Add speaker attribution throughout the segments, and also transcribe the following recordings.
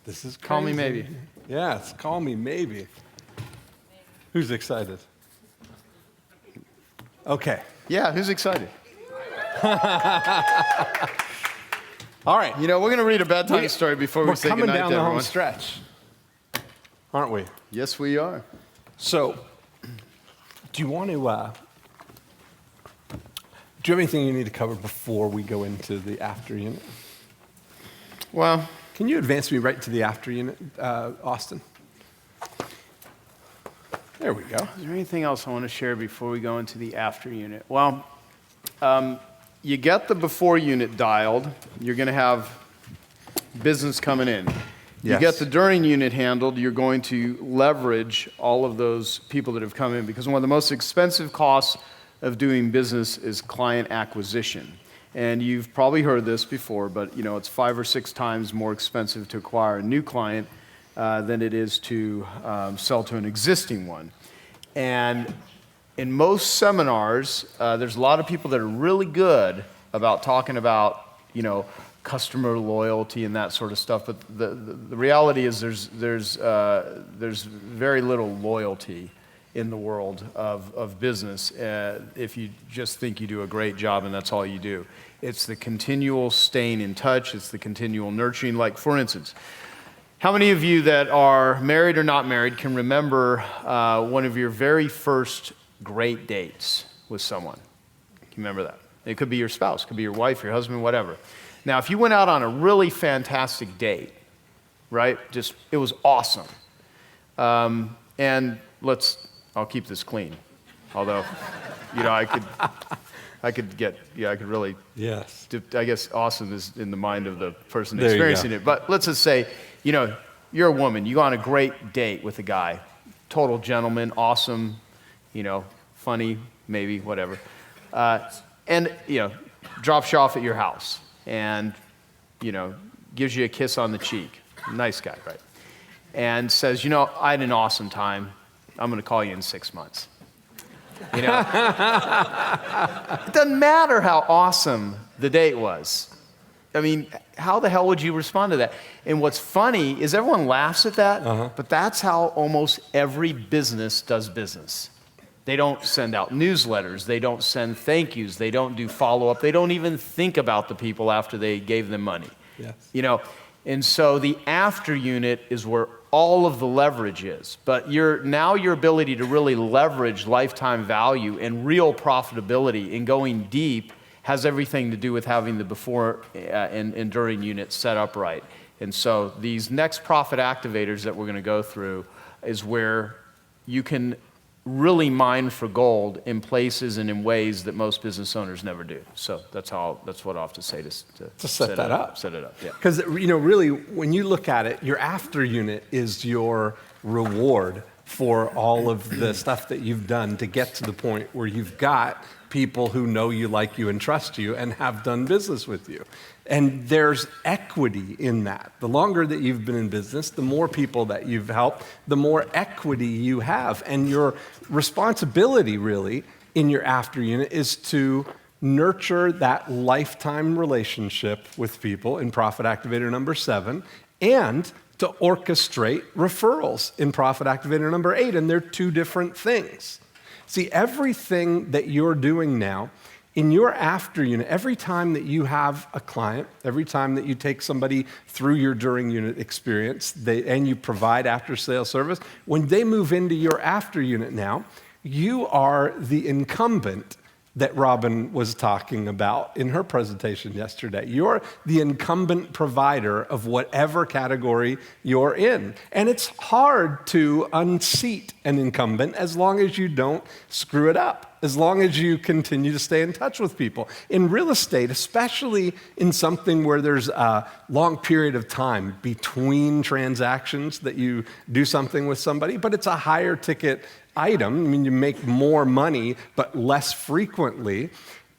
Speaker 1: This is crazy.
Speaker 2: Call me maybe.
Speaker 1: Yes, call me maybe. Who's excited? Okay.
Speaker 2: Yeah, who's excited?
Speaker 1: All right.
Speaker 2: You know, we're going to read a bedtime story before we say
Speaker 1: We're coming
Speaker 2: goodnight
Speaker 1: down
Speaker 2: to
Speaker 1: the
Speaker 2: everyone.
Speaker 1: home stretch, aren't we?
Speaker 2: Yes, we are.
Speaker 1: So, do you want to, do you have anything you need to cover before we go into the after unit?
Speaker 2: Well,
Speaker 1: Can you advance me right to the after unit, Austin? There we go.
Speaker 2: is there anything else I want to share before we go into the after unit? Well, you get the before unit dialed, you're going to have business coming in. You
Speaker 1: Yes.
Speaker 2: get the during unit handled, you're going to leverage all of those people that have come in, because one of the most expensive costs of doing business is client acquisition. And you've probably heard this before, but you know, it's 5 or 6 times more expensive to acquire a new client than it is to sell to an existing one. And in most seminars, there's a lot of people that are really good about talking about, you know, customer loyalty and that sort of stuff. But the reality is there's very little loyalty in the world of business if you just think you do a great job and that's all you do. It's the continual staying in touch. It's the continual nurturing. Like, for instance, how many of you that are married or not married can remember one of your very first great dates with someone? Can you remember that? It could be your spouse, it could be your wife, your husband, whatever. Now, if you went out on a really fantastic date, right? Just, it was awesome. And I'll keep this clean. Although, you know, I could really,
Speaker 1: Yes.
Speaker 2: I guess awesome is in the mind of the person
Speaker 1: There you
Speaker 2: experiencing
Speaker 1: go.
Speaker 2: it. But let's just say, you know, you're a woman, you go on a great date with a guy, total gentleman, awesome, you know, funny, maybe, whatever. And, you know, drops you off at your house and, you know, gives you a kiss on the cheek. Nice guy, right? And says, you know, I had an awesome time. I'm going to call you in 6 months. You know, it doesn't matter how awesome the date was. I mean, how the hell would you respond to that? And what's funny is everyone laughs at that, but that's how almost every business does business. They don't send out newsletters. They don't send thank yous. They don't do follow-up. They don't even think about the people after they gave them money.
Speaker 1: Yes.
Speaker 2: You know, and so the after unit is where all of the leverage is. But now your ability to really leverage lifetime value and real profitability and going deep has everything to do with having the before and during units set up right. And so these next profit activators that we're going to go through is where you can really mine for gold in places and in ways that most business owners never do. So that's what I have to say to
Speaker 1: set that up.
Speaker 2: Set it up, yeah.
Speaker 1: Because, you know, really, when you look at it, your after unit is your reward for all of the stuff that you've done to get to the point where you've got people who know you, like you, and trust you and have done business with you. And there's equity in that. The longer that you've been in business, the more people that you've helped, the more equity you have. And your responsibility, really, in your after unit is to nurture that lifetime relationship with people in Profit Activator number 7, and to orchestrate referrals in Profit Activator number 8. And they're two different things. See, everything that you're doing now, in your after unit, every time that you have a client, every time that you take somebody through your during unit experience, and you provide after sales service, when they move into your after unit now, you are the incumbent that Robin was talking about in her presentation yesterday. You're the incumbent provider of whatever category you're in. And it's hard to unseat an incumbent as long as you don't screw it up, as long as you continue to stay in touch with people. In real estate, especially in something where there's a long period of time between transactions that you do something with somebody, but it's a higher ticket item. I mean, you make more money, but less frequently.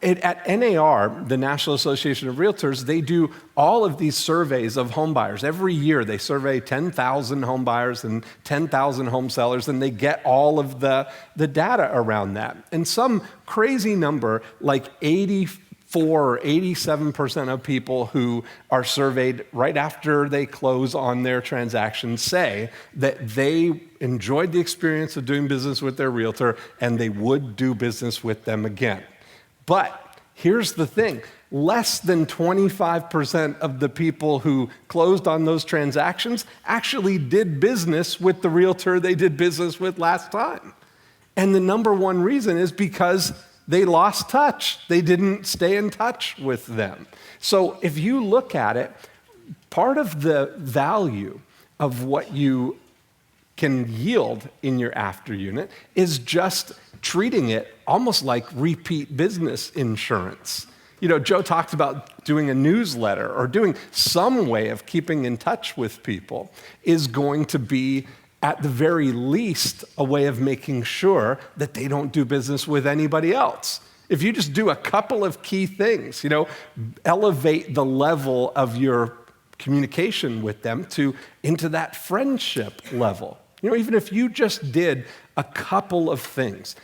Speaker 1: At NAR, the National Association of Realtors, they do all of these surveys of home buyers. Every year, they survey 10,000 home buyers and 10,000 home sellers, and they get all of the data around that. And some crazy number, like 80 87% of people who are surveyed right after they close on their transaction say that they enjoyed the experience of doing business with their realtor and they would do business with them again. But here's the thing. Less than 25% of the people who closed on those transactions actually did business with the realtor they did business with last time. And the number one reason is because they lost touch. They didn't stay in touch with them. So if you look at it, part of the value of what you can yield in your after unit is just treating it almost like repeat business insurance. You know, Joe talked about doing a newsletter or doing some way of keeping in touch with people is going to be, at the very least, a way of making sure that they don't do business with anybody else. If you just do a couple of key things, you know, elevate the level of your communication with them into that friendship level. You know, even if you just did a couple of things,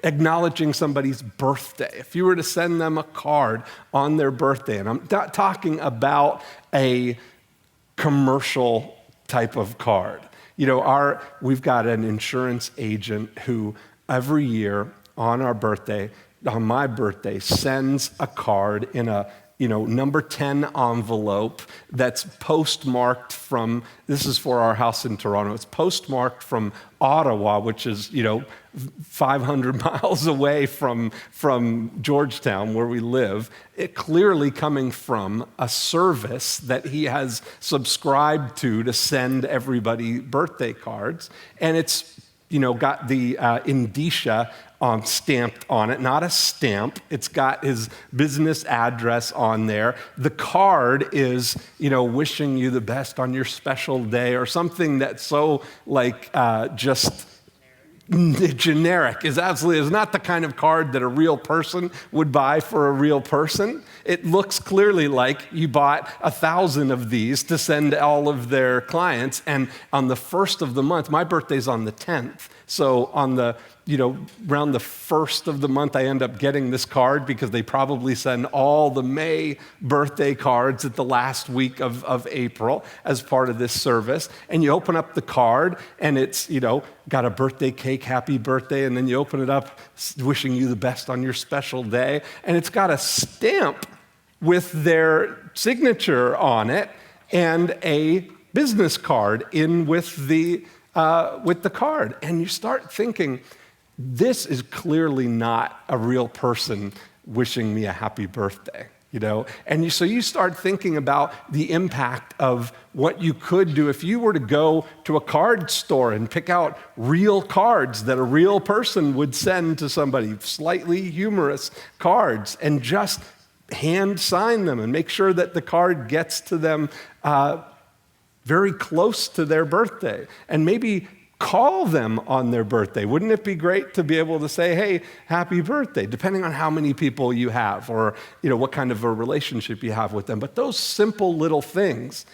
Speaker 1: acknowledging somebody's birthday. If you were to send them a card on their birthday, and I'm not talking about a commercial type of card. You know, we've got an insurance agent who every year on our birthday, on my birthday, sends a card in a number 10 envelope that's postmarked from, this is for our house in Toronto, it's postmarked from Ottawa, which is, 500 miles away from Georgetown, where we live, it clearly coming from a service that he has subscribed to send everybody birthday cards. And it's, got the indicia stamped on it, not a stamp. It's got his business address on there. The card is, wishing you the best on your special day or something that's so just generic. Is not the kind of card that a real person would buy for a real person. It looks clearly like you bought 1,000 of these to send all of their clients. And on the first of the month, my birthday's on the 10th. So on the, around the first of the month, I end up getting this card because they probably send all the May birthday cards at the last week of April as part of this service. And you open up the card and it's, got a birthday cake, happy birthday. And then you open it up, wishing you the best on your special day. And it's got a stamp with their signature on it and a business card in with the card. And you start thinking, this is clearly not a real person wishing me a happy birthday, And so you start thinking about the impact of what you could do if you were to go to a card store and pick out real cards that a real person would send to somebody, slightly humorous cards, and just hand sign them and make sure that the card gets to them very close to their birthday, and maybe call them on their birthday. Wouldn't it be great to be able to say, hey, happy birthday, depending on how many people you have or what kind of a relationship you have with them. But those simple little things,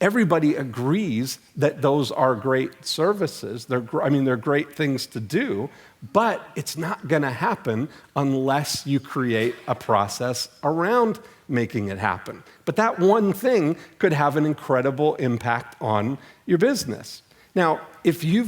Speaker 1: everybody agrees that those are great services. They're great things to do, but it's not going to happen unless you create a process around making it happen. But that one thing could have an incredible impact on your business. Now, if you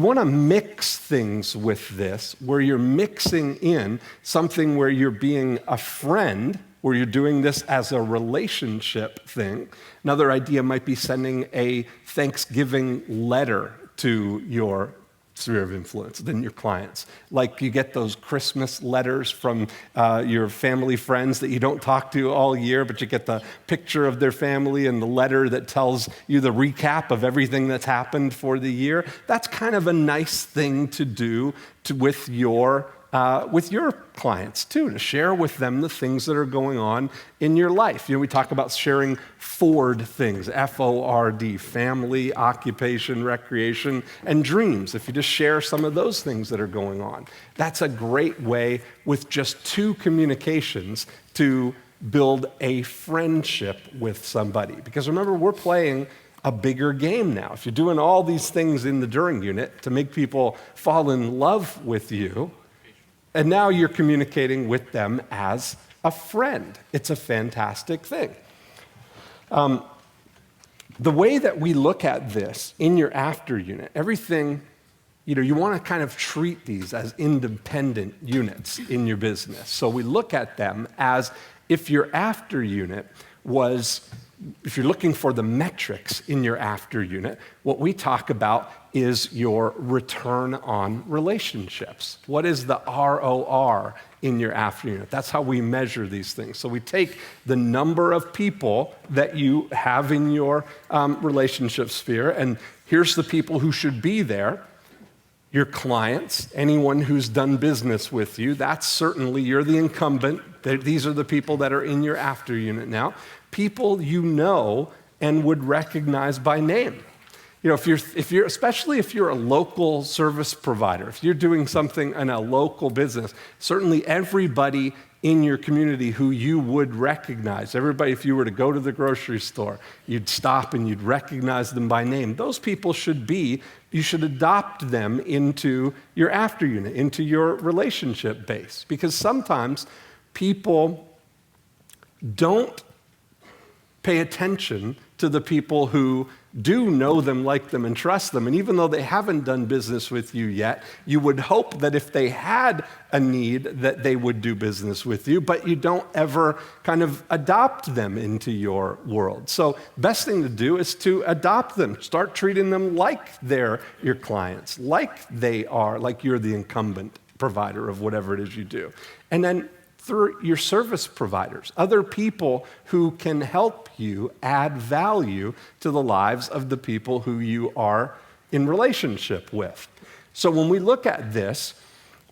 Speaker 1: want to mix things with this, where you're mixing in something where you're being a friend, where you're doing this as a relationship thing. Another idea might be sending a Thanksgiving letter to your sphere of influence than your clients. Like you get those Christmas letters from your family friends that you don't talk to all year, but you get the picture of their family and the letter that tells you the recap of everything that's happened for the year. That's kind of a nice thing to do with your clients too, to share with them the things that are going on in your life. We talk about sharing Ford things, F-O-R-D, family, occupation, recreation, and dreams. If you just share some of those things that are going on, that's a great way with just two communications to build a friendship with somebody. Because remember, we're playing a bigger game now. If you're doing all these things in the During unit to make people fall in love with you, and now you're communicating with them as a friend. It's a fantastic thing. The way that we look at this in your after unit, everything, you want to kind of treat these as independent units in your business. So we look at them as if your after unit if you're looking for the metrics in your after unit, what we talk about is your return on relationships. What is the ROR in your after unit? That's how we measure these things. So we take the number of people that you have in your relationship sphere, and here's the people who should be there. Your clients, anyone who's done business with you, that's certainly, you're the incumbent. These are the people that are in your after unit now. People you know and would recognize by name. Especially if you're a local service provider, if you're doing something in a local business, certainly everybody in your community who you would recognize, everybody, if you were to go to the grocery store, you'd stop and you'd recognize them by name. Those people you should adopt them into your after unit, into your relationship base. Because sometimes people don't pay attention to the people who do know them, like them, and trust them. And even though they haven't done business with you yet, you would hope that if they had a need, that they would do business with you, but you don't ever kind of adopt them into your world. So best thing to do is to adopt them. Start treating them like they're your clients, like you're the incumbent provider of whatever it is you do. And then through your service providers, other people who can help you add value to the lives of the people who you are in relationship with. So when we look at this,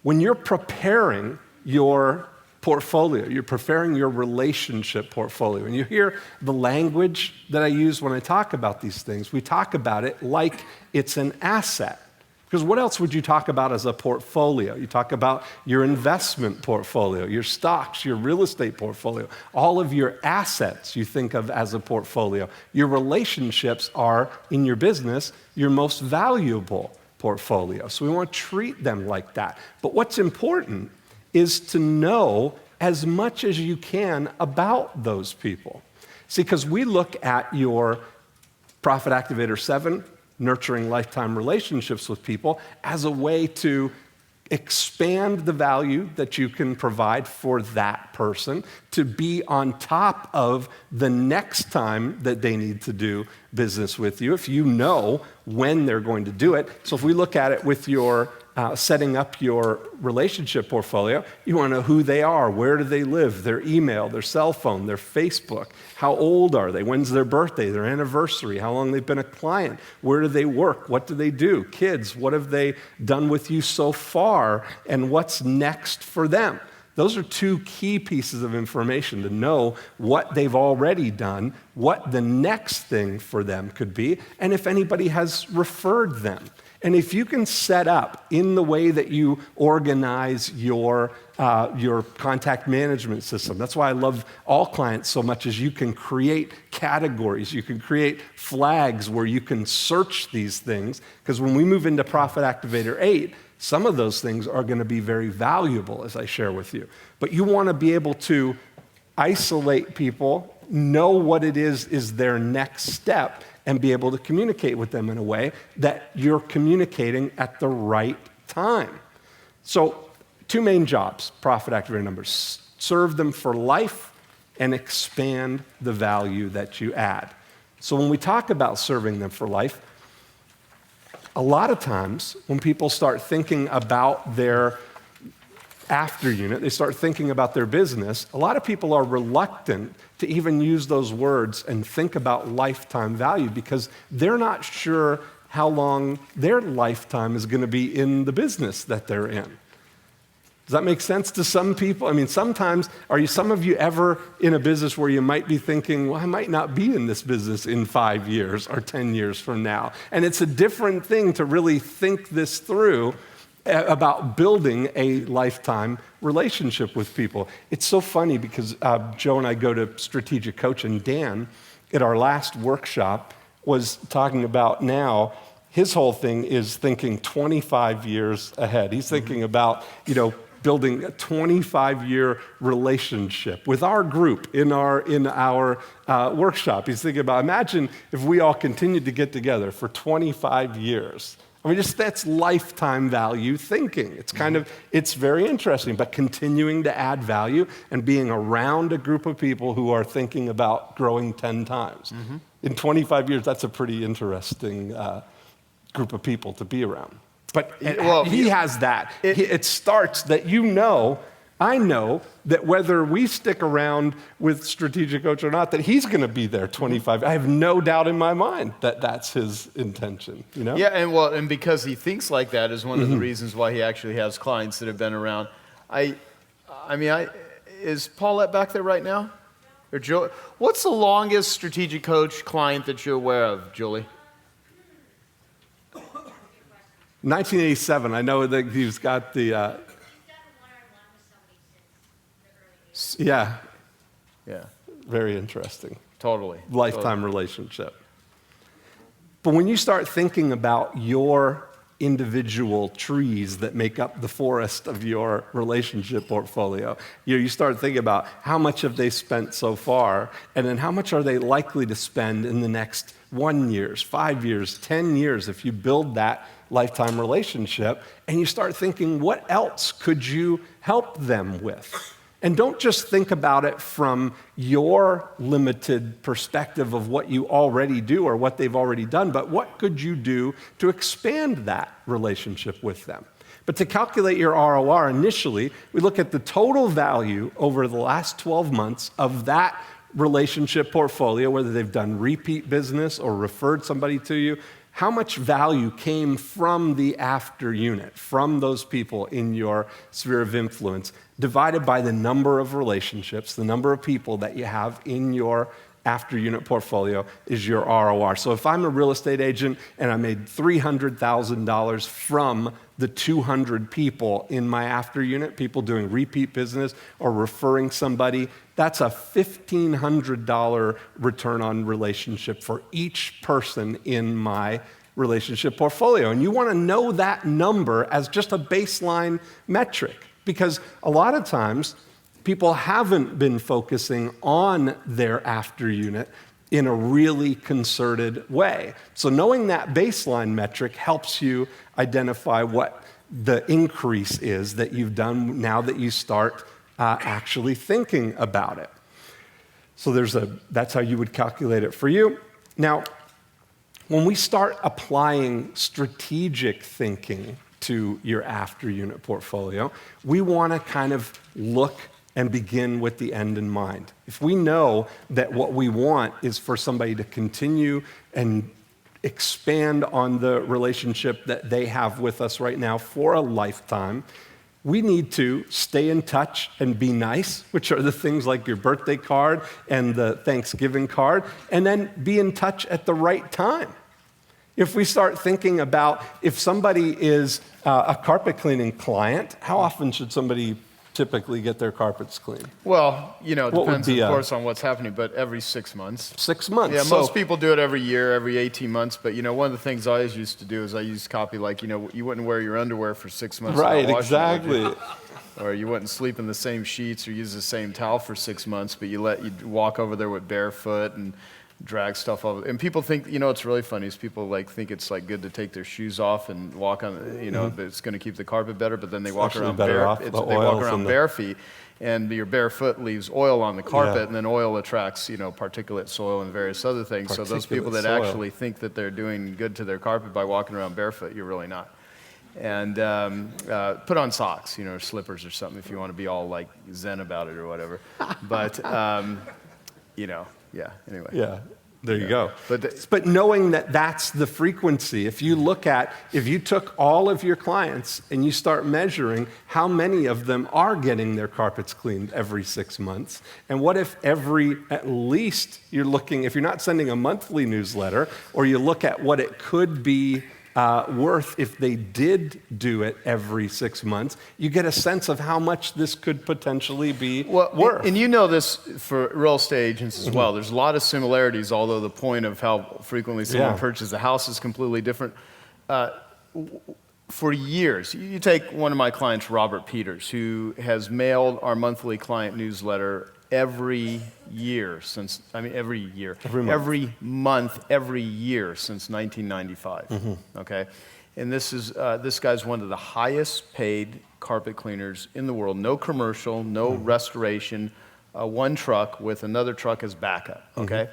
Speaker 1: when you're preparing your portfolio, you're preparing your relationship portfolio, and you hear the language that I use when I talk about these things, we talk about it like it's an asset. Because what else would you talk about as a portfolio? You talk about your investment portfolio, your stocks, your real estate portfolio, all of your assets you think of as a portfolio. Your relationships are, in your business, your most valuable portfolio. So we want to treat them like that. But what's important is to know as much as you can about those people. See, because we look at your Profit Activator 7, nurturing lifetime relationships with people, as a way to expand the value that you can provide for that person, to be on top of the next time that they need to do business with you, if you know when they're going to do it. So if we look at it with your setting up your relationship portfolio, you want to know who they are, where do they live, their email, their cell phone, their Facebook, how old are they, when's their birthday, their anniversary, how long they've been a client, where do they work, what do they do, kids, what have they done with you so far, and what's next for them. Those are two key pieces of information to know what they've already done, what the next thing for them could be, and if anybody has referred them. And if you can set up in the way that you organize your contact management system, that's why I love All Clients so much, is you can create categories, you can create flags where you can search these things, because when we move into Profit Activator 8, some of those things are going to be very valuable, as I share with you. But you want to be able to isolate people, know what it is their next step, and be able to communicate with them in a way that you're communicating at the right time. So, two main jobs, Profit Activator numbers: serve them for life and expand the value that you add. So when we talk about serving them for life, a lot of times when people start thinking about their after unit, they start thinking about their business, a lot of people are reluctant to even use those words and think about lifetime value because they're not sure how long their lifetime is going to be in the business that they're in. Does that make sense to some people? I mean, sometimes, some of you ever in a business where you might be thinking, well, I might not be in this business in 5 years or 10 years from now. And it's a different thing to really think this through about building a lifetime relationship with people. It's so funny because Joe and I go to strategic coach, and Dan, at our last workshop, was talking about now, his whole thing is thinking 25 years ahead. He's thinking about, building a 25-year relationship with our group in our workshop. He's thinking about, imagine if we all continued to get together for 25 years. I mean, that's lifetime value thinking. It's very interesting, but continuing to add value and being around a group of people who are thinking about growing 10 times. In 25 years, that's a pretty interesting group of people to be around. But he has that. It starts that I know that whether we stick around with Strategic Coach or not, that he's going to be there 25. I have no doubt in my mind that that's his intention.
Speaker 2: Yeah, and because he thinks like that is one of the reasons why he actually has clients that have been around. Is Paulette back there right now? Or Julie? What's the longest Strategic Coach client that you're aware of, Julie?
Speaker 1: 1987. I know that he's got the. Yeah. Very interesting.
Speaker 2: Totally.
Speaker 1: Lifetime relationship. But when you start thinking about your individual trees that make up the forest of your relationship portfolio, you start thinking about how much have they spent so far, and then how much are they likely to spend in the next 1 year, 5 years, 10 years if you build that lifetime relationship, and you start thinking, what else could you help them with? And don't just think about it from your limited perspective of what you already do or what they've already done, but what could you do to expand that relationship with them? But to calculate your ROR, initially, we look at the total value over the last 12 months of that relationship portfolio, whether they've done repeat business or referred somebody to you. How much value came from the after unit, from those people in your sphere of influence, divided by the number of relationships, the number of people that you have in your after unit portfolio is your ROR. So if I'm a real estate agent and I made $300,000 from the 200 people in my after unit, people doing repeat business or referring somebody, that's a $1,500 return on relationship for each person in my relationship portfolio. And you want to know that number as just a baseline metric, because a lot of times people haven't been focusing on their after unit in a really concerted way. So knowing that baseline metric helps you identify what the increase is that you've done now that you start actually thinking about it. So that's how you would calculate it for you. Now, when we start applying strategic thinking to your after unit portfolio, we want to kind of look and begin with the end in mind. If we know that what we want is for somebody to continue and expand on the relationship that they have with us right now for a lifetime, we need to stay in touch and be nice, which are the things like your birthday card and the Thanksgiving card, and then be in touch at the right time. If we start thinking about if somebody is a carpet cleaning client, how often should somebody typically get their carpets cleaned?
Speaker 2: Well, it depends, of course, on what's happening, but every 6 months.
Speaker 1: 6 months.
Speaker 2: Yeah, most people do it every year, every 18 months, but, one of the things I always used to do is I used copy, like, you wouldn't wear your underwear for 6 months.
Speaker 1: Right, exactly.
Speaker 2: Or you wouldn't sleep in the same sheets or use the same towel for 6 months, but you'd walk over there with barefoot and drag stuff over. And people think, what's really funny is people think it's good to take their shoes off and walk on, but it's going to keep the carpet better, but then they walk around bare feet, and your bare foot leaves oil on the carpet, and then oil attracts, particulate soil and various other things. So those people that actually think that they're doing good to their carpet by walking around barefoot, you're really not. And put on socks, or slippers or something if you want to be all zen about it or whatever. But, anyway.
Speaker 1: Yeah, there you go. But knowing that that's the frequency, if you took all of your clients and you start measuring how many of them are getting their carpets cleaned every 6 months, and what if at least if you're not sending a monthly newsletter, or you look at what it could be worth if they did do it every 6 months, you get a sense of how much this could potentially be worth.
Speaker 2: And this for real estate agents as well. There's a lot of similarities, although the point of how frequently someone purchases a house is completely different. for years, you take one of my clients, Robert Peters, who has mailed our monthly client newsletter every year since, every month, every year since 1995, okay? And this guy's one of the highest paid carpet cleaners in the world. No commercial, no restoration, one truck with another truck as backup, okay?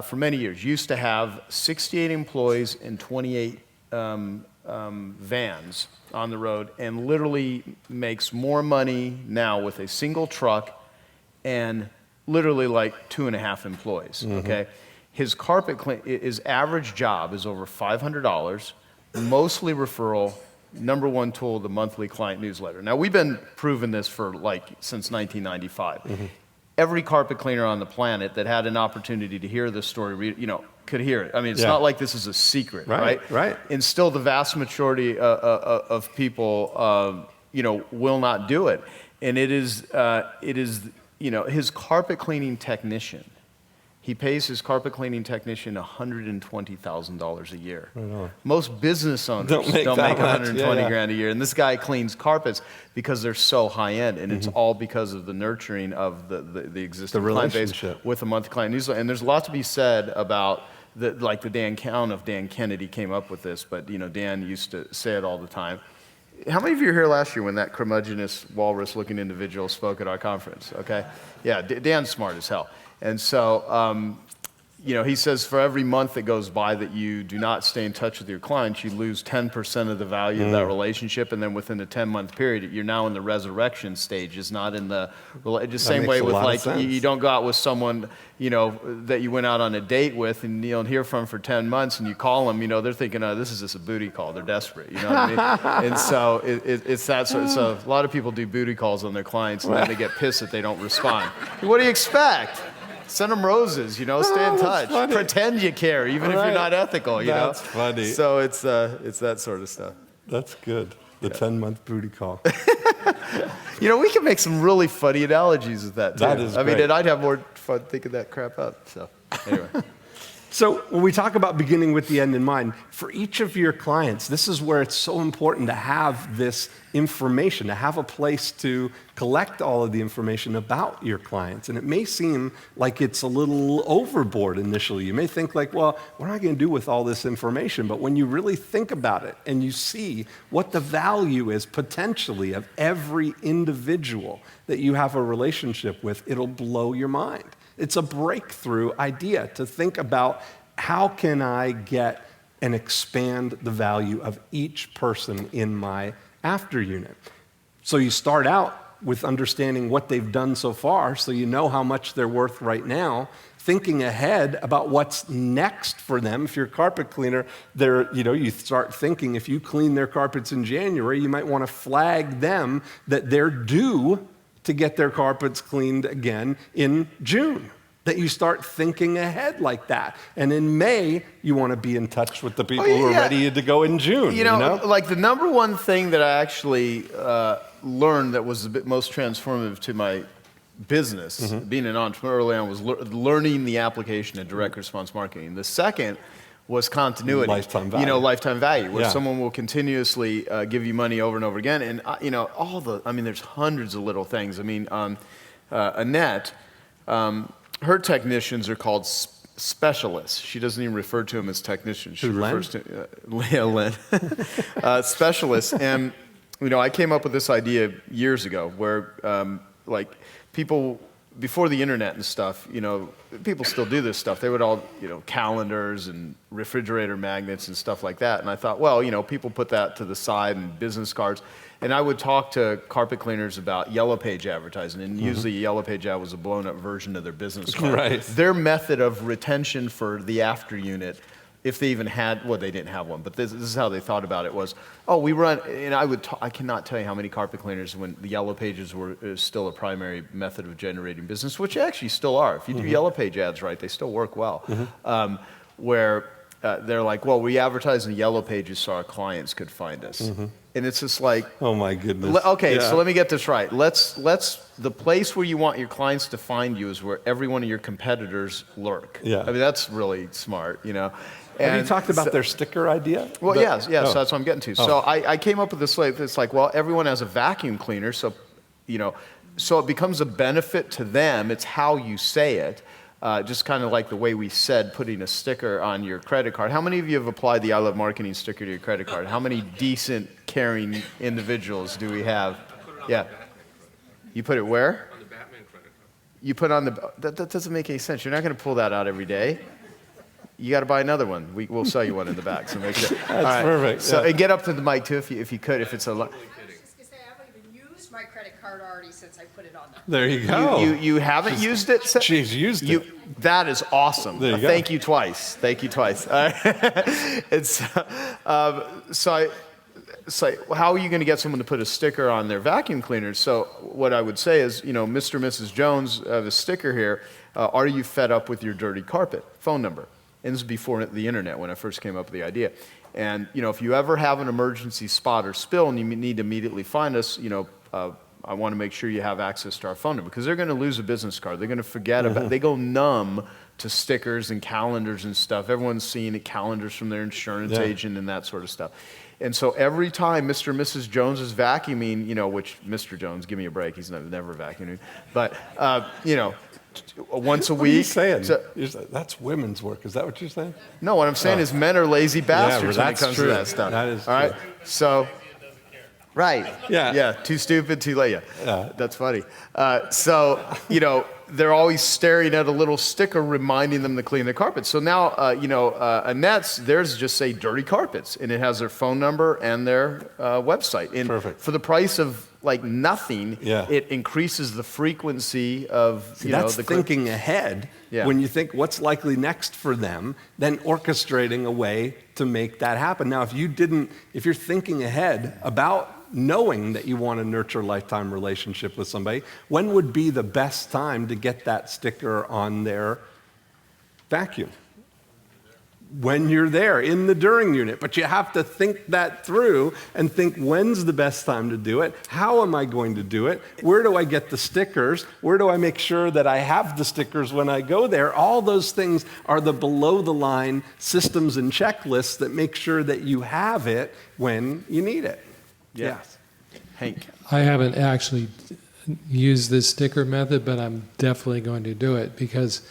Speaker 2: For many years. Used to have 68 employees and 28 vans on the road, and literally makes more money now with a single truck and literally like 2.5 employees, okay? His his average job is over $500, mostly referral, number one tool, the monthly client newsletter. Now, we've been proving this for since 1995. Every carpet cleaner on the planet that had an opportunity to hear this story, could hear it. I mean, it's not like this is a secret, right?
Speaker 1: Right.
Speaker 2: And still, the vast majority of people, will not do it. And it is, his carpet cleaning technician. He pays his carpet cleaning technician $120,000 a year. Most business owners don't make 120 grand a year. And this guy cleans carpets because they're so high end, and it's all because of the nurturing of the existing client base with a monthly client newsletter. And there's a lot to be said about the Dan Count of Dan Kennedy came up with this, but Dan used to say it all the time. How many of you were here last year when that curmudgeonous walrus-looking individual spoke at our conference? Okay, yeah, Dan's smart as hell. And so, he says for every month that goes by that you do not stay in touch with your clients, you lose 10% of the value of that relationship, and then within a 10-month period, you're now in the resurrection stage. It's not in the just same way with you don't go out with someone that you went out on a date with and you don't hear from for 10 months, and you call them, they're thinking, oh, this is just a booty call. They're desperate, you know what I mean? And so it's that sort. So a lot of people do booty calls on their clients, and then they get pissed that they don't respond. What do you expect? Send them roses, stay in touch.
Speaker 1: Funny.
Speaker 2: Pretend you care, even if you're not ethical,
Speaker 1: That's funny.
Speaker 2: So it's that sort of stuff.
Speaker 1: That's good. The 10-month booty call.
Speaker 2: We can make some really funny analogies with that, too.
Speaker 1: That is great.
Speaker 2: And I'd have more fun thinking that crap up. So, anyway.
Speaker 1: So when we talk about beginning with the end in mind, for each of your clients, this is where it's so important to have this information, to have a place to collect all of the information about your clients. And it may seem like it's a little overboard initially. You may think well, what am I going to do with all this information? But when you really think about it and you see what the value is potentially of every individual that you have a relationship with, it'll blow your mind. It's a breakthrough idea to think about how can I get and expand the value of each person in my after unit. So you start out with understanding what they've done so far, so you know how much they're worth right now, thinking ahead about what's next for them. If you're a carpet cleaner, you start thinking if you clean their carpets in January, you might want to flag them that they're due to get their carpets cleaned again in June. That you start thinking ahead like that. And in May, you want to be in touch with the people who are ready to go in June.
Speaker 2: Like the number one thing that I actually learned that was the most transformative to my business, being an entrepreneur early on, was learning the application of direct response marketing. The second was continuity.
Speaker 1: Lifetime value.
Speaker 2: Lifetime value, where someone will continuously give you money over and over again. And, there's hundreds of little things. Annette, her technicians are called specialists. She doesn't even refer to them as technicians. She refers to Lynn. Specialists. And, I came up with this idea years ago where, people, before the internet and stuff, people still do this stuff. They would all, calendars and refrigerator magnets and stuff like that. And I thought, people put that to the side and business cards. And I would talk to carpet cleaners about Yellow Page advertising. And usually Yellow Page ad was a blown up version of their business card. Right. Their method of retention for the after unit, if they even had, they didn't have one, but this is how they thought about it was, we run, and I cannot tell you how many carpet cleaners when the Yellow Pages were still a primary method of generating business, which actually still are. If you do Yellow Page ads right, they still work well. Where they're like, well, we advertise in the Yellow Pages so our clients could find us. And it's just like,
Speaker 1: Oh my goodness.
Speaker 2: okay,
Speaker 1: Yeah.
Speaker 2: so let me get this right. The place where you want your clients to find you is where every one of your competitors lurk.
Speaker 1: Yeah.
Speaker 2: I mean, that's really smart, you know.
Speaker 1: Have you
Speaker 2: And
Speaker 1: talked about
Speaker 2: so-
Speaker 1: their sticker idea?
Speaker 2: Well, yes,
Speaker 1: Oh.
Speaker 2: so that's what I'm getting to. So I came up with this, like, it's like, well, everyone has a vacuum cleaner, so, you know, so it becomes a benefit to them. It's how you say it. Just kind of like the way we said putting a sticker on your credit card. How many of you have applied the I Love Marketing sticker to your credit card? How many decent, caring individuals do we have? Yeah. You put it where?
Speaker 3: On the Batman credit card.
Speaker 2: You put on the, that doesn't make any sense. You're not going to pull that out every day. You got to buy another one. We'll sell you one in the back. So make sure.
Speaker 1: That's perfect.
Speaker 2: So
Speaker 1: Yeah.
Speaker 2: and get up to the mic too, if you could, if it's a.
Speaker 4: I was just gonna say, I haven't even used my credit card already since I put it on there.
Speaker 1: There you go.
Speaker 2: You haven't used it?
Speaker 1: She's used it.
Speaker 2: That is awesome.
Speaker 1: There you go.
Speaker 2: Thank you twice. Thank you twice. It's, so how are you going to get someone to put a sticker on their vacuum cleaner? So what I would say is, you know, Mr. and Mrs. Jones have a sticker here. Are you fed up with your dirty carpet? Phone number. And this is before the internet when I first came up with the idea. And, you know, if you ever have an emergency spot or spill and you need to immediately find us, you know, I want to make sure you have access to our phone number because they're going to lose a business card. They're going to forget about they go numb to stickers and calendars and stuff. Everyone's seeing calendars from their insurance agent and that sort of stuff. And so every time Mr. and Mrs. Jones is vacuuming, you know, which Mr. Jones, give me a break, he's never vacuuming, but, you know, once a
Speaker 1: What are you
Speaker 2: week.
Speaker 1: saying?
Speaker 2: So-
Speaker 1: That's women's work. Is that what you're saying?
Speaker 2: no, what I'm saying is men are lazy bastards when it
Speaker 1: that's
Speaker 2: comes
Speaker 1: true.
Speaker 2: to that stuff.
Speaker 1: That is
Speaker 2: all right.
Speaker 1: true.
Speaker 2: So, right.
Speaker 1: Yeah.
Speaker 2: Yeah. Too stupid, too late. Yeah. That's funny. So, you know, they're always staring at a little sticker reminding them to clean the carpet. So now, you know, Annette's, theirs just say dirty carpets, and it has their phone number and their website. And
Speaker 1: Perfect.
Speaker 2: for the price of like nothing,
Speaker 1: Yeah.
Speaker 2: it increases the frequency of,
Speaker 1: See,
Speaker 2: you know,
Speaker 1: that's
Speaker 2: the
Speaker 1: thinking ahead.
Speaker 2: Yeah.
Speaker 1: When you think what's likely next for them, then orchestrating a way to make that happen. Now, if you're thinking ahead about knowing that you want to nurture a lifetime relationship with somebody, when would be the best time to get that sticker on their vacuum? When you're there in the during unit, but you have to think that through and think when's the best time to do it? How am I going to do it? Where do I get the stickers? Where do I make sure that I have the stickers when I go there? All those things are the below the line systems and checklists that make sure that you have it when you need it.
Speaker 2: Yeah.
Speaker 1: Yes.
Speaker 2: Hank.
Speaker 5: I haven't actually used this sticker method, but I'm definitely going to do it because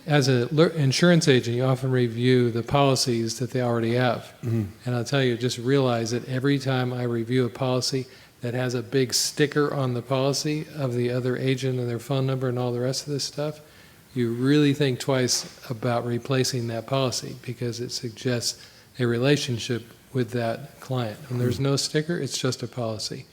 Speaker 5: as an insurance agent, you often review the policies that they already have. Mm-hmm. And I'll tell you, just realize that every time I review a policy that has a big sticker on the policy of the other agent and their phone number and all the rest of this stuff, you really think twice about replacing that policy because it suggests a relationship with that client. When there's no sticker, it's just a policy.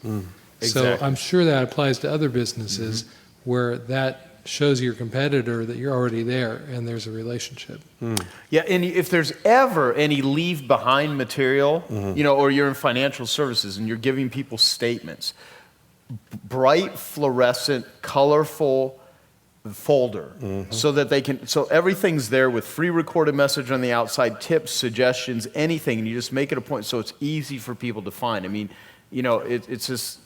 Speaker 2: Exactly.
Speaker 5: So I'm sure that applies to other businesses where that shows your competitor that you're already there and there's a relationship.
Speaker 2: Yeah, and if there's ever any leave behind material, you know, or you're in financial services and you're giving people statements, bright, fluorescent, colorful folder so that they can, so everything's there with free recorded message on the outside, tips, suggestions, anything, and you just make it a point so it's easy for people to find. I mean, you know, it's just,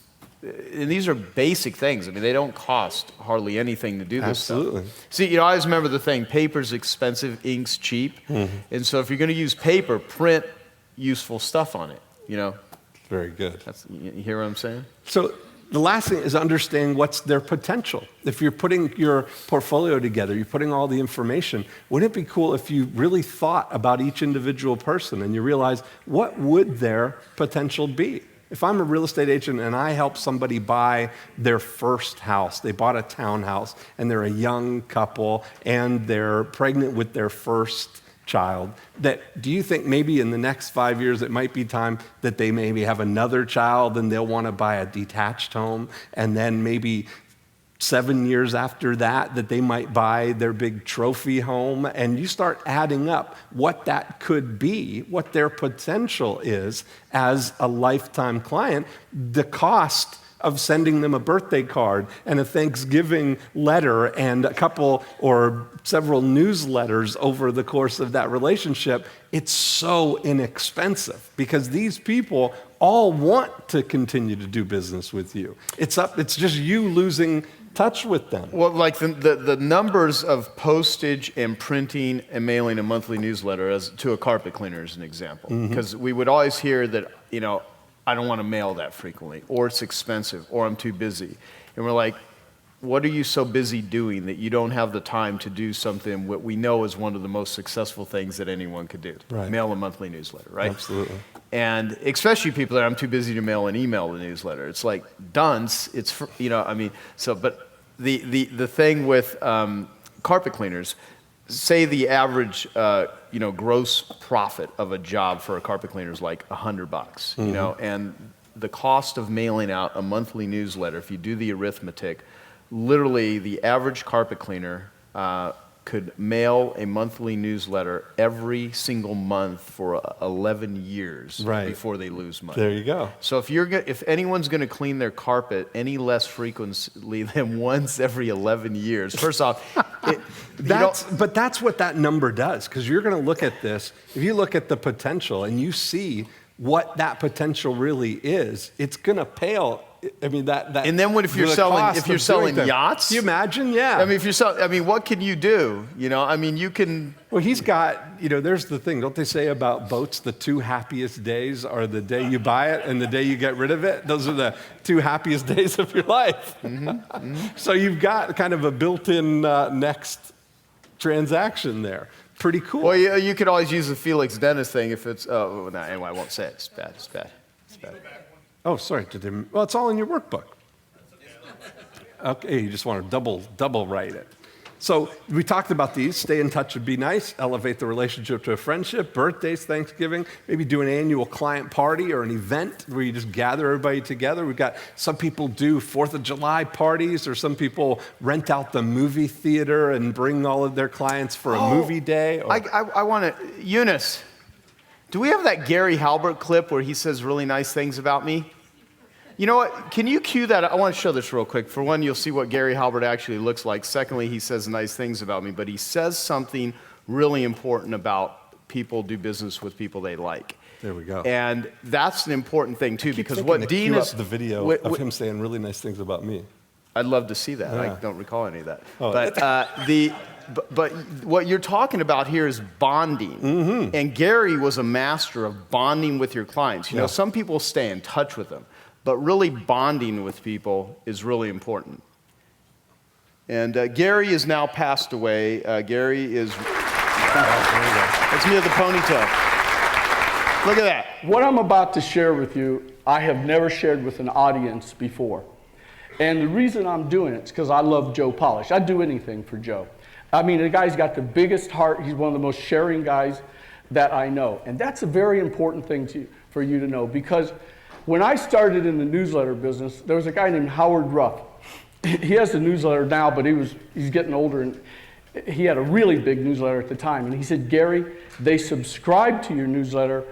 Speaker 2: and these are basic things. I mean, they don't cost hardly anything to do this
Speaker 1: Absolutely.
Speaker 2: stuff. See, you know, I always remember the thing, paper's expensive, ink's cheap. And so if you're going to use paper, print useful stuff on it, you know.
Speaker 1: Very good.
Speaker 2: You hear what I'm saying?
Speaker 1: So the last thing is understanding what's their potential. If you're putting your portfolio together, you're putting all the information, wouldn't it be cool if you really thought about each individual person and you realize what would their potential be? If I'm a real estate agent and I help somebody buy their first house, they bought a townhouse and they're a young couple and they're pregnant with their first child, do you think maybe in the next 5 years it might be time that they maybe have another child and they'll want to buy a detached home, and then maybe 7 years after that they might buy their big trophy home, and you start adding up what that could be, what their potential is as a lifetime client, the cost of sending them a birthday card and a Thanksgiving letter and a couple or several newsletters over the course of that relationship, it's so inexpensive because these people all want to continue to do business with you. It's just you losing touch with them.
Speaker 2: Well, like the numbers of postage and printing and mailing a monthly newsletter as to a carpet cleaner is an example. Because we would always hear that, I don't want to mail that frequently, or it's expensive, or I'm too busy. And we're like, what are you so busy doing that you don't have the time to do something what we know is one of the most successful things that anyone could do?
Speaker 1: Right.
Speaker 2: Mail a monthly newsletter, right?
Speaker 1: Absolutely.
Speaker 2: And especially people that I'm too busy to mail an email a newsletter. It's like dunce. It's but the thing with carpet cleaners, say the average gross profit of a job for a carpet cleaner is like $100, and the cost of mailing out a monthly newsletter, if you do the arithmetic, literally the average carpet cleaner could mail a monthly newsletter every single month for 11 years before they lose money.
Speaker 1: There you go.
Speaker 2: So if anyone's going to clean their carpet any less frequently than once every 11 years, first off,
Speaker 1: but that's what that number does, because you're going to look at this. If you look at the potential and you see what that potential really is, it's going to pale. I mean that. And
Speaker 2: then if you're selling yachts,
Speaker 1: can you imagine? Yeah.
Speaker 2: I mean, what can you do? You can.
Speaker 1: Well, he's got. There's the thing. Don't they say about boats? The two happiest days are the day you buy it and the day you get rid of it. Those are the two happiest days of your life. So you've got kind of a built-in next transaction there. Pretty cool.
Speaker 2: Well, you could always use the Felix Dennis thing if it's. Anyway, I won't say it. It's bad. It's bad.
Speaker 1: Oh, sorry. Well, it's all in your workbook. Okay, you just want to double write it. So we talked about these. Stay in touch would be nice. Elevate the relationship to a friendship. Birthdays, Thanksgiving. Maybe do an annual client party or an event where you just gather everybody together. We've got some people do 4th of July parties, or some people rent out the movie theater and bring all of their clients for a movie day.
Speaker 2: I want to, Eunice, do we have that Gary Halbert clip where he says really nice things about me? You know what? Can you cue that? I want to show this real quick. For one, you'll see what Gary Halbert actually looks like. Secondly, he says nice things about me, but he says something really important about people do business with people they like.
Speaker 1: There we go.
Speaker 2: And that's an important thing, too, because what Dean is...
Speaker 1: the video of him saying really nice things about me.
Speaker 2: I'd love to see that.
Speaker 1: Yeah.
Speaker 2: I don't recall any of that.
Speaker 1: Oh.
Speaker 2: But what you're talking about here is bonding. And Gary was a master of bonding with your clients. Some people stay in touch with them. But really bonding with people is really important. And Gary is now passed away. Gary is... That's me with the ponytail. Look at that.
Speaker 3: What I'm about to share with you, I have never shared with an audience before. And the reason I'm doing it is because I love Joe Polish. I'd do anything for Joe. I mean, the guy's got the biggest heart. He's one of the most sharing guys that I know. And that's a very important thing for you to know, because when I started in the newsletter business, there was a guy named Howard Ruff. He has a newsletter now, but he's getting older, and he had a really big newsletter at the time. And he said, Gary, they subscribe to your newsletter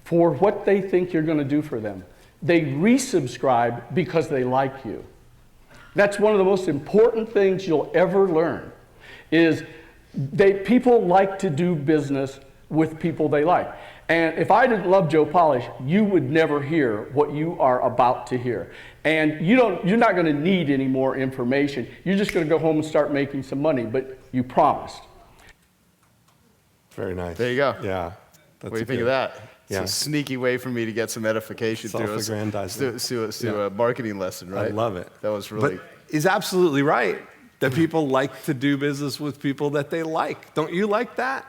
Speaker 3: for what they think you're going to do for them. They resubscribe because they like you. That's one of the most important things you'll ever learn, is people like to do business with people they like. And if I didn't love Joe Polish, you would never hear what you are about to hear. And you're not going to need any more information. You're just going to go home and start making some money, but you promised.
Speaker 1: Very nice.
Speaker 2: There you go.
Speaker 1: Yeah.
Speaker 2: What do you think of that?
Speaker 1: Yeah.
Speaker 2: It's a sneaky way for me to get some edification through a marketing lesson, right?
Speaker 1: I love it.
Speaker 2: That was really...
Speaker 1: But he's absolutely right that people like to do business with people that they like. Don't you like that?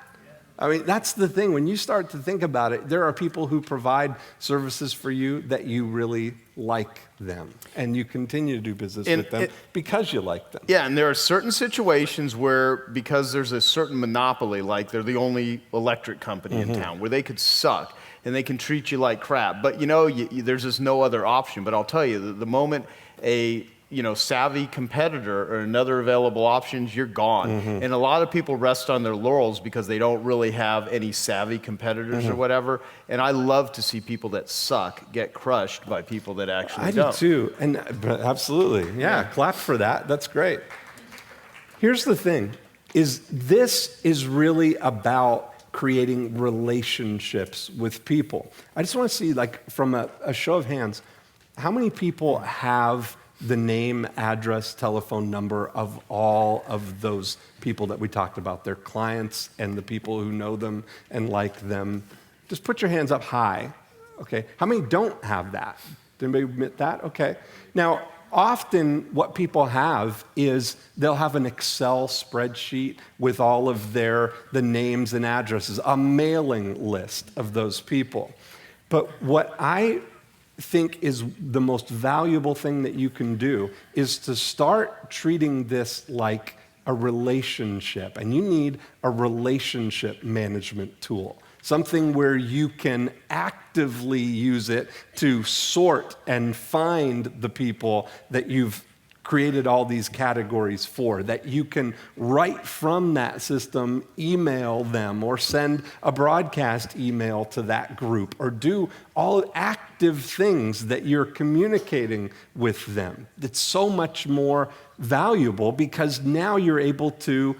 Speaker 1: I mean, that's the thing. When you start to think about it, there are people who provide services for you that you really like them. And you continue to do business with them because you like them.
Speaker 2: Yeah, and there are certain situations where, because there's a certain monopoly, like they're the only electric company in town, where they could suck and they can treat you like crap. But there's just no other option. But I'll tell you, the moment a savvy competitor or another available options, you're gone.
Speaker 1: Mm-hmm.
Speaker 2: And a lot of people rest on their laurels because they don't really have any savvy competitors
Speaker 1: Mm-hmm.
Speaker 2: or whatever. And I love to see people that suck get crushed by people that actually
Speaker 1: I
Speaker 2: don't.
Speaker 1: do too, and absolutely, yeah, clap for that. That's great. Here's the thing: this is really about creating relationships with people. I just want to see, like, from a show of hands, how many people have the name, address, telephone number of all of those people that we talked about, their clients and the people who know them and like them? Just put your hands up high. Okay. How many don't have that? Did anybody admit that? Okay. Now, often what people have is they'll have an Excel spreadsheet with all of the names and addresses, a mailing list of those people. But what I think is the most valuable thing that you can do is to start treating this like a relationship. And you need a relationship management tool, something where you can actively use it to sort and find the people that you've created all these categories for, that you can, right from that system, email them or send a broadcast email to that group or do all active things that you're communicating with them. It's so much more valuable because now you're able to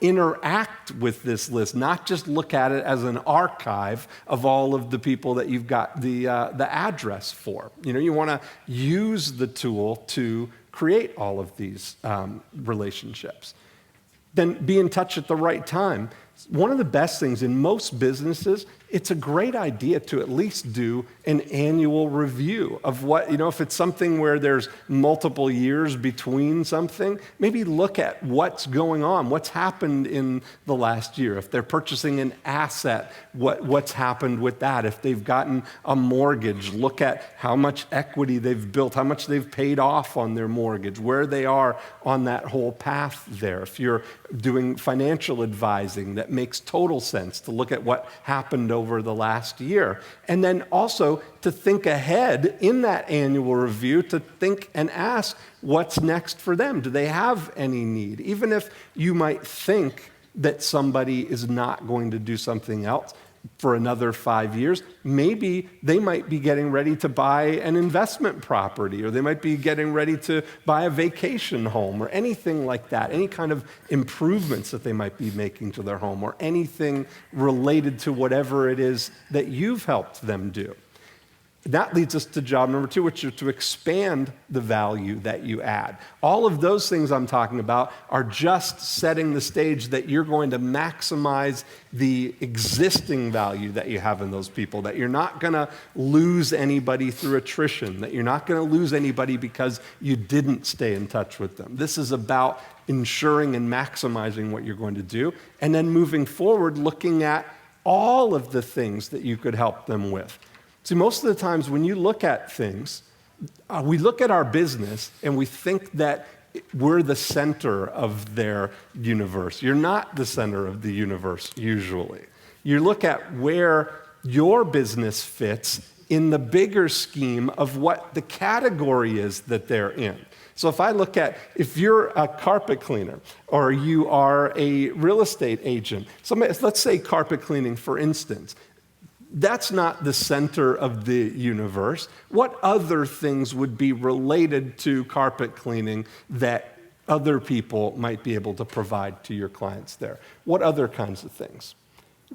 Speaker 1: interact with this list, not just look at it as an archive of all of the people that you've got the address for. You want to use the tool to create all of these relationships. Then be in touch at the right time. One of the best things in most businesses, it's a great idea to at least do an annual review of what, if it's something where there's multiple years between something, maybe look at what's going on, what's happened in the last year. If they're purchasing an asset, what's happened with that? If they've gotten a mortgage, look at how much equity they've built, how much they've paid off on their mortgage, where they are on that whole path there. If you're doing financial advising, that makes total sense to look at what happened over the last year. And then also to think ahead in that annual review, to think and ask what's next for them. Do they have any need? Even if you might think that somebody is not going to do something else for another 5 years, maybe they might be getting ready to buy an investment property, or they might be getting ready to buy a vacation home, or anything like that, any kind of improvements that they might be making to their home, or anything related to whatever it is that you've helped them do. That leads us to job number 2, which is to expand the value that you add. All of those things I'm talking about are just setting the stage that you're going to maximize the existing value that you have in those people, that you're not going to lose anybody through attrition, that you're not going to lose anybody because you didn't stay in touch with them. This is about ensuring and maximizing what you're going to do, and then moving forward, looking at all of the things that you could help them with. See, most of the times when you look at things, we look at our business and we think that we're the center of their universe. You're not the center of the universe, usually. You look at where your business fits in the bigger scheme of what the category is that they're in. So if you're a carpet cleaner or you are a real estate agent, let's say carpet cleaning, for instance, that's not the center of the universe. What other things would be related to carpet cleaning that other people might be able to provide to your clients there? What other kinds of things?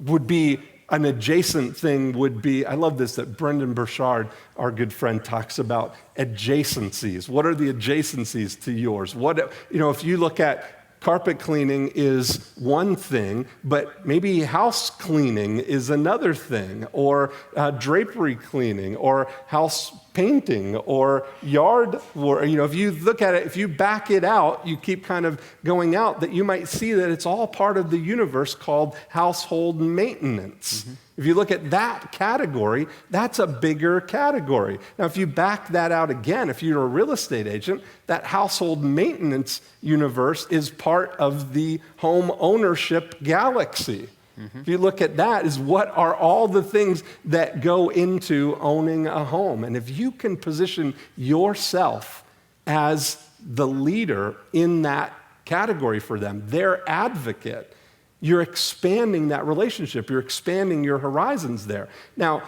Speaker 1: Would be an adjacent thing would be, I love this, that Brendan Burchard, our good friend, talks about adjacencies. What are the adjacencies to yours? If you look at carpet cleaning is one thing, but maybe house cleaning is another thing, or drapery cleaning, or house painting, or yard work. If you look at it, if you back it out, you keep kind of going out, that you might see that it's all part of the universe called household maintenance. Mm-hmm. If you look at that category, that's a bigger category. Now, if you back that out again, if you're a real estate agent, that household maintenance universe is part of the home ownership galaxy. Mm-hmm. If you look at that, is what are all the things that go into owning a home. And if you can position yourself as the leader in that category for them, their advocate, you're expanding that relationship. You're expanding your horizons there. Now,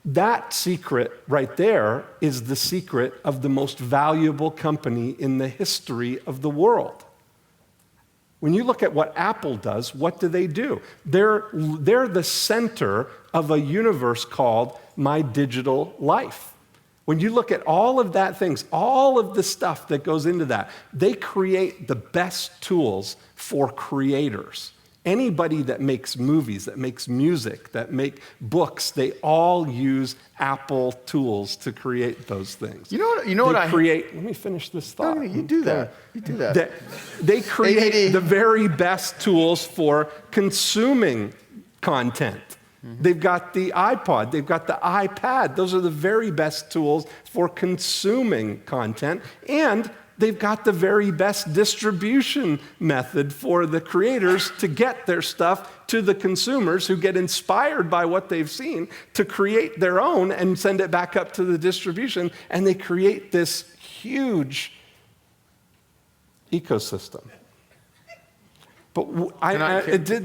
Speaker 1: that secret right there is the secret of the most valuable company in the history of the world. When you look at what Apple does, what do? They're the center of a universe called My Digital Life. When you look at all of that things, all of the stuff that goes into that, they create the best tools for creators. Anybody that makes movies, that makes music, that make books, they all use Apple tools to create those things.
Speaker 2: You know what I
Speaker 1: create. Let me finish this thought.
Speaker 2: No, you do that. You do that.
Speaker 1: They create
Speaker 2: ADD.
Speaker 1: the very best tools for consuming content. They've got the iPod, they've got the iPad. Those are the very best tools for consuming content. And they've got the very best distribution method for the creators to get their stuff to the consumers who get inspired by what they've seen to create their own and send it back up to the distribution. And they create this huge ecosystem. But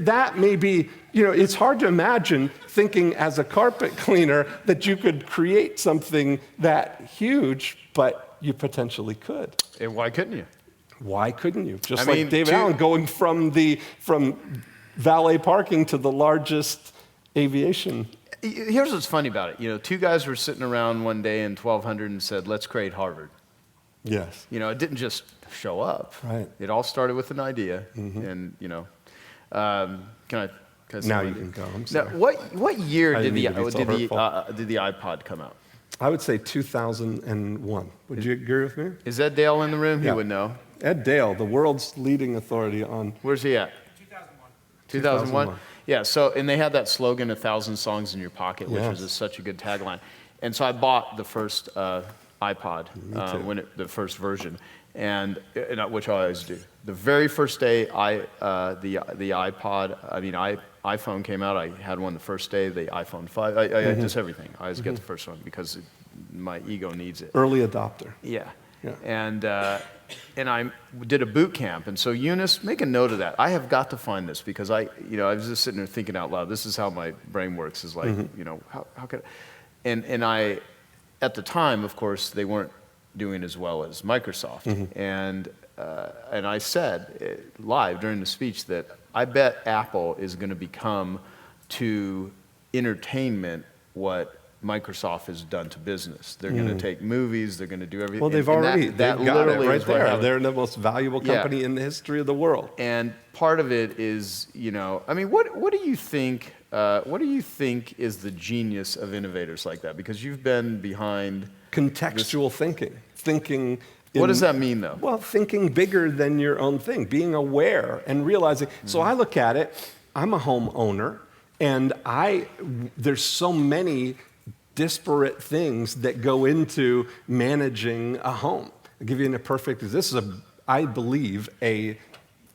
Speaker 1: that may be, it's hard to imagine thinking as a carpet cleaner that you could create something that huge, but you potentially could.
Speaker 2: And why couldn't you?
Speaker 1: Why couldn't you? Just like David Allen going from valet parking to the largest aviation.
Speaker 2: Here's what's funny about it. Two guys were sitting around one day in 1200 and said, let's create Harvard.
Speaker 1: Yes.
Speaker 2: It didn't just show up.
Speaker 1: Right.
Speaker 2: It all started with an idea. And, can I say
Speaker 1: now you can go. I'm sorry.
Speaker 2: Now, what year did the
Speaker 1: the
Speaker 2: iPod come out?
Speaker 1: I would say 2001. Would you agree with me?
Speaker 2: Is Ed Dale in the room? He
Speaker 1: Yeah.
Speaker 2: would know.
Speaker 1: Ed Dale, the world's leading authority on...
Speaker 2: Where's he at? 2001? Yeah, and they had that slogan, 1,000 songs in your pocket, which
Speaker 1: Yes.
Speaker 2: was such a good tagline. And so I bought the first iPod, the first version, and which I always do. The very first day the iPhone came out, I had one the first day, the iPhone 5, I just everything. I always get the first one because my ego needs it.
Speaker 1: Early adopter.
Speaker 2: Yeah.
Speaker 1: Yeah.
Speaker 2: And I did a boot camp, and so Eunice, make a note of that. I have got to find this because I was just sitting there thinking out loud. This is how my brain works. Is like, how could, and I, at the time, of course, they weren't doing as well as Microsoft, and I said live during the speech that I bet Apple is going to become to entertainment what Microsoft has done to business. They're going to take movies, they're going to do everything.
Speaker 1: Well, they've already got it right there. They're the most valuable company in the history of the world.
Speaker 2: And part of it is, what do you think? What do you think is the genius of innovators like that? Because you've been behind
Speaker 1: contextual thinking.
Speaker 2: What does that mean, though?
Speaker 1: Well, thinking bigger than your own thing, being aware and realizing. So I look at it. I'm a homeowner, and there's so many disparate things that go into managing a home. I'll give you a perfect. This is I believe, a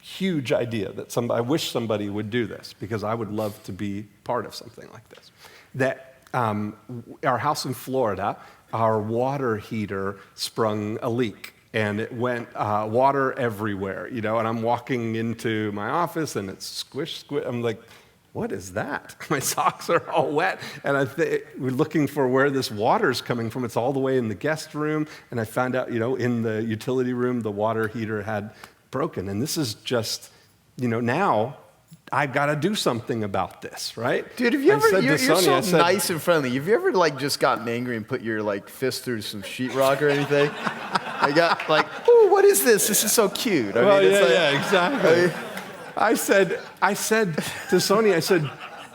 Speaker 1: huge idea that I wish somebody would do this because I would love to be part of something like this. That our house in Florida, our water heater sprung a leak. And it went water everywhere, and I'm walking into my office and it's squish. I'm like, what is that? My socks are all wet. And we're looking for where this water's coming from. It's all the way in the guest room. And I found out, in the utility room, the water heater had broken. And this is just, now I've got to do something about this, right?
Speaker 2: Dude, have you ever, you're so nice and friendly. Have you ever just gotten angry and put your fist through some sheetrock or anything? I got ooh, what is this? This is so cute.
Speaker 1: Exactly. I said to Sonia,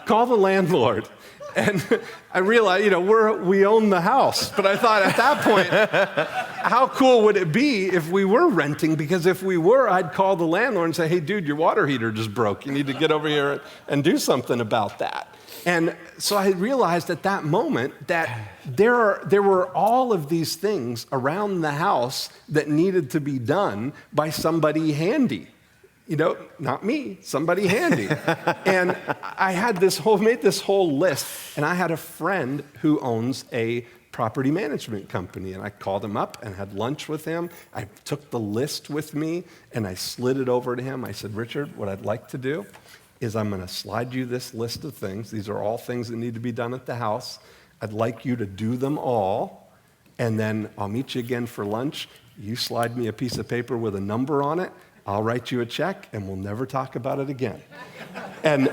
Speaker 1: call the landlord. And I realized, we own the house. But I thought at that point, how cool would it be if we were renting? Because if we were, I'd call the landlord and say, hey, dude, your water heater just broke. You need to get over here and do something about that. And so I realized at that moment that there were all of these things around the house that needed to be done by somebody handy. Not me, somebody handy. And I had made this whole list, and I had a friend who owns a property management company. And I called him up and had lunch with him. I took the list with me and I slid it over to him. I said, Richard, what I'd like to do is I'm going to slide you this list of things. These are all things that need to be done at the house. I'd like you to do them all, and then I'll meet you again for lunch. You slide me a piece of paper with a number on it. I'll write you a check, and we'll never talk about it again. And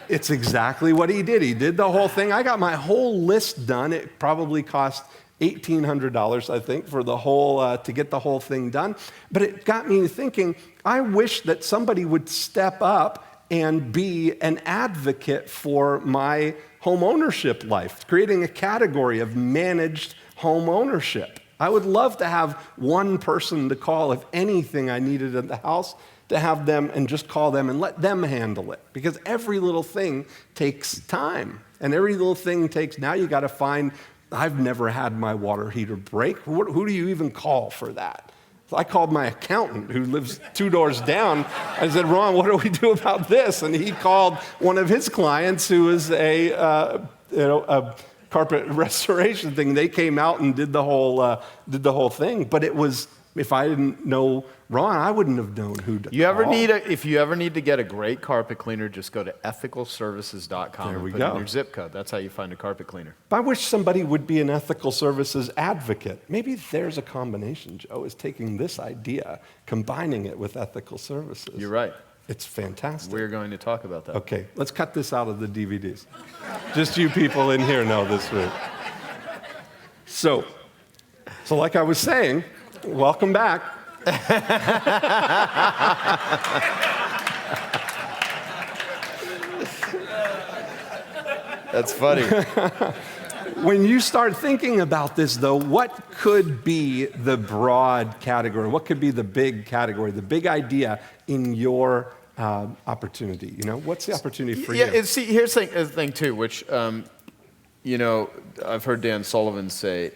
Speaker 1: it's exactly what he did. He did the whole thing. I got my whole list done. It probably cost $1,800, I think, for the whole to get the whole thing done. But it got me thinking, I wish that somebody would step up and be an advocate for my home ownership life, creating a category of managed home ownership. I would love to have one person to call if anything I needed at the house, to have them and just call them and let them handle it. Because every little thing takes time. And every little thing takes, now you got to find, I've never had my water heater break. Who do you even call for that? So I called my accountant who lives 2 doors down. I said, Ron, what do we do about this? And he called one of his clients who is a carpet restoration thing. They came out and did the whole thing. But it was, if I didn't know Ron, I wouldn't have known who to call.
Speaker 2: If you ever need to get a great carpet cleaner, just go to ethicalservices.com and put in your zip code. That's how you find a carpet cleaner.
Speaker 1: I wish somebody would be an ethical services advocate. Maybe there's a combination, Joe, is taking this idea, combining it with ethical services.
Speaker 2: You're right.
Speaker 1: It's fantastic.
Speaker 2: We're going to talk about that.
Speaker 1: Okay, let's cut this out of the DVDs. Just you people in here know this week. So like I was saying, welcome back.
Speaker 2: That's funny.
Speaker 1: When you start thinking about this, though, what could be the broad category? What could be the big category, the big idea in your opportunity? You know, what's the opportunity for you?
Speaker 2: Yeah, see, here's the thing too, which I've heard Dan Sullivan say,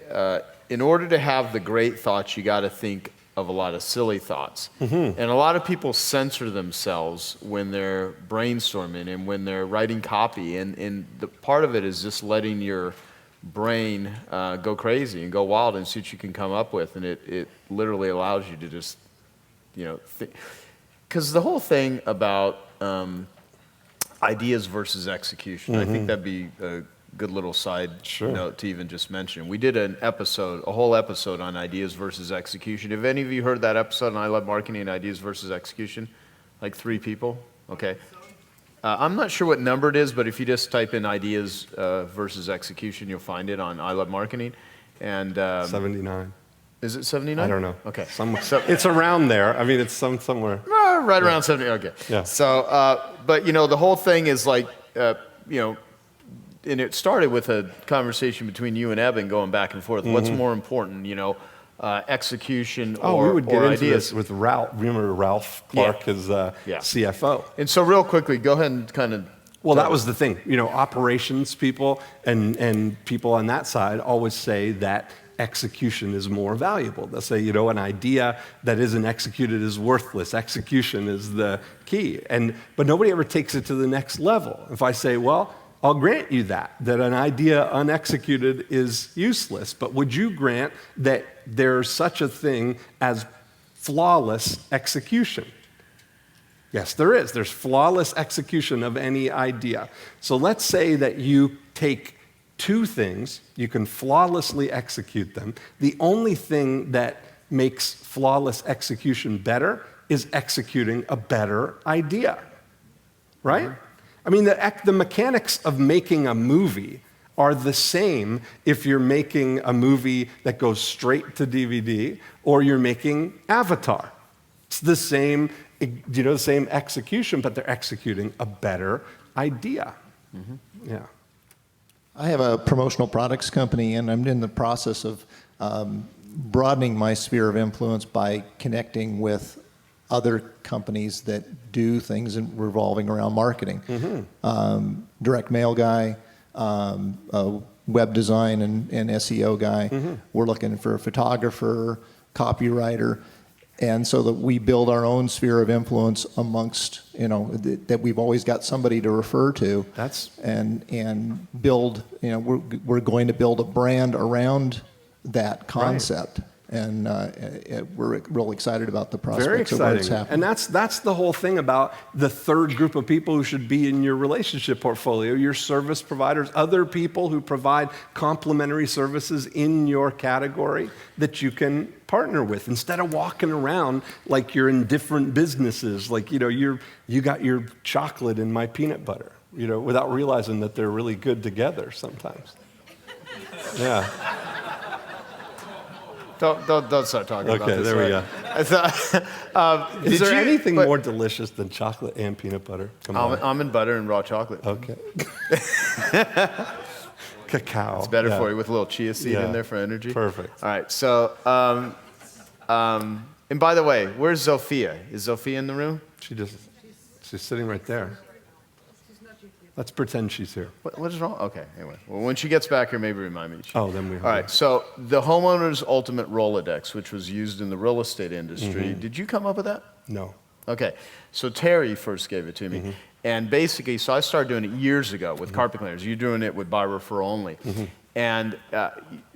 Speaker 2: in order to have the great thoughts, you got to think of a lot of silly thoughts. Mm-hmm. And a lot of people censor themselves when they're brainstorming and when they're writing copy. And the part of it is just letting your brain go crazy and go wild and see what you can come up with. And it literally allows you to just, think. Because the whole thing about ideas versus execution, I think that'd be a good little side note to even just mention. We did a whole episode on ideas versus execution. Have any of you heard that episode on I Love Marketing, Ideas versus Execution? Like 3 people? Okay. I'm not sure what number it is, but if you just type in ideas versus execution, you'll find it on I Love Marketing. And
Speaker 1: 79.
Speaker 2: Is it 79?
Speaker 1: I don't know.
Speaker 2: Okay.
Speaker 1: It's around there. I mean, it's somewhere.
Speaker 2: Right around 70. Okay.
Speaker 1: Yeah.
Speaker 2: So, but the whole thing is like, and it started with a conversation between you and Evan going back and forth. Mm-hmm. What's more important, execution or
Speaker 1: we would get into
Speaker 2: ideas?
Speaker 1: this with Ralph. Remember Ralph Clark, his CFO.
Speaker 2: And so real quickly, go ahead and kind of...
Speaker 1: Well, that was the thing. Operations people and people on that side always say that execution is more valuable. They'll say, an idea that isn't executed is worthless. Execution is the key. But nobody ever takes it to the next level. If I say, well, I'll grant you that an idea unexecuted is useless, but would you grant that there's such a thing as flawless execution? Yes, there is. There's flawless execution of any idea. So let's say that you take 2 things, you can flawlessly execute them. The only thing that makes flawless execution better is executing a better idea, right? Mm-hmm. I mean, the mechanics of making a movie are the same if you're making a movie that goes straight to DVD or you're making Avatar. It's the same, the same execution, but they're executing a better idea. Mm-hmm. Yeah.
Speaker 6: I have a promotional products company, and I'm in the process of broadening my sphere of influence by connecting with other companies that do things revolving around marketing. Mm-hmm. Direct mail guy, a web design and SEO guy. Mm-hmm. We're looking for a photographer, copywriter. And so that we build our own sphere of influence amongst, that we've always got somebody to refer to. And build, we're going to build a brand around that concept. Right. And we're real excited about the prospects of where it's happening.
Speaker 1: And that's the whole thing about the third group of people who should be in your relationship portfolio, your service providers, other people who provide complementary services in your category that you can partner with, instead of walking around like you're in different businesses, like, you got your chocolate and my peanut butter, without realizing that they're really good together sometimes. Yeah.
Speaker 2: Don't start talking about this.
Speaker 1: Okay, there we go. Is there anything more delicious than chocolate and peanut butter?
Speaker 2: Almond butter and raw chocolate.
Speaker 1: Okay. Cacao.
Speaker 2: It's better for you with a little chia seed in there for energy.
Speaker 1: Perfect.
Speaker 2: All right, so, and by the way, where's Zofia? Is Zofia in the room?
Speaker 1: She's sitting right there. Let's pretend she's here.
Speaker 2: What is wrong? Okay, anyway. Well, when she gets back here, maybe remind me.
Speaker 1: Then we.
Speaker 2: All right, so the Homeowner's Ultimate Rolodex, which was used in the real estate industry, did you come up with that?
Speaker 1: No.
Speaker 2: Okay, so Terry first gave it to me. And basically, so I started doing it years ago with carpet cleaners. You're doing it with by referral only. And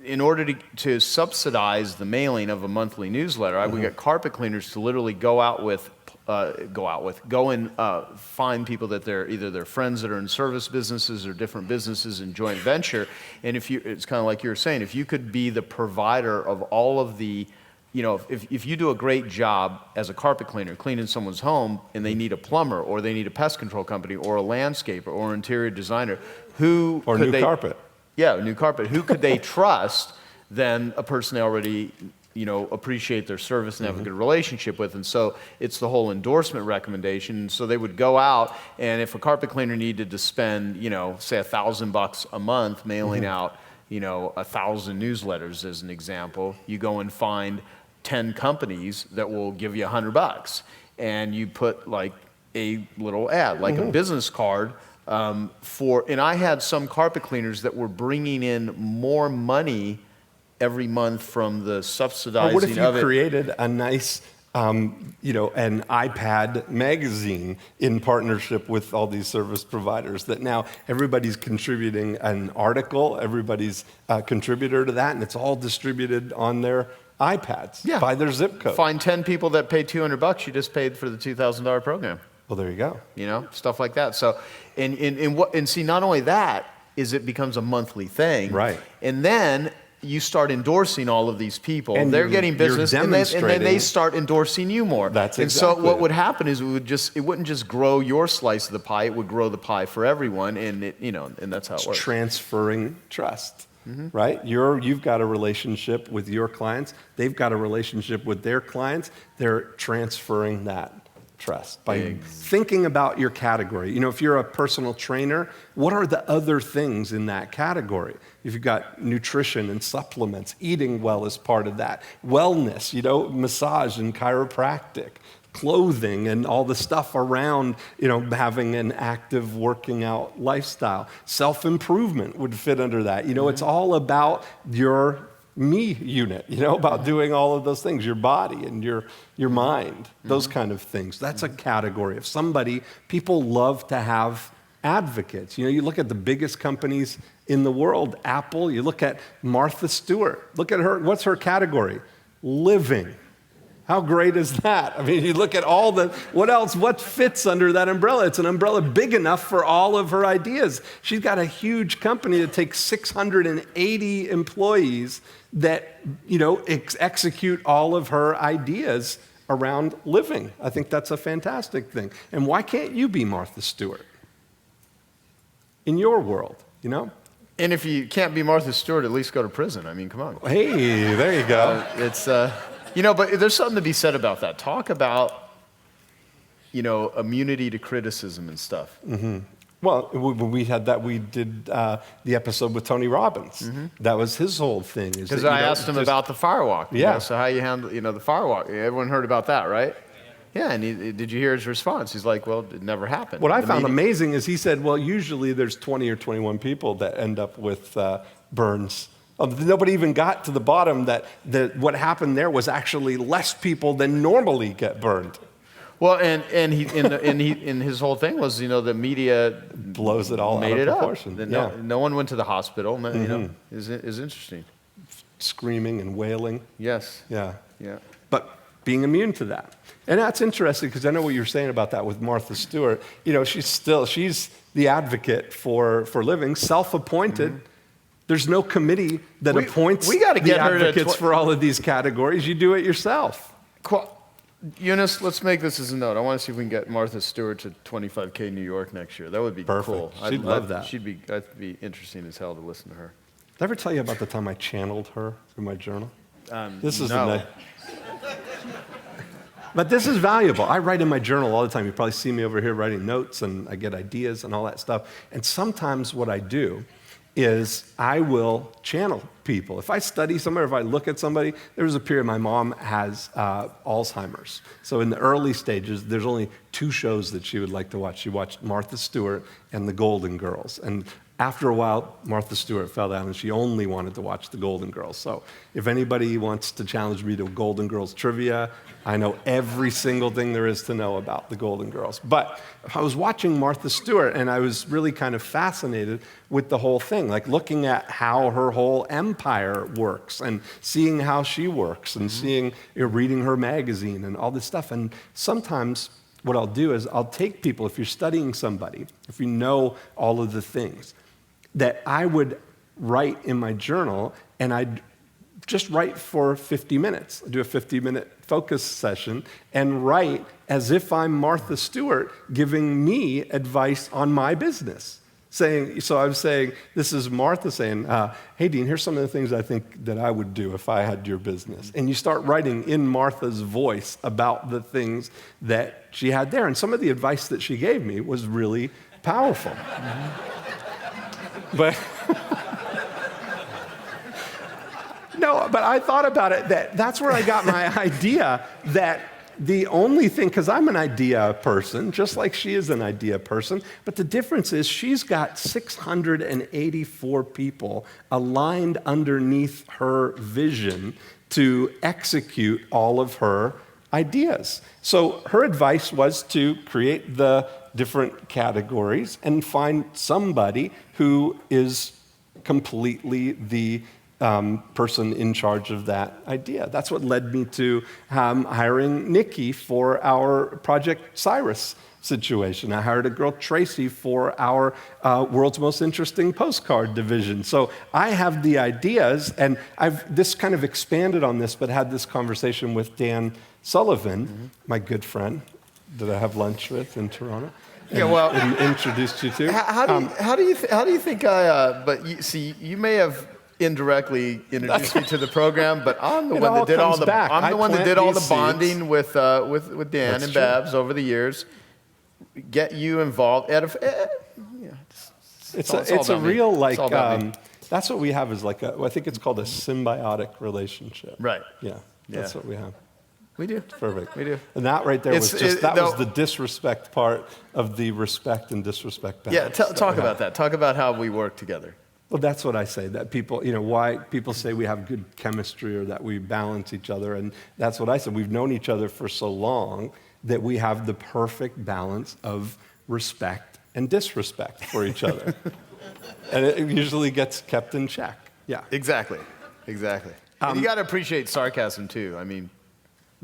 Speaker 2: in order to subsidize the mailing of a monthly newsletter, I would get carpet cleaners to literally go and find people that they're either their friends that are in service businesses or different businesses in joint venture. And it's kind of like you were saying, if you could be the provider of all of the, if you do a great job as a carpet cleaner cleaning someone's home and they need a plumber or they need a pest control company or a landscaper or interior designer,
Speaker 1: carpet.
Speaker 2: Yeah, new carpet. Who could they trust than a person they already appreciate their service and have a good relationship with? And so it's the whole endorsement recommendation. So they would go out, and if a carpet cleaner needed to spend, say $1,000 a month mailing out, 1,000 newsletters as an example, you go and find 10 companies that will give you $100, and you put like a little ad, like a business card. And I had some carpet cleaners that were bringing in more money every month from the subsidizing
Speaker 1: what if you
Speaker 2: of it.
Speaker 1: created a nice, an iPad magazine in partnership with all these service providers, that now everybody's contributing an article, everybody's a contributor to that, and it's all distributed on their iPads by their zip code.
Speaker 2: Find 10 people that pay $200, you just paid for the $2,000 program.
Speaker 1: Well, there you go.
Speaker 2: Stuff like that. So, and see, not only that is it becomes a monthly thing,
Speaker 1: right?
Speaker 2: And then you start endorsing all of these people, and they're getting business, and then they start endorsing you more.
Speaker 1: That's
Speaker 2: and so what would happen is it wouldn't just grow your slice of the pie; it would grow the pie for everyone, and and that's how it works.
Speaker 1: Transferring trust. Right? You've got a relationship with your clients. They've got a relationship with their clients. They're transferring that trust by thinking about your category. If you're a personal trainer, what are the other things in that category? If you've got nutrition and supplements, eating well is part of that. Wellness, massage and chiropractic, clothing and all the stuff around, having an active working out lifestyle. Self-improvement would fit under that. It's all about your me unit, about doing all of those things, your body and your mind, those kind of things. That's a category of somebody. People love to have advocates. You look at the biggest companies in the world, Apple, you look at Martha Stewart. Look at her, what's her category? Living. How great is that? I mean, you look at what fits under that umbrella? It's an umbrella big enough for all of her ideas. She's got a huge company that takes 680 employees that, execute all of her ideas around living. I think that's a fantastic thing. And why can't you be Martha Stewart in your world,
Speaker 2: And if you can't be Martha Stewart, at least go to prison. I mean, come on.
Speaker 1: Hey, there you go.
Speaker 2: But there's something to be said about that. Talk about, immunity to criticism and stuff.
Speaker 1: Well, we had that. We did the episode with Tony Robbins. That was his whole thing.
Speaker 2: Because I asked him about the firewalk.
Speaker 1: Yeah.
Speaker 2: So how you handle, the firewalk. Everyone heard about that, right? Yeah, and did you hear his response? He's like, well, it never happened.
Speaker 1: What I found amazing is he said, well, usually there's 20 or 21 people that end up with burns Nobody even got to the bottom that what happened there was actually less people than normally get burned.
Speaker 2: Well, and his whole thing was, the media
Speaker 1: Blows it all
Speaker 2: made
Speaker 1: out
Speaker 2: it
Speaker 1: of
Speaker 2: up.
Speaker 1: proportion.
Speaker 2: That
Speaker 1: Yeah.
Speaker 2: no one went to the hospital. Is interesting.
Speaker 1: Screaming and wailing.
Speaker 2: Yes.
Speaker 1: Yeah.
Speaker 2: Yeah.
Speaker 1: But being immune to that. And that's interesting because I know what you're saying about that with Martha Stewart. She's the advocate for living, self-appointed. Mm-hmm. There's no committee that appoints
Speaker 2: we gotta get
Speaker 1: the
Speaker 2: her to
Speaker 1: advocates for all of these categories. You do it yourself.
Speaker 2: Eunice, let's make this as a note. I want to see if we can get Martha Stewart to 25K New York next year. That would be
Speaker 1: Perfect.
Speaker 2: cool.
Speaker 1: She'd love that.
Speaker 2: That'd be interesting as hell to listen to her.
Speaker 1: Did I ever tell you about the time I channeled her in my journal? This is
Speaker 2: no.
Speaker 1: But this is valuable. I write in my journal all the time. You probably see me over here writing notes, and I get ideas and all that stuff. And sometimes what I do is I will channel people. If I study somebody, if I look at somebody, there was a period my mom has Alzheimer's. So in the early stages, there's only 2 shows that she would like to watch. She watched Martha Stewart and The Golden Girls. And after a while, Martha Stewart fell down, and she only wanted to watch The Golden Girls. So if anybody wants to challenge me to Golden Girls trivia, I know every single thing there is to know about The Golden Girls. But I was watching Martha Stewart, and I was really kind of fascinated with the whole thing, like looking at how her whole empire works and seeing how she works and seeing, reading her magazine and all this stuff. And sometimes what I'll do is I'll take people, if you're studying somebody, if you know all of the things, that I would write in my journal, and I'd just write for 50 minutes. I do a 50-minute focus session and write as if I'm Martha Stewart giving me advice on my business. So I'm saying, this is Martha saying, hey, Dean, here's some of the things I think that I would do if I had your business. And you start writing in Martha's voice about the things that she had there. And some of the advice that she gave me was really powerful. But no, but I thought about it, that's where I got my idea that the only thing, because I'm an idea person, just like she is an idea person, but the difference is she's got 684 people aligned underneath her vision to execute all of her ideas. So her advice was to create the different categories and find somebody who is completely the person in charge of that idea. That's what led me to hiring Nikki for our Project Cyrus situation. I hired a girl, Tracy, for our World's Most Interesting Postcard division. So I have the ideas, and I've this kind of expanded on this, but had this conversation with Dan Sullivan, my good friend that I have lunch with in Toronto. And introduced you to.
Speaker 2: How do you think I? But you may have indirectly introduced me to the program, but I'm the one that did all the. I'm the one that did all the bonding with Dan and Babs over the years. Get you involved.
Speaker 1: It's a real like. That's what we have is like I think it's called a symbiotic relationship.
Speaker 2: Right.
Speaker 1: Yeah. That's what we have.
Speaker 2: We do.
Speaker 1: Perfect.
Speaker 2: We do.
Speaker 1: And that right there was the disrespect part of the respect and disrespect balance.
Speaker 2: Yeah, talk about that. Talk about how we work together.
Speaker 1: Well, that's what I say, that people, why people say we have good chemistry or that we balance each other. And that's what I said. We've known each other for so long that we have the perfect balance of respect and disrespect for each other. And it usually gets kept in check. Yeah.
Speaker 2: Exactly. And you got to appreciate sarcasm, too. I mean.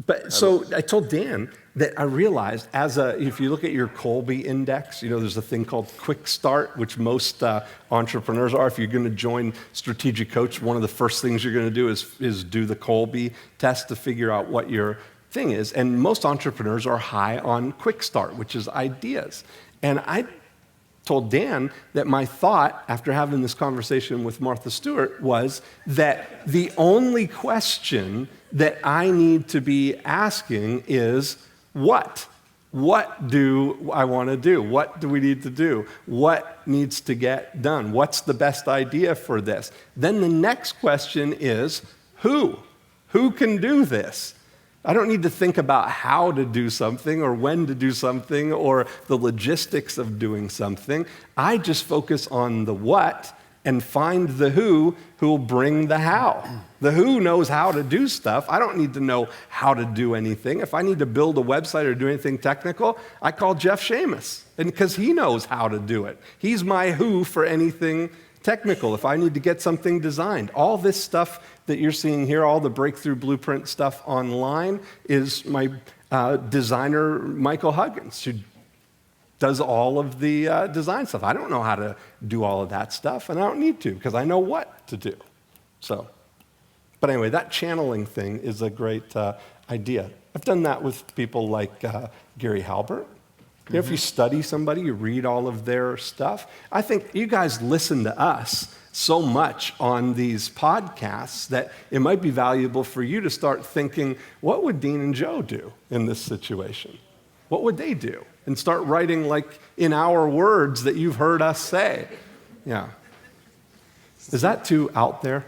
Speaker 1: But so I told Dan that I realized if you look at your Colby index, there's a thing called Quick Start, which most entrepreneurs are. If you're going to join Strategic Coach, one of the first things you're going to do is do the Colby test to figure out what your thing is. And most entrepreneurs are high on Quick Start, which is ideas. And I told Dan that my thought after having this conversation with Martha Stewart was that the only question that I need to be asking is what? What do I want to do? What do we need to do? What needs to get done? What's the best idea for this? Then the next question is who? Who can do this? I don't need to think about how to do something or when to do something or the logistics of doing something. I just focus on the what and find the who will bring the how. The who knows how to do stuff. I don't need to know how to do anything. If I need to build a website or do anything technical, I call Jeff Shamus, and because he knows how to do it. He's my who for anything technical. If I need to get something designed, all this stuff that you're seeing here, all the breakthrough blueprint stuff online, is my designer, Michael Huggins, who does all of the design stuff. I don't know how to do all of that stuff, and I don't need to because I know what to do. So, but anyway, that channeling thing is a great idea. I've done that with people like Gary Halbert. You know, if you study somebody, you read all of their stuff. I think you guys listen to us so much on these podcasts that it might be valuable for you to start thinking, what would Dean and Joe do in this situation? What would they do? And start writing like in our words that you've heard us say. Yeah. Is that too out there?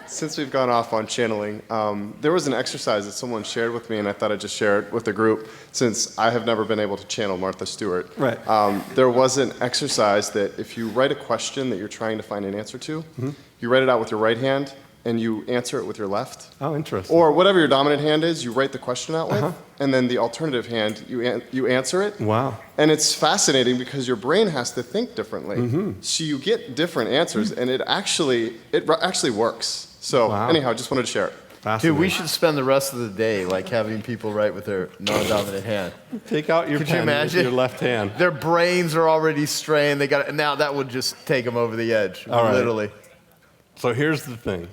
Speaker 7: Since we've gone off on channeling, there was an exercise that someone shared with me, and I thought I'd just share it with the group, since I have never been able to channel Martha Stewart.
Speaker 1: Right.
Speaker 7: There was an exercise that if you write a question that you're trying to find an answer to, you write it out with your right hand, and you answer it with your left.
Speaker 1: Oh, interesting.
Speaker 7: Or whatever your dominant hand is, you write the question out with, and then the alternative hand, you answer it.
Speaker 1: Wow.
Speaker 7: And it's fascinating because your brain has to think differently. So you get different answers, and it actually works. So anyhow, I just wanted to share it.
Speaker 2: Dude, we should spend the rest of the day like having people write with their non-dominant hand.
Speaker 1: Take out your
Speaker 2: Could you
Speaker 1: pen with
Speaker 2: imagine?
Speaker 1: your left hand.
Speaker 2: Their brains are already strained. They got now that would just take them over the edge,
Speaker 1: All right.
Speaker 2: literally.
Speaker 1: So here's the thing.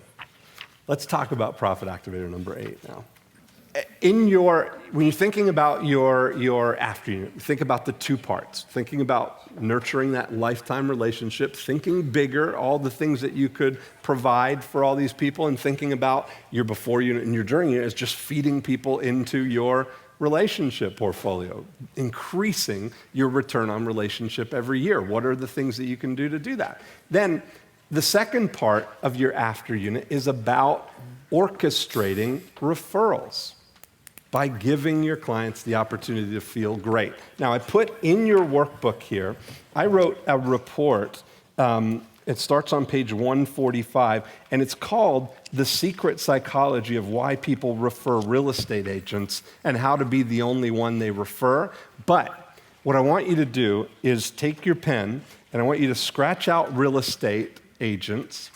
Speaker 1: Let's talk about profit activator number 8 now. When you're thinking about your after unit, think about the 2 parts. Thinking about nurturing that lifetime relationship, thinking bigger, all the things that you could provide for all these people, and thinking about your before unit and your during unit as just feeding people into your relationship portfolio, increasing your return on relationship every year. What are the things that you can do to do that? Then the second part of your after unit is about orchestrating referrals by giving your clients the opportunity to feel great. Now, I put in your workbook here, I wrote a report. It starts on page 145, and it's called The Secret Psychology of Why People Refer Real Estate Agents and How to Be the Only One They Refer. But what I want you to do is take your pen, and I want you to scratch out real estate agents,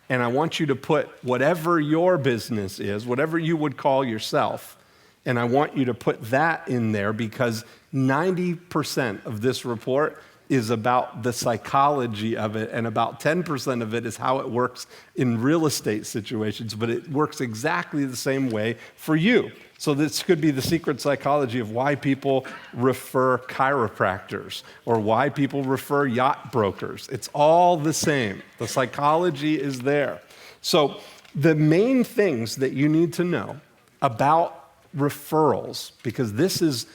Speaker 1: and I want you to put whatever your business is, whatever you would call yourself, and I want you to put that in there, because 90% of this report is about the psychology of it, and about 10% of it is how it works in real estate situations, but it works exactly the same way for you. So this could be the secret psychology of why people refer chiropractors or why people refer yacht brokers. It's all the same. The psychology is there. So the main things that you need to know about referrals, because this is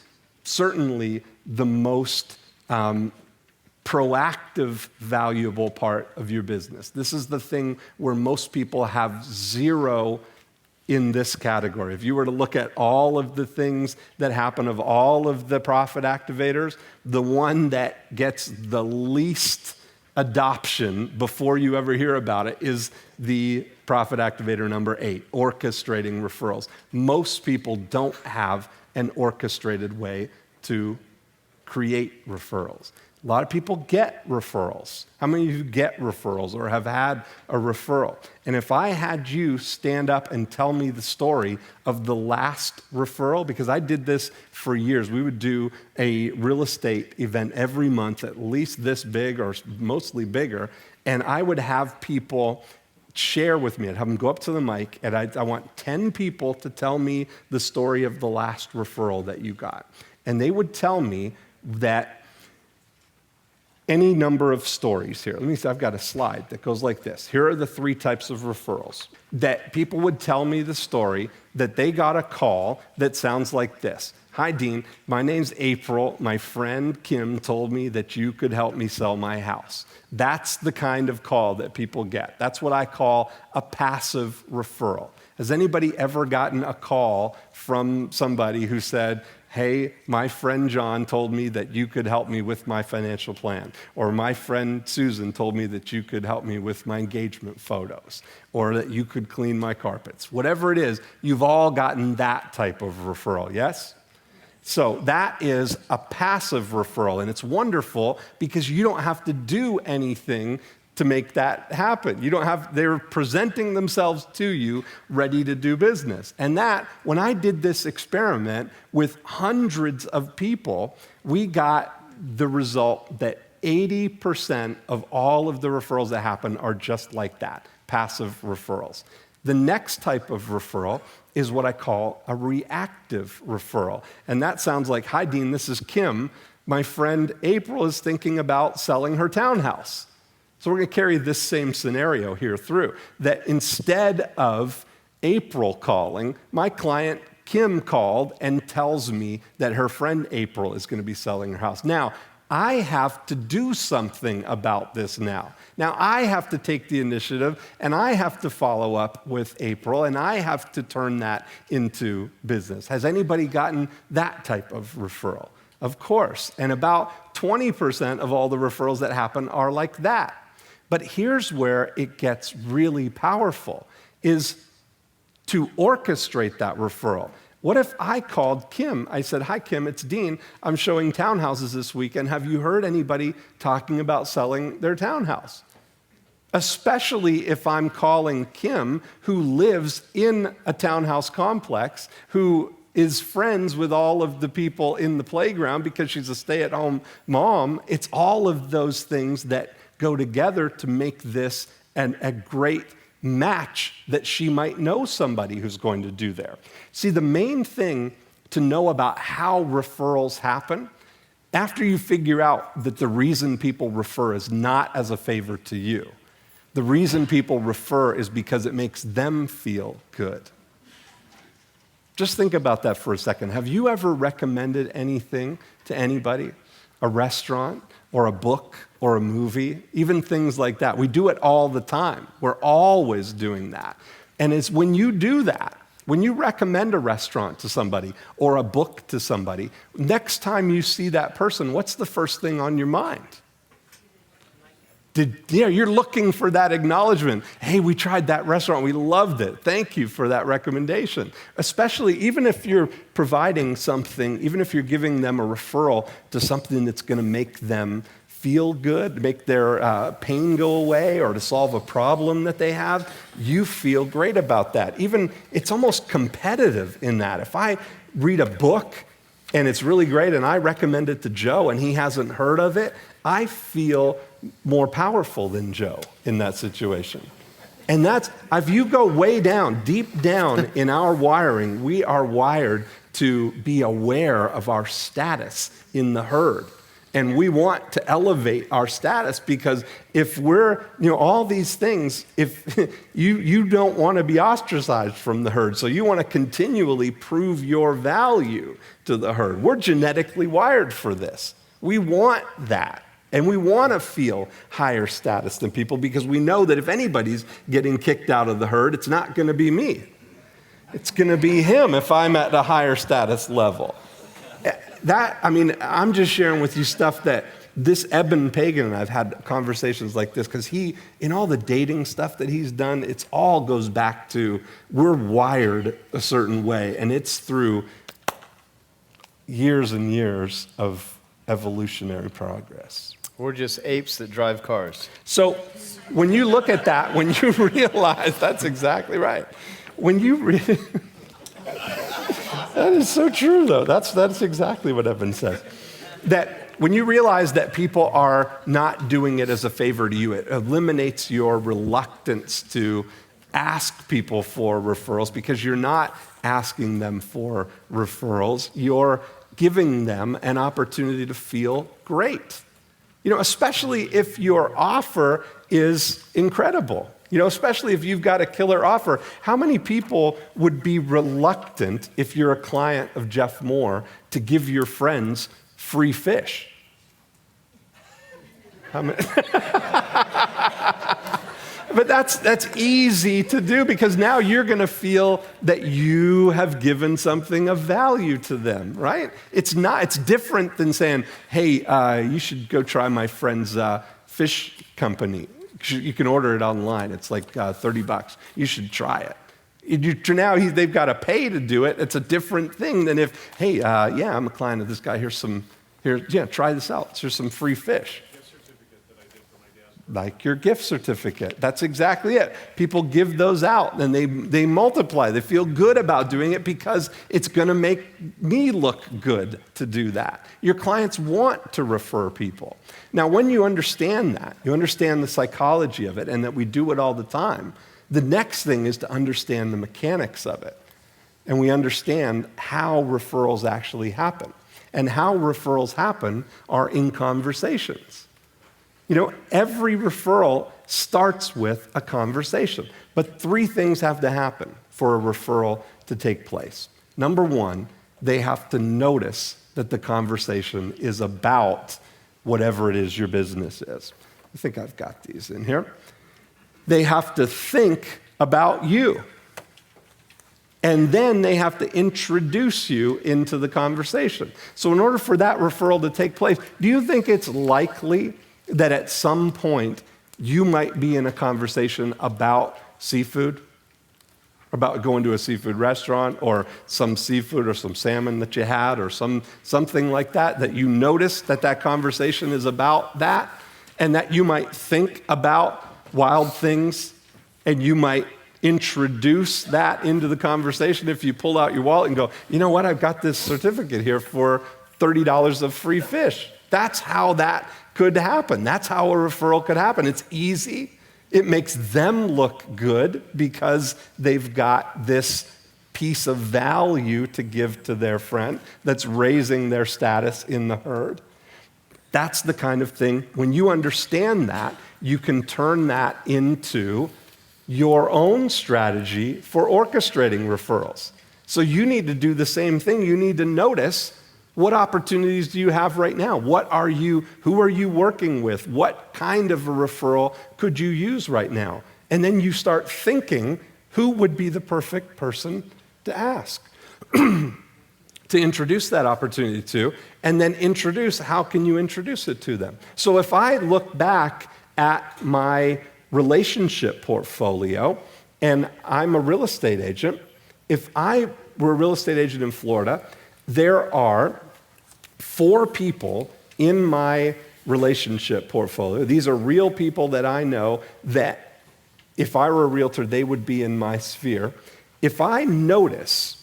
Speaker 1: certainly the most proactive, valuable part of your business. This is the thing where most people have zero in this category. If you were to look at all of the things that happen of all of the profit activators, the one that gets the least adoption before you ever hear about it is the profit activator number 8, orchestrating referrals. Most people don't have an orchestrated way to create referrals. A lot of people get referrals. How many of you get referrals or have had a referral? And if I had you stand up and tell me the story of the last referral, because I did this for years. We would do a real estate event every month, at least this big or mostly bigger, and I would have people share with me. I'd have them go up to the mic, and I want 10 people to tell me the story of the last referral that you got. And they would tell me that any number of stories here. Let me see, I've got a slide that goes like this. Here are the 3 types of referrals. That people would tell me the story that they got a call that sounds like this. Hi, Dean. My name's April. My friend Kim told me that you could help me sell my house. That's the kind of call that people get. That's what I call a passive referral. Has anybody ever gotten a call from somebody who said, hey, my friend John told me that you could help me with my financial plan, or my friend Susan told me that you could help me with my engagement photos, or that you could clean my carpets. Whatever it is, you've all gotten that type of referral, yes? So that is a passive referral, and it's wonderful because you don't have to do anything to make that happen. They're presenting themselves to you ready to do business. And that, when I did this experiment with hundreds of people, we got the result that 80% of all of the referrals that happen are just like that, passive referrals. The next type of referral is what I call a reactive referral. And that sounds like, hi, Dean, this is Kim. My friend April is thinking about selling her townhouse. So we're going to carry this same scenario here through, that instead of April calling, my client Kim called and tells me that her friend April is going to be selling her house. Now, I have to do something about this now. Now, I have to take the initiative, and I have to follow up with April, and I have to turn that into business. Has anybody gotten that type of referral? Of course. And about 20% of all the referrals that happen are like that. But here's where it gets really powerful, is to orchestrate that referral. What if I called Kim? I said, hi, Kim, it's Dean. I'm showing townhouses this weekend. Have you heard anybody talking about selling their townhouse? Especially if I'm calling Kim, who lives in a townhouse complex, who is friends with all of the people in the playground because she's a stay-at-home mom. It's all of those things that go together to make this a great match that she might know somebody who's going to do there. See, the main thing to know about how referrals happen, after you figure out that the reason people refer is not as a favor to you, the reason people refer is because it makes them feel good. Just think about that for a second. Have you ever recommended anything to anybody? A restaurant, or a book, or a movie, even things like that. We do it all the time. We're always doing that. And it's when you do that, when you recommend a restaurant to somebody or a book to somebody, next time you see that person, what's the first thing on your mind? You're looking for that acknowledgement. Hey, we tried that restaurant. We loved it. Thank you for that recommendation. Especially even if you're providing something, even if you're giving them a referral to something that's going to make them feel good, make their pain go away, or to solve a problem that they have, you feel great about that. Even it's almost competitive in that. If I read a book and it's really great and I recommend it to Joe and he hasn't heard of it, I feel more powerful than Joe in that situation. And that's, if you go way down, deep down in our wiring, we are wired to be aware of our status in the herd. And we want to elevate our status because if we're, all these things, if you don't want to be ostracized from the herd, so you want to continually prove your value to the herd. We're genetically wired for this. We want that. And we want to feel higher status than people because we know that if anybody's getting kicked out of the herd, it's not going to be me. It's going to be him if I'm at a higher status level. I'm just sharing with you stuff that this Eben Pagan and I've had conversations like this because he, in all the dating stuff that he's done, it's all goes back to we're wired a certain way, and it's through years and years of evolutionary progress.
Speaker 2: We're just apes that drive cars.
Speaker 1: So when you look at that, when you realize, that's exactly right. That is so true, though. That's exactly what Evan says. That when you realize that people are not doing it as a favor to you, it eliminates your reluctance to ask people for referrals because you're not asking them for referrals. You're giving them an opportunity to feel great. Especially if your offer is incredible. Especially if you've got a killer offer. How many people would be reluctant, if you're a client of Jeff Moore, to give your friends free fish? How many? But that's easy to do because now you're going to feel that you have given something of value to them, right? It's different than saying, hey, you should go try my friend's fish company. You can order it online. It's like $30. You should try it. Now they've got to pay to do it. It's a different thing than if, hey, I'm a client of this guy. Try this out. Here's some free fish. Like your gift certificate. That's exactly it. People give those out and they multiply. They feel good about doing it because it's going to make me look good to do that. Your clients want to refer people. Now, when you understand that, you understand the psychology of it and that we do it all the time, the next thing is to understand the mechanics of it. And we understand how referrals actually happen. And how referrals happen are in conversations. Every referral starts with a conversation. But 3 things have to happen for a referral to take place. Number 1, they have to notice that the conversation is about whatever it is your business is. I think I've got these in here. They have to think about you. And then they have to introduce you into the conversation. So in order for that referral to take place, do you think it's likely that at some point you might be in a conversation about seafood, about going to a seafood restaurant or some seafood or some salmon that you had or something like that you notice that conversation is about that, and that you might think about wild things and you might introduce that into the conversation if you pull out your wallet and go, you know what, I've got this certificate here for $30 of free fish. That's how that could happen. That's how a referral could happen. It's easy. It makes them look good because they've got this piece of value to give to their friend that's raising their status in the herd. That's the kind of thing, when you understand that, you can turn that into your own strategy for orchestrating referrals. So you need to do the same thing. You need to notice, what opportunities do you have right now? Who are you working with? What kind of a referral could you use right now? And then you start thinking, who would be the perfect person to ask, to introduce that opportunity to, and then how can you introduce it to them? So if I look back at my relationship portfolio, and I'm a real estate agent, if I were a real estate agent in Florida, there are 4 people in my relationship portfolio. These are real people that I know that if I were a realtor, they would be in my sphere. If I notice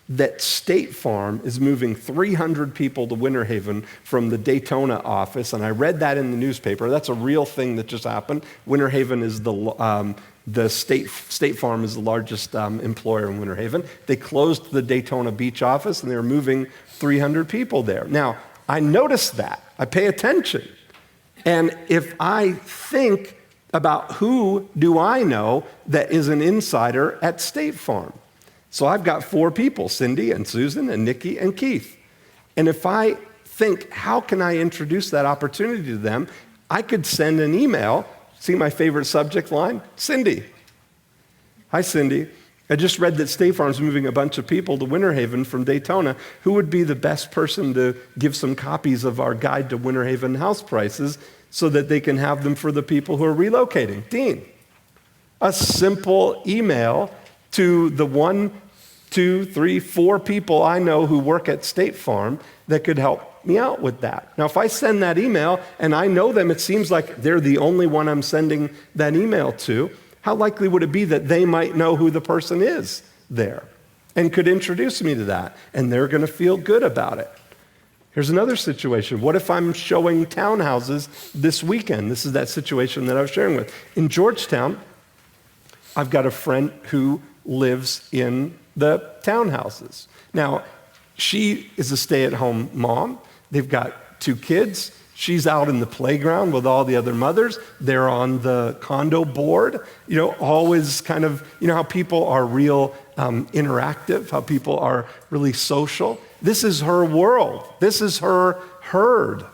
Speaker 1: that State Farm is moving 300 people to Winter Haven from the Daytona office, and I read that in the newspaper. That's a real thing that just happened. Winter Haven is the State Farm is the largest employer in Winter Haven. They closed the Daytona Beach office, and they were moving 300 people there. Now, I notice that. I pay attention. And if I think about who do I know that is an insider at State Farm. So I've got 4 people, Cindy and Susan and Nikki and Keith. And if I think, how can I introduce that opportunity to them? I could send an email. See my favorite subject line? Cindy. Hi, Cindy. I just read that State Farm's moving a bunch of people to Winter Haven from Daytona. Who would be the best person to give some copies of our guide to Winter Haven house prices so that they can have them for the people who are relocating? Dean. A simple email to the 1, 2, 3, 4 people I know who work at State Farm that could help me out with that. Now, if I send that email and I know them, it seems like they're the only one I'm sending that email to. How likely would it be that they might know who the person is there and could introduce me to that? And they're going to feel good about it. Here's another situation. What if I'm showing townhouses this weekend? This is that situation that I was sharing with. In Georgetown, I've got a friend who lives in the townhouses. Now, she is a stay-at-home mom. They've got 2 kids. She's out in the playground with all the other mothers. They're on the condo board, always kind of, how people are real interactive, how people are really social. This is her world. This is her herd.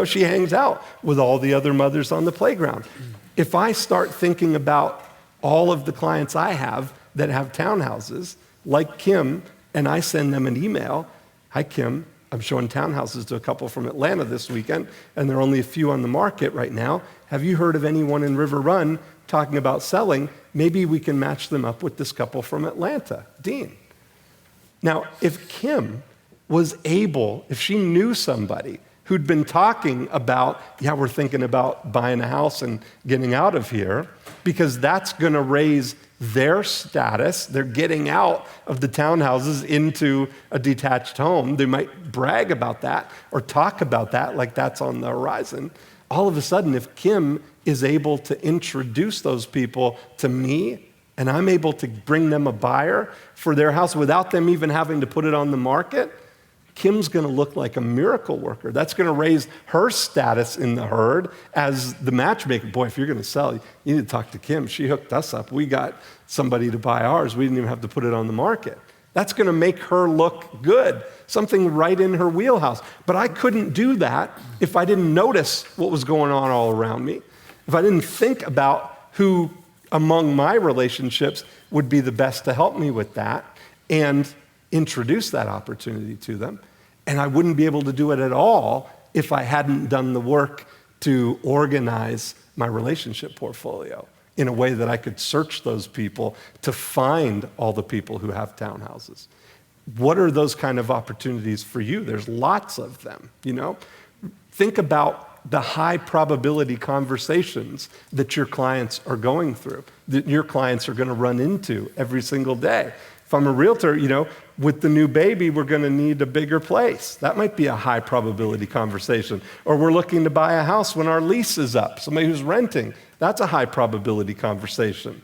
Speaker 1: She hangs out with all the other mothers on the playground. If I start thinking about all of the clients I have that have townhouses, like Kim, and I send them an email. Hi, Kim. I'm showing townhouses to a couple from Atlanta this weekend, and there are only a few on the market right now. Have you heard of anyone in River Run talking about selling? Maybe we can match them up with this couple from Atlanta, Dean. Now, if Kim was able, if she knew somebody who'd been talking about, yeah, we're thinking about buying a house and getting out of here, because that's going to raise their status. They're getting out of the townhouses into a detached home. They might brag about that or talk about that like that's on the horizon. All of a sudden, if Kim is able to introduce those people to me, and I'm able to bring them a buyer for their house without them even having to put it on the market, Kim's going to look like a miracle worker. That's going to raise her status in the herd as the matchmaker. Boy, if you're going to sell, you need to talk to Kim. She hooked us up. We got somebody to buy ours. We didn't even have to put it on the market. That's going to make her look good, something right in her wheelhouse. But I couldn't do that if I didn't notice what was going on all around me, if I didn't think about who among my relationships would be the best to help me with that and introduce that opportunity to them. And I wouldn't be able to do it at all if I hadn't done the work to organize my relationship portfolio in a way that I could search those people to find all the people who have townhouses. What are those kind of opportunities for you? There's lots of them, you know? Think about the high probability conversations that your clients are going through, that your clients are going to run into every single day. If I'm a realtor, you know, with the new baby, we're going to need a bigger place. That might be a high probability conversation. Or we're looking to buy a house when our lease is up, somebody who's renting. That's a high probability conversation.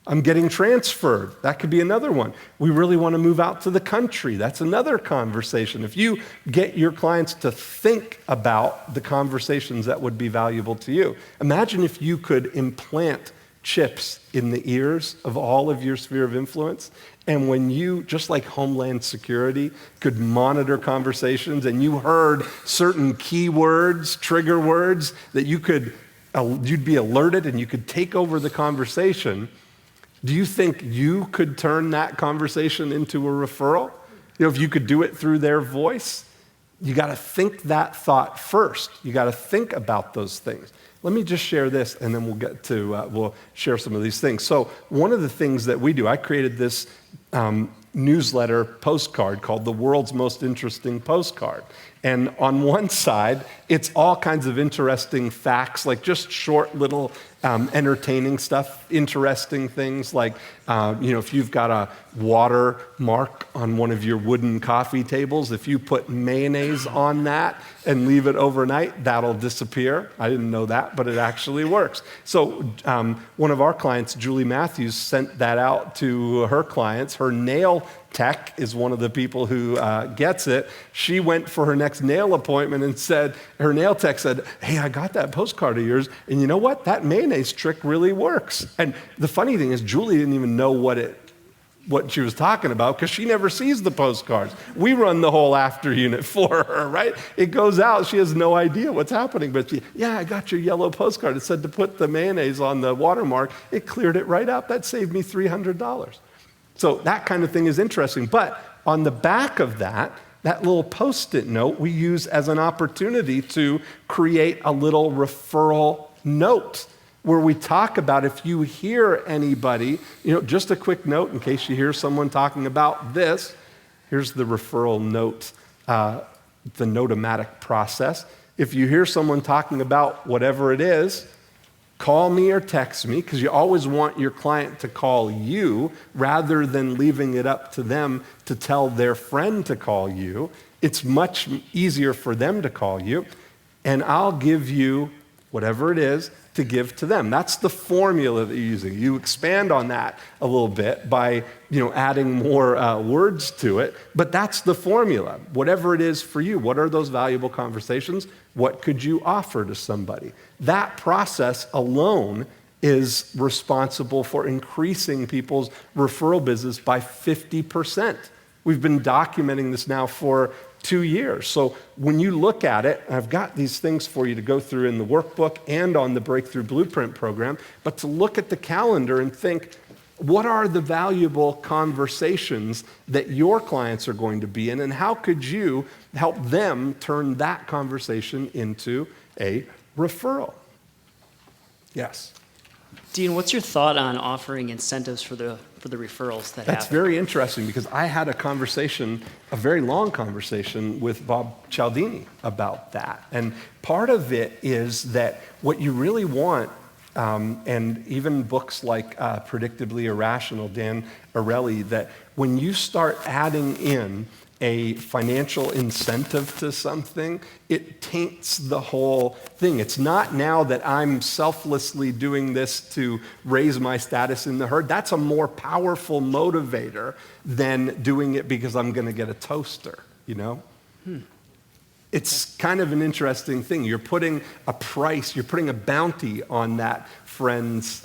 Speaker 1: I'm getting transferred. That could be another one. We really want to move out to the country. That's another conversation. If you get your clients to think about the conversations that would be valuable to you, imagine if you could implant chips in the ears of all of your sphere of influence. And when you, just like Homeland Security, could monitor conversations and you heard certain keywords, trigger words that you'd be alerted and you could take over the conversation, do you think you could turn that conversation into a referral? You know, if you could do it through their voice, you got to think that thought first. You got to think about those things. Let me just share this, and then we'll share some of these things. So one of the things that we do, I created this newsletter postcard called The World's Most Interesting Postcard. And on one side, it's all kinds of interesting facts, like just short little entertaining stuff, interesting things like, if you've got a water mark on one of your wooden coffee tables, if you put mayonnaise on that and leave it overnight, that'll disappear. I didn't know that, but it actually works. So one of our clients, Julie Matthews, sent that out to her clients. Her nail tech is one of the people who gets it. She went for her next nail appointment and her nail tech said, hey, I got that postcard of yours, and you know what? That mayonnaise trick really works. And the funny thing is, Julie didn't even know what she was talking about because she never sees the postcards. We run the whole after unit for her, right? It goes out. She has no idea what's happening. But I got your yellow postcard. It said to put the mayonnaise on the watermark. It cleared it right up. That saved me $300. So that kind of thing is interesting. But on the back of that little Post-it note we use as an opportunity to create a little referral note where we talk about if you hear anybody, just a quick note in case you hear someone talking about this. Here's the referral note, the notomatic process. If you hear someone talking about whatever it is, call me or text me, because you always want your client to call you rather than leaving it up to them to tell their friend to call you. It's much easier for them to call you, and I'll give you whatever it is to give to them. That's the formula that you're using. You expand on that a little bit by adding more words to it, but that's the formula. Whatever it is for you, what are those valuable conversations? What could you offer to somebody? That process alone is responsible for increasing people's referral business by 50%. We've been documenting this now for 2 years. So when you look at it, I've got these things for you to go through in the workbook and on the Breakthrough Blueprint program, but to look at the calendar and think, what are the valuable conversations that your clients are going to be in, and how could you help them turn that conversation into a referral? Yes.
Speaker 8: Dean, what's your thought on offering incentives for the referrals that
Speaker 1: That's
Speaker 8: happen?
Speaker 1: very interesting because I had a very long conversation with Bob Cialdini about that. And part of it is that what you really want, and even books like Predictably Irrational, Dan Ariely, that when you start adding in a financial incentive to something, it taints the whole thing. It's not now that I'm selflessly doing this to raise my status in the herd. That's a more powerful motivator than doing it because I'm going to get a toaster, you know? It's kind of an interesting thing. You're putting a price, you're putting a bounty on that friend's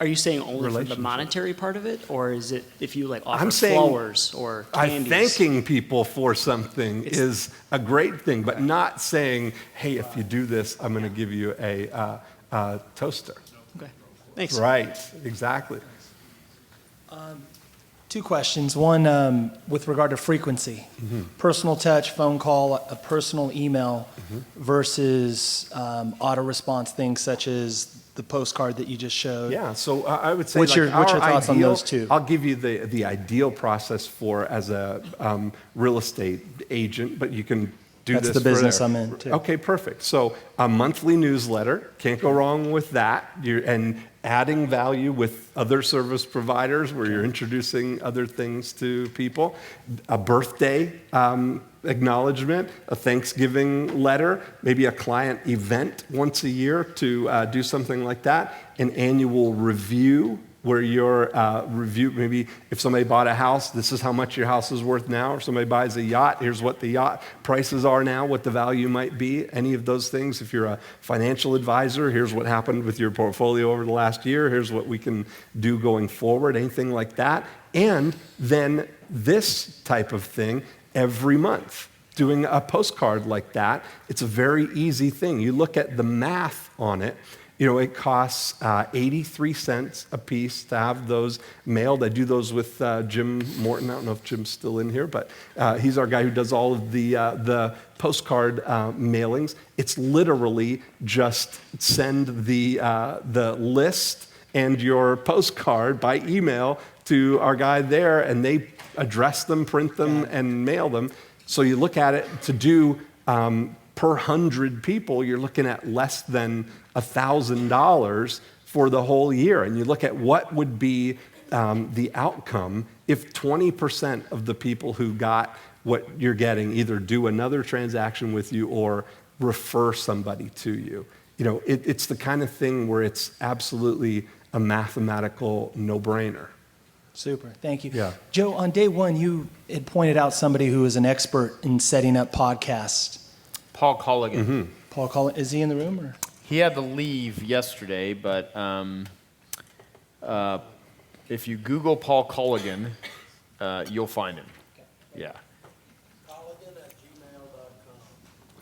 Speaker 8: Are you saying only for the
Speaker 1: relationship.
Speaker 8: monetary part of it, or is it if you like offer
Speaker 1: I'm saying
Speaker 8: flowers or candies?
Speaker 1: thanking people for something is a great thing, but not saying, hey, if you do this, I'm going to give you a toaster.
Speaker 8: Okay, thanks.
Speaker 1: Right, exactly.
Speaker 9: 2 questions. One, with regard to frequency. Personal touch, phone call, a personal email versus auto response things such as the postcard that you just showed.
Speaker 1: Yeah, so I would say
Speaker 9: What's your
Speaker 1: our
Speaker 9: thoughts on
Speaker 1: ideal-
Speaker 9: those two?
Speaker 1: I'll give you the ideal process for as a real estate agent, but you can do
Speaker 9: That's
Speaker 1: this
Speaker 9: the business
Speaker 1: for
Speaker 9: I'm in, too.
Speaker 1: Okay, perfect. So a monthly newsletter, can't go wrong with that. And adding value with other service providers where you're introducing other things to people. A birthday acknowledgement, a Thanksgiving letter, maybe a client event once a year to do something like that. An annual review where your review, maybe if somebody bought a house, this is how much your house is worth now. If somebody buys a yacht, here's what the yacht prices are now, what the value might be, any of those things. If you're a financial advisor, here's what happened with your portfolio over the last year, here's what we can do going forward, anything like that. And then this type of thing every month. Doing a postcard like that, it's a very easy thing. You look at the math on it, you know, it costs 83 cents a piece to have those mailed. I do those with Jim Morton. I don't know if Jim's still in here, but he's our guy who does all of the postcard mailings. It's literally just send the list and your postcard by email to our guy there, and they address them, print them, and mail them. So you look at it to do per 100 people, you're looking at less than $1,000 for the whole year. And you look at what would be the outcome if 20% of the people who got what you're getting either do another transaction with you or refer somebody to you. You know, it's the kind of thing where it's absolutely a mathematical no-brainer.
Speaker 9: Super, thank you.
Speaker 1: Yeah.
Speaker 9: Joe, on day one, you had pointed out somebody who is an expert in setting up podcasts.
Speaker 2: Paul Colligan.
Speaker 9: Paul Collin, is he in the room? Or?
Speaker 2: He had to leave yesterday, but if you Google Paul Colligan, you'll find him. Yeah.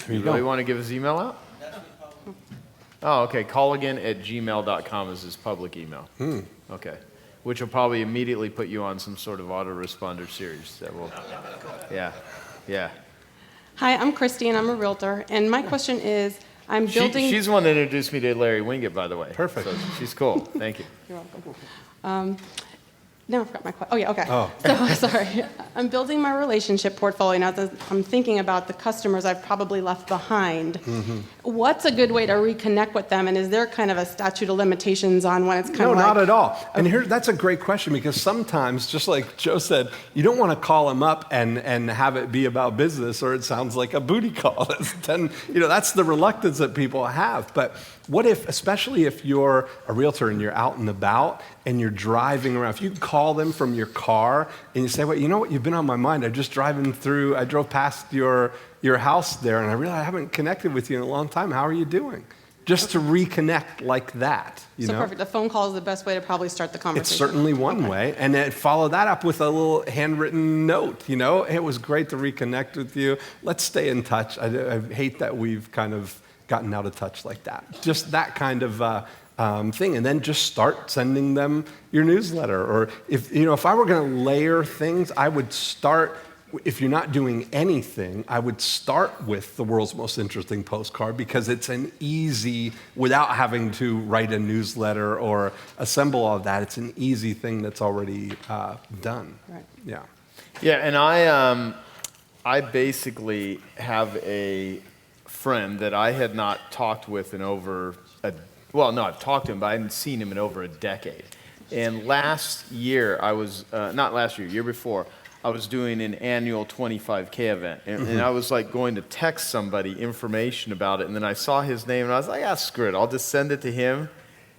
Speaker 2: You really want to give his email out? Oh, okay. Colligan@gmail.com is his public email. Okay. Which will probably immediately put you on some sort of autoresponder series that will. Yeah.
Speaker 10: Hi, I'm Christy, and I'm a realtor. And my question is, I'm building.
Speaker 2: She's the one that introduced me to Larry Winget, by the way.
Speaker 1: Perfect.
Speaker 2: So she's cool. Thank you.
Speaker 10: You're welcome. Now I forgot my question. Oh, yeah, okay.
Speaker 1: Oh.
Speaker 10: So, sorry. I'm building my relationship portfolio now that I'm thinking about the customers I've probably left behind. What's a good way to reconnect with them? And is there kind of a statute of limitations on when it's kind
Speaker 1: No,
Speaker 10: of like...
Speaker 1: not at all. And that's a great question because sometimes, just like Joe said, you don't want to call them up and have it be about business or it sounds like a booty call. That's the reluctance that people have. But what if, especially if you're a realtor and you're out and about and you're driving around, if you call them from your car and you say, well, you know what, you've been on my mind. I drove past your house there and I realized I haven't connected with you in a long time. How are you doing? just to reconnect like that. You
Speaker 10: So
Speaker 1: know?
Speaker 10: perfect. A phone call is the best way to probably start the
Speaker 1: It's
Speaker 10: conversation.
Speaker 1: certainly one way, and then follow that up with a little handwritten note. You know, it was great to reconnect with you. Let's stay in touch. I hate that we've kind of gotten out of touch like that. Just that kind of thing, and then just start sending them your newsletter. Or if I were going to layer things, I would start. If you're not doing anything, I would start with the world's most interesting postcard because it's an easy, without having to write a newsletter or assemble all of that, it's an easy thing that's already done.
Speaker 10: Right.
Speaker 1: Yeah.
Speaker 2: Yeah, and I basically have a friend that I had not talked with in over I've talked to him, but I hadn't seen him in over a decade. And last year, year before, I was doing an annual 25K event, and I was like going to text somebody information about it, and then I saw his name, and I was like, screw it, I'll just send it to him.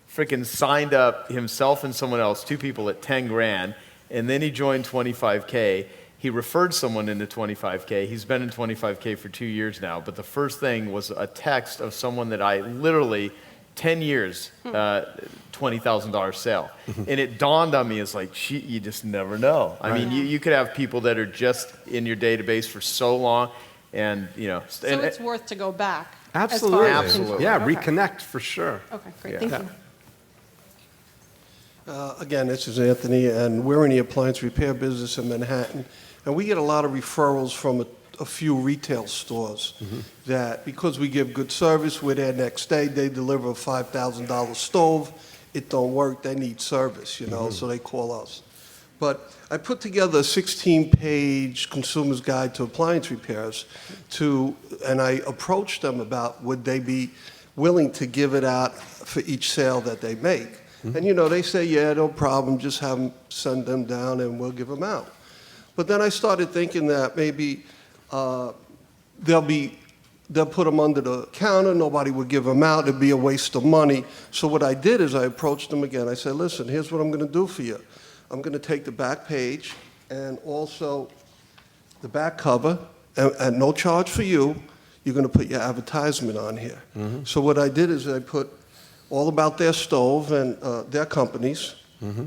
Speaker 2: Freaking signed up himself and someone else, 2 people at 10 grand, and then he joined 25K. He referred someone into 25K. He's been in 25K for 2 years now, but the first thing was a text of someone that I literally, 10 years, $20,000 sale. And it dawned on me as like, you just never know. I mean, you could have people that are just in your database for so long, and
Speaker 10: So it's worth to go back.
Speaker 1: Absolutely.
Speaker 10: As far as
Speaker 2: Absolutely.
Speaker 1: Yeah,
Speaker 10: Okay.
Speaker 1: reconnect for sure.
Speaker 10: Okay, great.
Speaker 1: Yeah.
Speaker 10: Thank
Speaker 1: Yeah.
Speaker 10: you.
Speaker 11: Again, this is Anthony, and we're in the appliance repair business in Manhattan, and we get a lot of referrals from a few retail stores that, because we give good service, we're there next day, they deliver a $5,000 stove, it don't work, they need service, so they call us. But I put together a 16-page consumer's guide to appliance repairs and I approached them about would they be willing to give it out for each sale that they make. And they say, yeah, no problem, just have them send them down and we'll give them out. But then I started thinking that maybe they'll put them under the counter, nobody would give them out, it'd be a waste of money. So what I did is I approached them again. I said, listen, here's what I'm going to do for you. I'm going to take the back page and also the back cover, and no charge for you, you're going to put your advertisement on here. So what I did is I put all about their stove and their companies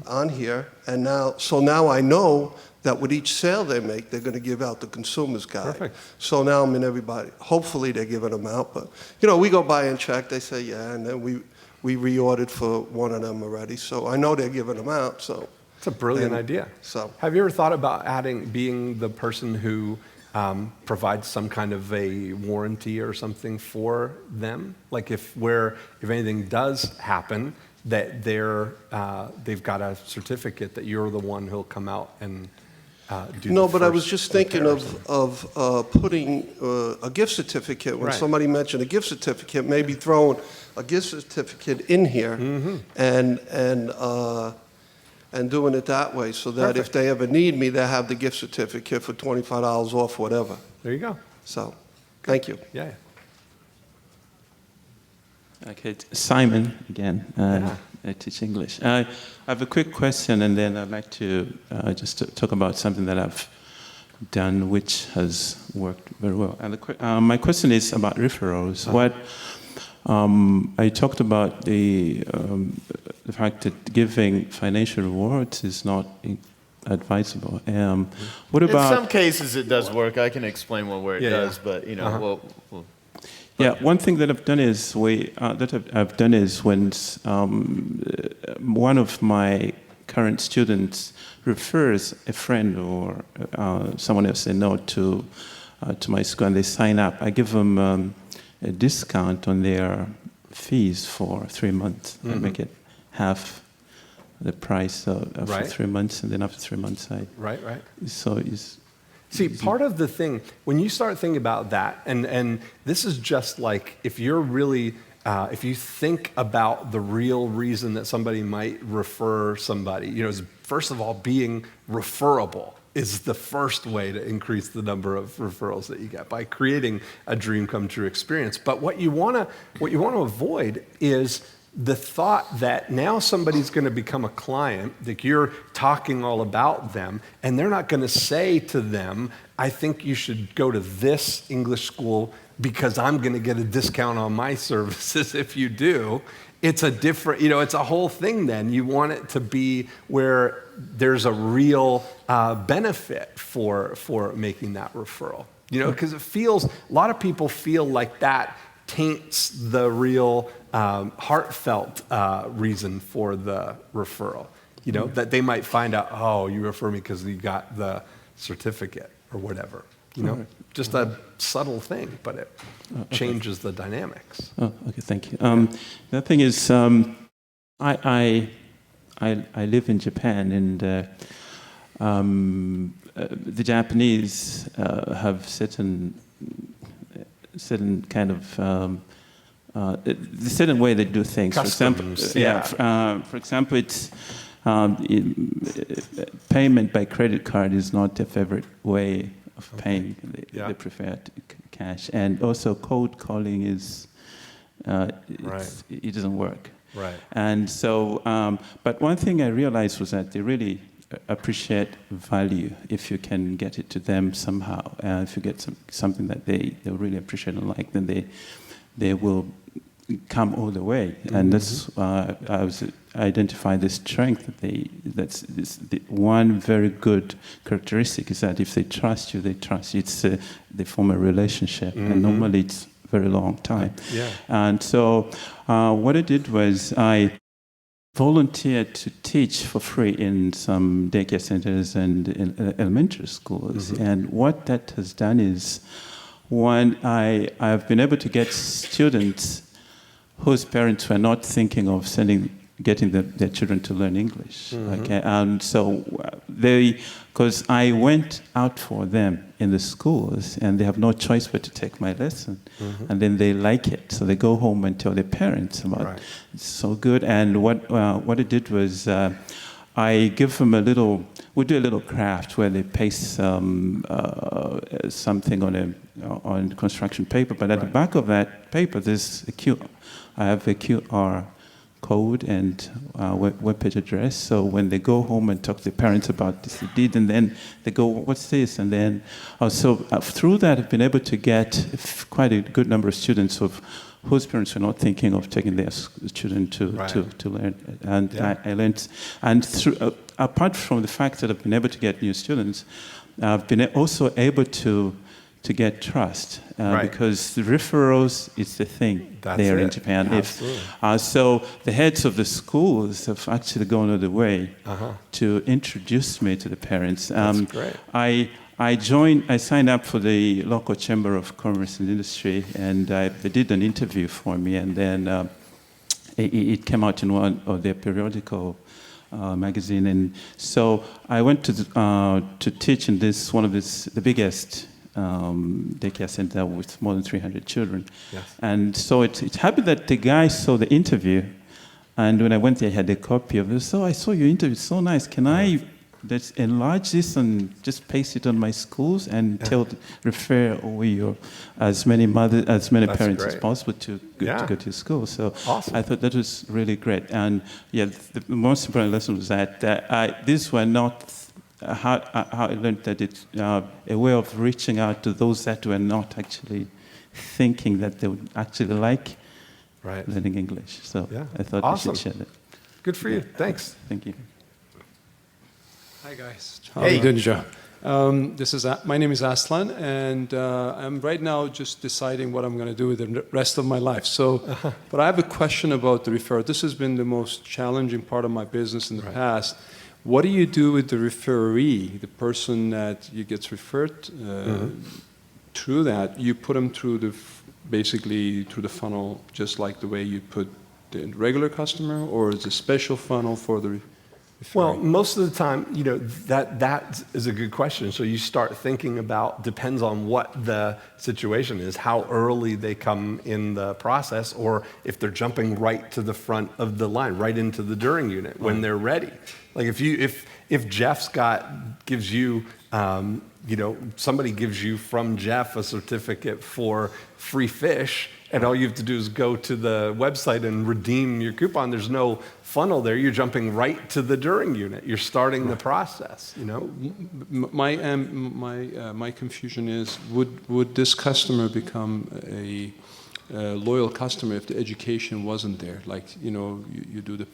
Speaker 11: on here, and now I know that with each sale they make, they're going to give out the consumer's guide.
Speaker 1: Perfect.
Speaker 11: So now I'm in everybody. Hopefully they're giving them out, but we go by and check. They say yeah, and then we reordered for one of them already. So I know they're giving them out. So
Speaker 1: it's a brilliant idea.
Speaker 11: So
Speaker 1: have you ever thought about being the person who provides some kind of a warranty or something for them? Like if anything does happen, that they've got a certificate that you're the one who'll come out and do. No,
Speaker 11: but I was just thinking of putting a gift certificate. When somebody mentioned a gift certificate, maybe throwing a gift certificate in here and doing it that way, so that if they ever need me, they have the gift certificate for $25 off whatever.
Speaker 1: There you go.
Speaker 11: So, thank you.
Speaker 1: Yeah.
Speaker 12: Okay, Simon again. I teach English. I have a quick question, and then I'd like to just talk about something that I've done, which has worked very well. And my question is about referrals. What I talked about the fact that giving financial rewards is not advisable. What about?
Speaker 2: In some cases, it does work. I can explain where it does, but we'll
Speaker 12: yeah, one thing that I've done is I've done is when one of my current students refers a friend or someone else they know to my school and they sign up, I give them a discount on their fees for 3 months. I make it half the price for 3 months, and then after 3 months I so it's.
Speaker 1: See, part of the thing, when you start thinking about that, and this is just like, if you're really, if you think about the real reason that somebody might refer somebody, first of all, being referable is the first way to increase the number of referrals that you get by creating a dream come true experience. But what you want to avoid is the thought that now somebody's going to become a client, that you're talking all about them, and they're not going to say to them, I think you should go to this English school because I'm going to get a discount on my services if you do. It's a different, it's a whole thing then. You want it to be where there's a real benefit for making that referral. Because it feels, a lot of people feel like that taints the real heartfelt reason for the referral. That they might find out, oh, you refer me because you got the certificate or whatever. Just a subtle thing, but it changes the dynamics.
Speaker 12: Oh, okay, thank you. The thing is, I live in Japan, and the Japanese have certain kind of the certain way they do things.
Speaker 1: Customs,
Speaker 12: for example, it's payment by credit card is not their favorite way of paying. They prefer cash, and also cold calling is it doesn't work.
Speaker 1: Right.
Speaker 12: And so, but one thing I realized was that they really appreciate value if you can get it to them somehow. If you get something that they really appreciate and like, then they will come all the way. And that's I identify the strength that the one very good characteristic is that if they trust you, they trust you. It's they form a relationship, and normally it's a very long time.
Speaker 1: Yeah.
Speaker 12: And so what I did was I volunteered to teach for free in some daycare centers and in elementary schools. And what that has done is, one, I've been able to get students whose parents were not thinking of getting their children to learn English. Okay, and so because I went out for them in the schools, and they have no choice but to take my lesson, and then they like it, so they go home and tell their parents about it. It's so good. And what I did was I give them we do a little craft where they paste something on construction paper, but at the back of that paper there's I have a QR code and web page address. So when they go home and talk to their parents about this, they did, and then they go, "What's this?" And then through that, I've been able to get quite a good number of students whose parents were not thinking of taking their children to learn. And I learned, and apart from the fact that I've been able to get new students, I've been also able to get trust because the referrals is the thing there in Japan. So the heads of the schools have actually gone all the way to introduce me to the parents.
Speaker 1: That's great.
Speaker 12: I signed up for the local Chamber of Commerce and Industry, and they did an interview for me, and then it came out in one of their periodical magazine. And so I went to teach in one of the biggest daycare center with more than 300 children.
Speaker 1: Yes.
Speaker 12: And so it happened that the guy saw the interview, and when I went there, he had a copy of it. So I saw your interview, it's so nice. Can I enlarge this and just paste it on my schools and refer over as many parents as possible to go to your school. So
Speaker 1: awesome.
Speaker 12: I thought that was really great. And the most important lesson was that these were not how I learned that it's a way of reaching out to those that were not actually thinking that they would actually like learning English. So I thought we should share that.
Speaker 1: Good for you. Thanks.
Speaker 12: Thank you.
Speaker 13: Hi guys. How are you doing, Joe? My name is Aslan, and I'm right now just deciding what I'm going to do with the rest of my life. But I have a question about the referral. This has been the most challenging part of my business in the past. What do you do with the referee, the person that gets referred through that? You put them through basically through the funnel, just like the way you put the regular customer, or is it a special funnel for the referee?
Speaker 1: Well, most of the time, that is a good question. So you start thinking about, depends on what the situation is, how early they come in the process, or if they're jumping right to the front of the line, right into the during unit when they're ready. Like if Jeff's gives you, somebody gives you from Jeff a certificate for free fish, and all you have to do is go to the website and redeem your coupon. There's no funnel there. You're jumping right to the during unit. You're starting the process, you know?
Speaker 13: My confusion is, would this customer become a loyal customer if the education wasn't there? Like, you know, you do the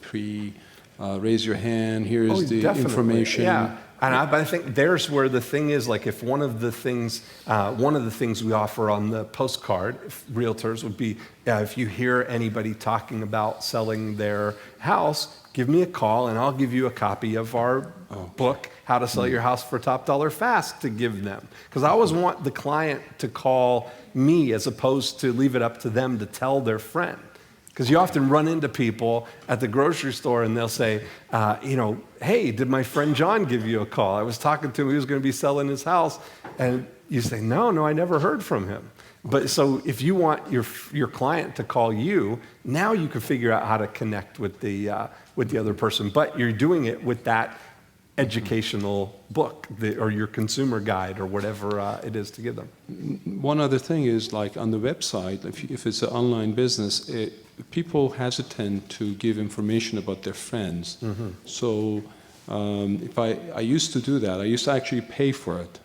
Speaker 13: raise your hand, here's the
Speaker 1: definitely.
Speaker 13: information.
Speaker 1: Yeah, but I think there's where the thing is, like if one of the things we offer on the postcard, if realtors would be, if you hear anybody talking about selling their house, give me a call and I'll give you a copy of our book, How to Sell Your House for Top Dollar Fast, to give them. Because I always want the client to call me as opposed to leave it up to them to tell their friend. Because you often run into people at the grocery store and they'll say, hey, did my friend John give you a call? I was talking to him, he was going to be selling his house. And you say, no, I never heard from him. But so if you want your client to call you, now you can figure out how to connect with the other person. But you're doing it with that educational book or your consumer guide or whatever it is to give them.
Speaker 13: One other thing is, like on the website, if it's an online business, people hesitate to give information about their friends.
Speaker 1: Mm-hmm.
Speaker 13: So if I used to do that, I used to actually pay for it.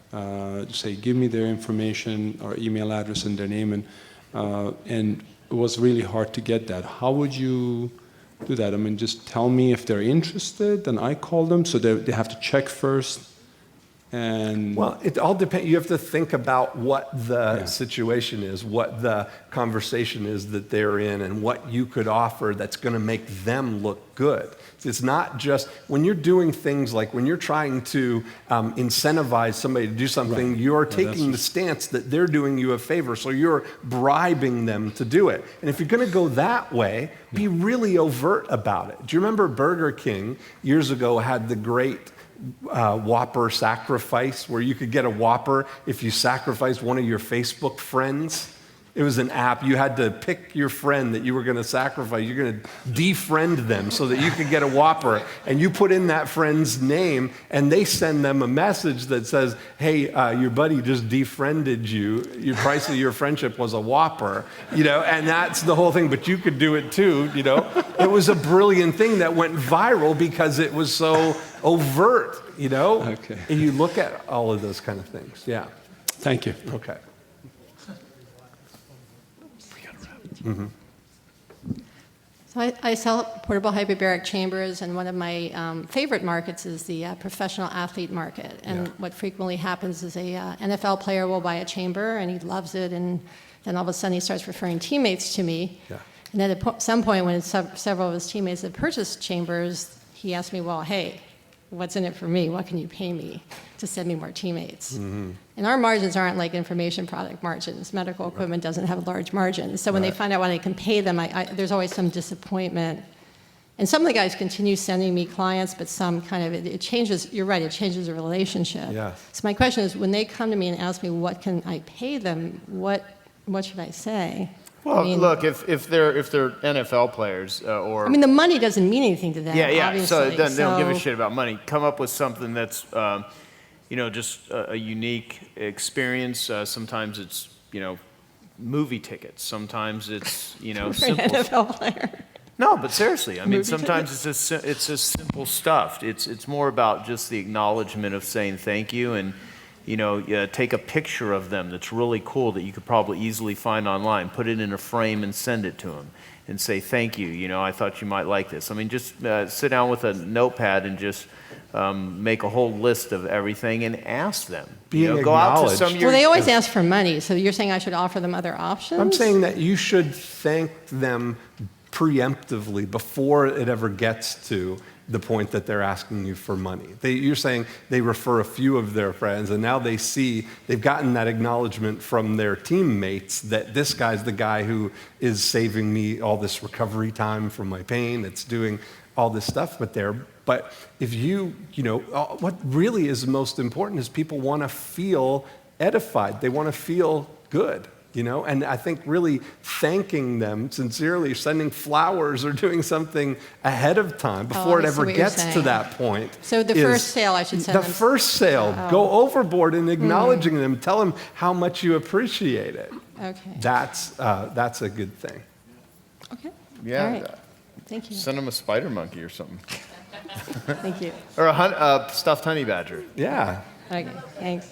Speaker 13: Say, give me their information or email address and their name, and it was really hard to get that. How would you do that? I mean, just tell me if they're interested, and I call them, so they have to check first. And
Speaker 1: well, it all depends. You have to think about what the situation is, what the conversation is that they're in, and what you could offer that's going to make them look good. It's not just when you're doing things like when you're trying to incentivize somebody to do something, you're taking the stance that they're doing you a favor, so you're bribing them to do it. And if you're going to go that way, be really overt about it. Do you remember Burger King years ago had the great Whopper sacrifice, where you could get a Whopper if you sacrificed one of your Facebook friends? It was an app. You had to pick your friend that you were going to sacrifice. You're going to defriend them so that you could get a Whopper. And you put in that friend's name, and they send them a message that says, hey, your buddy just defriended you. Your price of your friendship was a Whopper. And that's the whole thing. But you could do it too, It was a brilliant thing that went viral because it was so overt,
Speaker 13: Okay.
Speaker 1: And you look at all of those kind of things. Yeah.
Speaker 13: Thank you.
Speaker 1: Okay. Mm-hmm.
Speaker 14: So I sell portable hyperbaric chambers, and one of my favorite markets is the professional athlete market. And what frequently happens is a NFL player will buy a chamber, and he loves it, and then all of a sudden he starts referring teammates to me. Yeah. And then at some point, when several of his teammates had purchased chambers, he asked me, well, hey, what's in it for me? What can you pay me to send me more teammates? Mm-hmm. And our margins aren't like information product margins. Medical equipment doesn't have large margins. So when they find out what I can pay them, there's always some disappointment. And some of the guys continue sending me clients, but some kind of, it changes, you're right, it changes the relationship.
Speaker 1: Yeah.
Speaker 14: So my question is, when they come to me and ask me what can I pay them, what should I say?
Speaker 2: Well, look, if they're NFL players or
Speaker 14: the money doesn't mean anything to them. Obviously.
Speaker 2: So they don't give a shit about money. Come up with something that's just a unique experience. Sometimes it's movie tickets. Sometimes it's
Speaker 14: For an
Speaker 2: simple
Speaker 14: NFL player.
Speaker 2: No, but seriously, sometimes it's just simple stuff. It's more about just the acknowledgement of saying thank you, and take a picture of them that's really cool that you could probably easily find online, put it in a frame and send it to them and say, thank you, I thought you might like this. Just sit down with a notepad and just make a whole list of everything and ask them.
Speaker 1: Go out to
Speaker 14: some of your... Well, they always ask for money, so you're saying I should offer them other options?
Speaker 1: I'm saying that you should thank them preemptively before it ever gets to the point that they're asking you for money. You're saying they refer a few of their friends, and now they see they've gotten that acknowledgement from their teammates that this guy's the guy who is saving me all this recovery time from my pain, that's doing all this stuff. But if what really is most important is people want to feel edified. They want to feel good. And I think really thanking them sincerely, sending flowers or doing something ahead of time before it
Speaker 14: I see
Speaker 1: ever
Speaker 14: what you're
Speaker 1: gets to
Speaker 14: saying.
Speaker 1: that point.
Speaker 14: So the first sale, I should send
Speaker 1: the
Speaker 14: them.
Speaker 1: first sale.
Speaker 14: Oh.
Speaker 1: Go overboard in acknowledging them. Tell them how much you appreciate it.
Speaker 14: Okay.
Speaker 1: That's a good thing.
Speaker 14: Okay.
Speaker 2: Yeah.
Speaker 14: All right. Thank you.
Speaker 2: Send them a spider monkey or something.
Speaker 14: Thank you.
Speaker 2: Or a stuffed honey badger.
Speaker 1: Yeah.
Speaker 14: Okay. Thanks.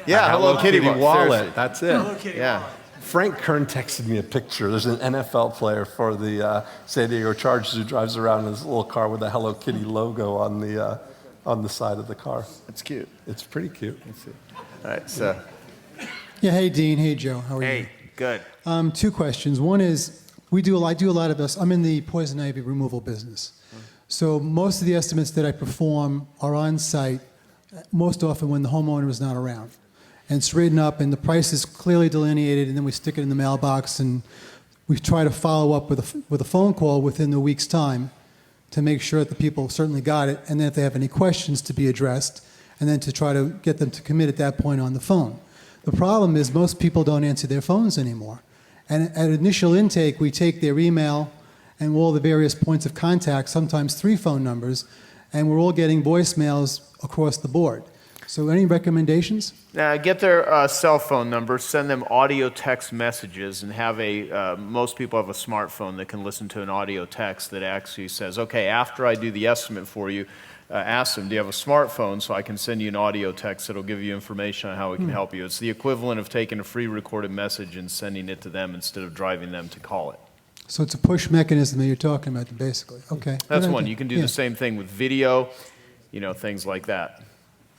Speaker 2: Yeah, Hello Kitty
Speaker 1: wallet. That's it.
Speaker 2: Hello Kitty. Yeah.
Speaker 1: Frank Kern texted me a picture. There's an NFL player for the San Diego Chargers who drives around in his little car with a Hello Kitty logo on the side of the car.
Speaker 2: It's cute.
Speaker 1: It's pretty cute.
Speaker 2: All right, so.
Speaker 15: Yeah, hey Dean, hey Joe, how are you?
Speaker 2: Hey, good.
Speaker 15: Two questions. One is, I do a lot of this. I'm in the poison ivy removal business. So most of the estimates that I perform are on site, most often when the homeowner is not around. And it's written up and the price is clearly delineated, and then we stick it in the mailbox and we try to follow up with a phone call within the week's time to make sure that the people certainly got it, and then if they have any questions to be addressed, and then to try to get them to commit at that point on the phone. The problem is most people don't answer their phones anymore. And at initial intake, we take their email and all the various points of contact, sometimes 3 phone numbers, and we're all getting voicemails across the board. So any recommendations?
Speaker 2: Get their cell phone number, send them audio text messages, and have most people have a smartphone that can listen to an audio text that actually says, okay, after I do the estimate for you, ask them, do you have a smartphone so I can send you an audio text that'll give you information on how we can help you. It's the equivalent of taking a free recorded message and sending it to them instead of driving them to call it.
Speaker 15: So it's a push mechanism that you're talking about, basically. Okay.
Speaker 2: That's
Speaker 15: Good
Speaker 2: one.
Speaker 15: idea.
Speaker 2: You can do
Speaker 15: Yeah.
Speaker 2: the same thing with video, things like that.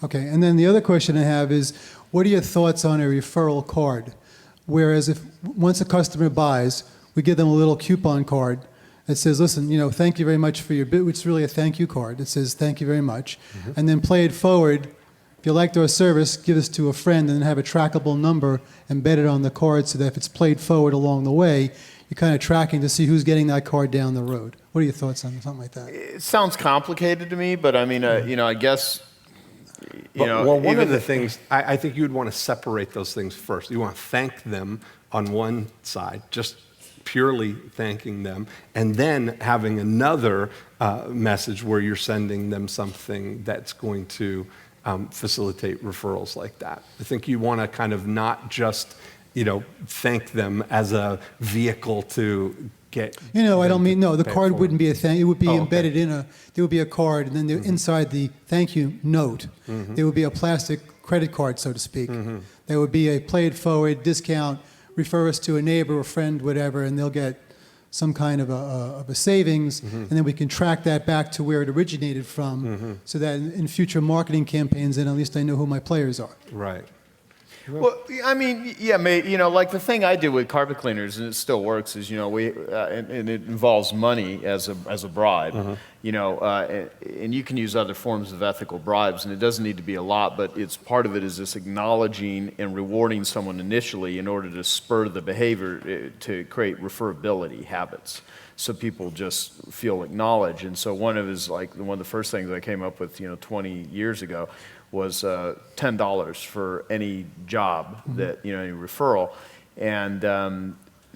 Speaker 15: Okay, and then the other question I have is, what are your thoughts on a referral card? Whereas if once a customer buys, we give them a little coupon card that says, listen, thank you very much for your bid. It's really a thank you card. It says, thank you very much. And then play it forward. If you liked our service, give this to a friend and then have a trackable number embedded on the card so that if it's played forward along the way, you're kind of tracking to see who's getting that card down the road. What are your thoughts on something like that?
Speaker 2: It sounds complicated to me, but I mean, I guess,
Speaker 1: one of the things, I think you would want to separate those things first. You want to thank them on one side, just purely thanking them, and then having another message where you're sending them something that's going to facilitate referrals like that. I think you want to kind of not just, thank them as a vehicle to get.
Speaker 15: I don't mean, no, the card
Speaker 1: forward.
Speaker 15: wouldn't be a thank, it would be
Speaker 1: Oh, okay.
Speaker 15: embedded there would be a card, and then there, inside the thank you note, there would be a plastic credit card, so to speak. There would be a play it forward discount, refer us to a neighbor, a friend, whatever, and they'll get some kind of a savings, and then we can track that back to where it originated from, so that in future marketing campaigns, then at least I know who my players are.
Speaker 1: Right.
Speaker 2: Well, I mean, yeah, like the thing I do with carpet cleaners, and it still works, is and it involves money as a bribe, and you can use other forms of ethical bribes, and it doesn't need to be a lot, but it's part of it is this acknowledging and rewarding someone initially in order to spur the behavior to create referability habits. So people just feel acknowledged, and so one of the first things I came up with, 20 years ago, was $10 for any job that any referral, and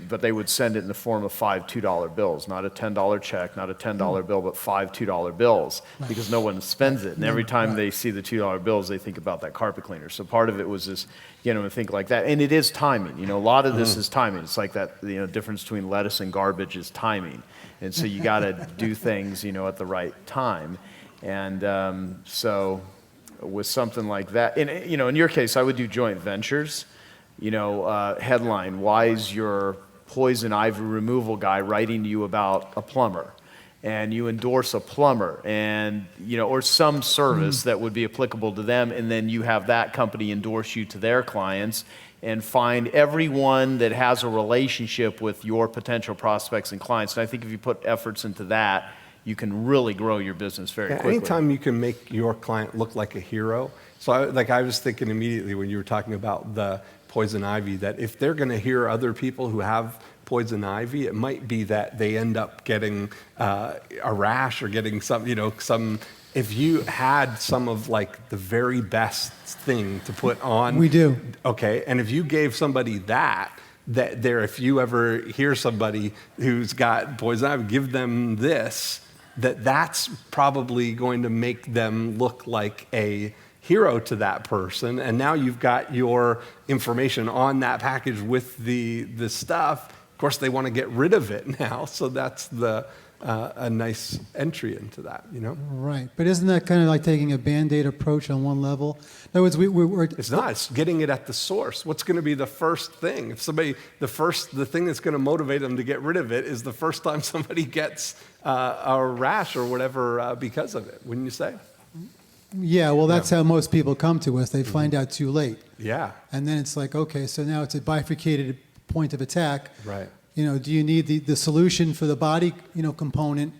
Speaker 2: but they would send it in the form of 5 $2 bills, not a $10 check, not a $10 bill, but 5 $2 bills, because no one spends it, and every time they see the $2 bills, they think about that carpet cleaner. So part of it was this, think like that, and it is timing. A lot of this is timing. It's like that, difference between lettuce and garbage is timing, and so you got to do things, at the right time, and so. With something like that, and in your case, I would do joint ventures. Headline: why is your poison ivy removal guy writing to you about a plumber? And you endorse a plumber, and or some service that would be applicable to them, and then you have that company endorse you to their clients, and find everyone that has a relationship with your potential prospects and clients. And I think if you put efforts into that, you can really grow your business very quickly.
Speaker 1: Anytime you can make your client look like a hero. So I was thinking immediately when you were talking about the poison ivy, that if they're going to hear other people who have poison ivy, it might be that they end up getting a rash or getting some, if you had some of the very best thing to put on.
Speaker 15: We do.
Speaker 1: Okay, and if you gave somebody that, that there, if you ever hear somebody who's got poison ivy, give them this, that's probably going to make them look like a hero to that person. And now you've got your information on that package with the stuff. Of course, they want to get rid of it now, so that's a nice entry into that, you know?
Speaker 15: Right, but isn't that kind of like taking a Band-Aid approach on one level? In other words, we're
Speaker 1: It's not. It's getting it at the source. What's going to be the first thing? If somebody, the thing that's going to motivate them to get rid of it is the first time somebody gets a rash or whatever because of it, wouldn't you say?
Speaker 15: Yeah, well, that's how most people come to us. They find out too late.
Speaker 1: Yeah.
Speaker 15: And then it's like, okay, so now it's a bifurcated point of attack.
Speaker 1: Right.
Speaker 15: You know, do you need the solution for the body, component,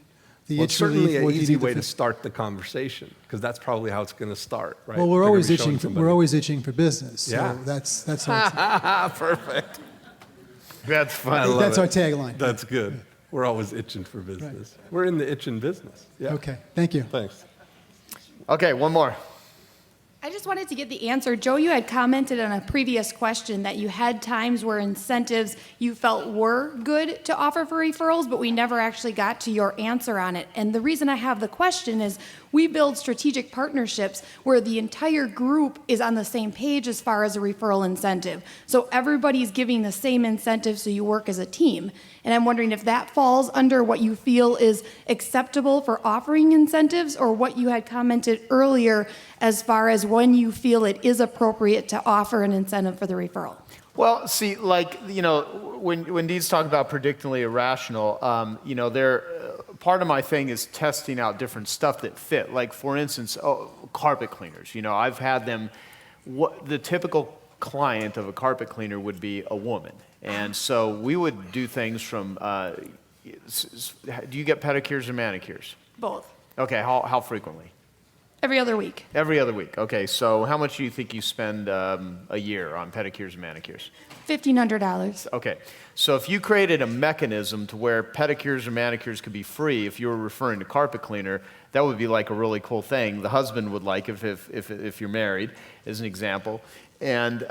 Speaker 15: the
Speaker 1: Well, it's
Speaker 15: itch
Speaker 1: certainly
Speaker 15: relief,
Speaker 1: an
Speaker 15: or do you
Speaker 1: easy
Speaker 15: need the
Speaker 1: way to start the conversation, because that's probably how it's going to start, right?
Speaker 15: Well, we're
Speaker 1: They're
Speaker 15: always
Speaker 1: gonna be showing
Speaker 15: itching.
Speaker 1: somebody.
Speaker 15: We're always itching for business. So
Speaker 1: Yeah.
Speaker 15: that's our,
Speaker 1: Perfect.
Speaker 2: That's funny.
Speaker 15: that's our tagline.
Speaker 1: That's good. We're always itching for business. We're in the itching business. Yeah.
Speaker 15: Okay, thank you.
Speaker 1: Thanks.
Speaker 2: Okay, one more.
Speaker 16: I just wanted to get the answer. Joe, you had commented on a previous question that you had times where incentives you felt were good to offer for referrals, but we never actually got to your answer on it. And the reason I have the question is we build strategic partnerships where the entire group is on the same page as far as a referral incentive. So everybody's giving the same incentive, so you work as a team. And I'm wondering if that falls under what you feel is acceptable for offering incentives, or what you had commented earlier as far as when you feel it is appropriate to offer an incentive for the referral.
Speaker 2: Well, see, when Dee's talking about predictably irrational, part of my thing is testing out different stuff that fit. Like, for instance, carpet cleaners. I've had them, the typical client of a carpet cleaner would be a woman. And so we would do things from, do you get pedicures or manicures?
Speaker 16: Both.
Speaker 2: Okay, how frequently?
Speaker 16: Every other week.
Speaker 2: Every other week. Okay, so how much do you think you spend a year on pedicures and manicures?
Speaker 16: $1,500.
Speaker 2: Okay, so if you created a mechanism to where pedicures or manicures could be free, if you were referring to carpet cleaner, that would be like a really cool thing. The husband would like if you're married, as an example. And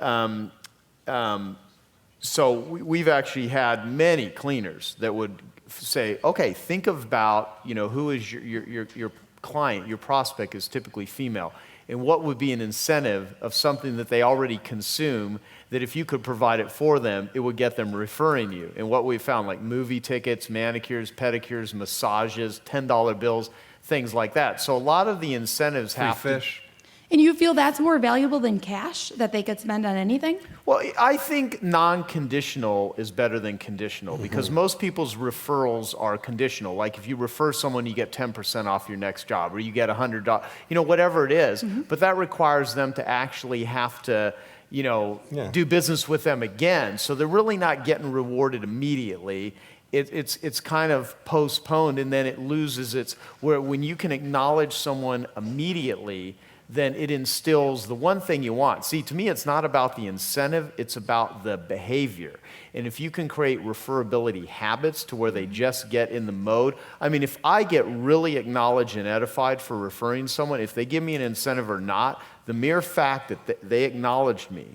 Speaker 2: so we've actually had many cleaners that would say, okay, think about, who is your client, your prospect is typically female, and what would be an incentive of something that they already consume that if you could provide it for them, it would get them referring you. And what we found, like movie tickets, manicures, pedicures, massages, $10 bills, things like that. So a lot of the incentives
Speaker 1: Free fish.
Speaker 16: And you feel that's more valuable than cash that they could spend on anything?
Speaker 2: Well, I think non-conditional is better than conditional, because most people's referrals are conditional. Like if you refer someone, you get 10% off your next job, or you get $100, whatever it is. But that requires them to actually have to, do business with them again. So they're really not getting rewarded immediately. It's kind of postponed, and then it loses its, where when you can acknowledge someone immediately, then it instills the one thing you want. See, to me, it's not about the incentive, it's about the behavior. And if you can create referability habits to where they just get in the mode, I mean, if I get really acknowledged and edified for referring someone, if they give me an incentive or not, the mere fact that they acknowledged me,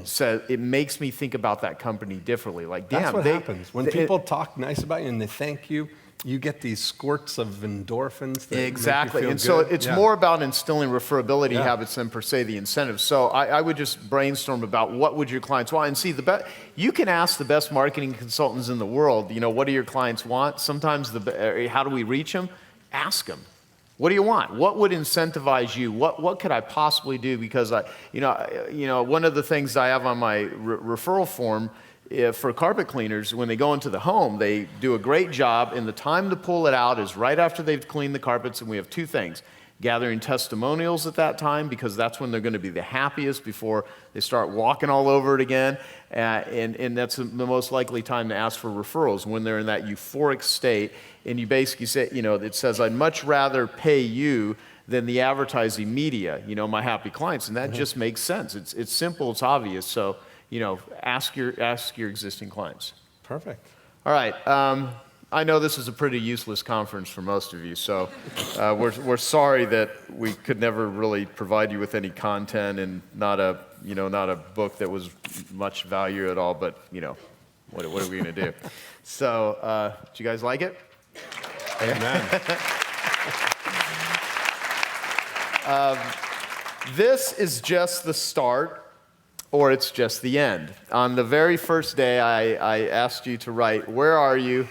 Speaker 2: says it makes me think about that company differently. Like, damn,
Speaker 1: that's what happens. When people talk nice about you and they thank you, you get these squirts of endorphins that
Speaker 2: exactly.
Speaker 1: make you feel
Speaker 2: And so
Speaker 1: good.
Speaker 2: it's more about instilling referability habits than per se the incentives. So I would just brainstorm about what would your clients want, and see you can ask the best marketing consultants in the world, what do your clients want? Sometimes how do we reach them? Ask them. What do you want? What would incentivize you? What could I possibly do? Because one of the things I have on my referral form for carpet cleaners, when they go into the home, they do a great job, and the time to pull it out is right after they've cleaned the carpets. And we have two things: gathering testimonials at that time, because that's when they're going to be the happiest before they start walking all over it again, and that's the most likely time to ask for referrals, when they're in that euphoric state. And you basically say, it says, I'd much rather pay you than the advertising media, my happy clients. And that just makes sense. It's simple, it's obvious. So, ask your existing clients.
Speaker 1: Perfect.
Speaker 2: All right. I know this is a pretty useless conference for most of you, so we're sorry that we could never really provide you with any content, and not a book that was much value at all. But What are we going to do? So, do you guys like it?
Speaker 1: Amen.
Speaker 2: This is just the start, or it's just the end. On the very first day, I asked you to write, where are you?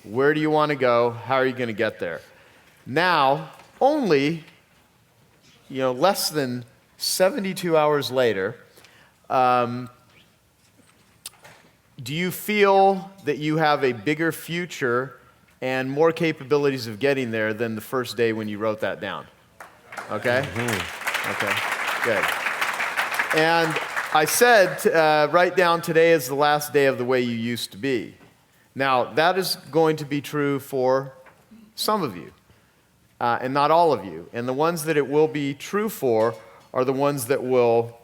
Speaker 2: Where do you want to go? How are you going to get there? Now, only, less than 72 hours later, do you feel that you have a bigger future and more capabilities of getting there than the first day when you wrote that down? Okay? Okay, good. And I said, write down today is the last day of the way you used to be. Now, that is going to be true for some of you, and not all of you. And the ones that it will be true for are the ones that will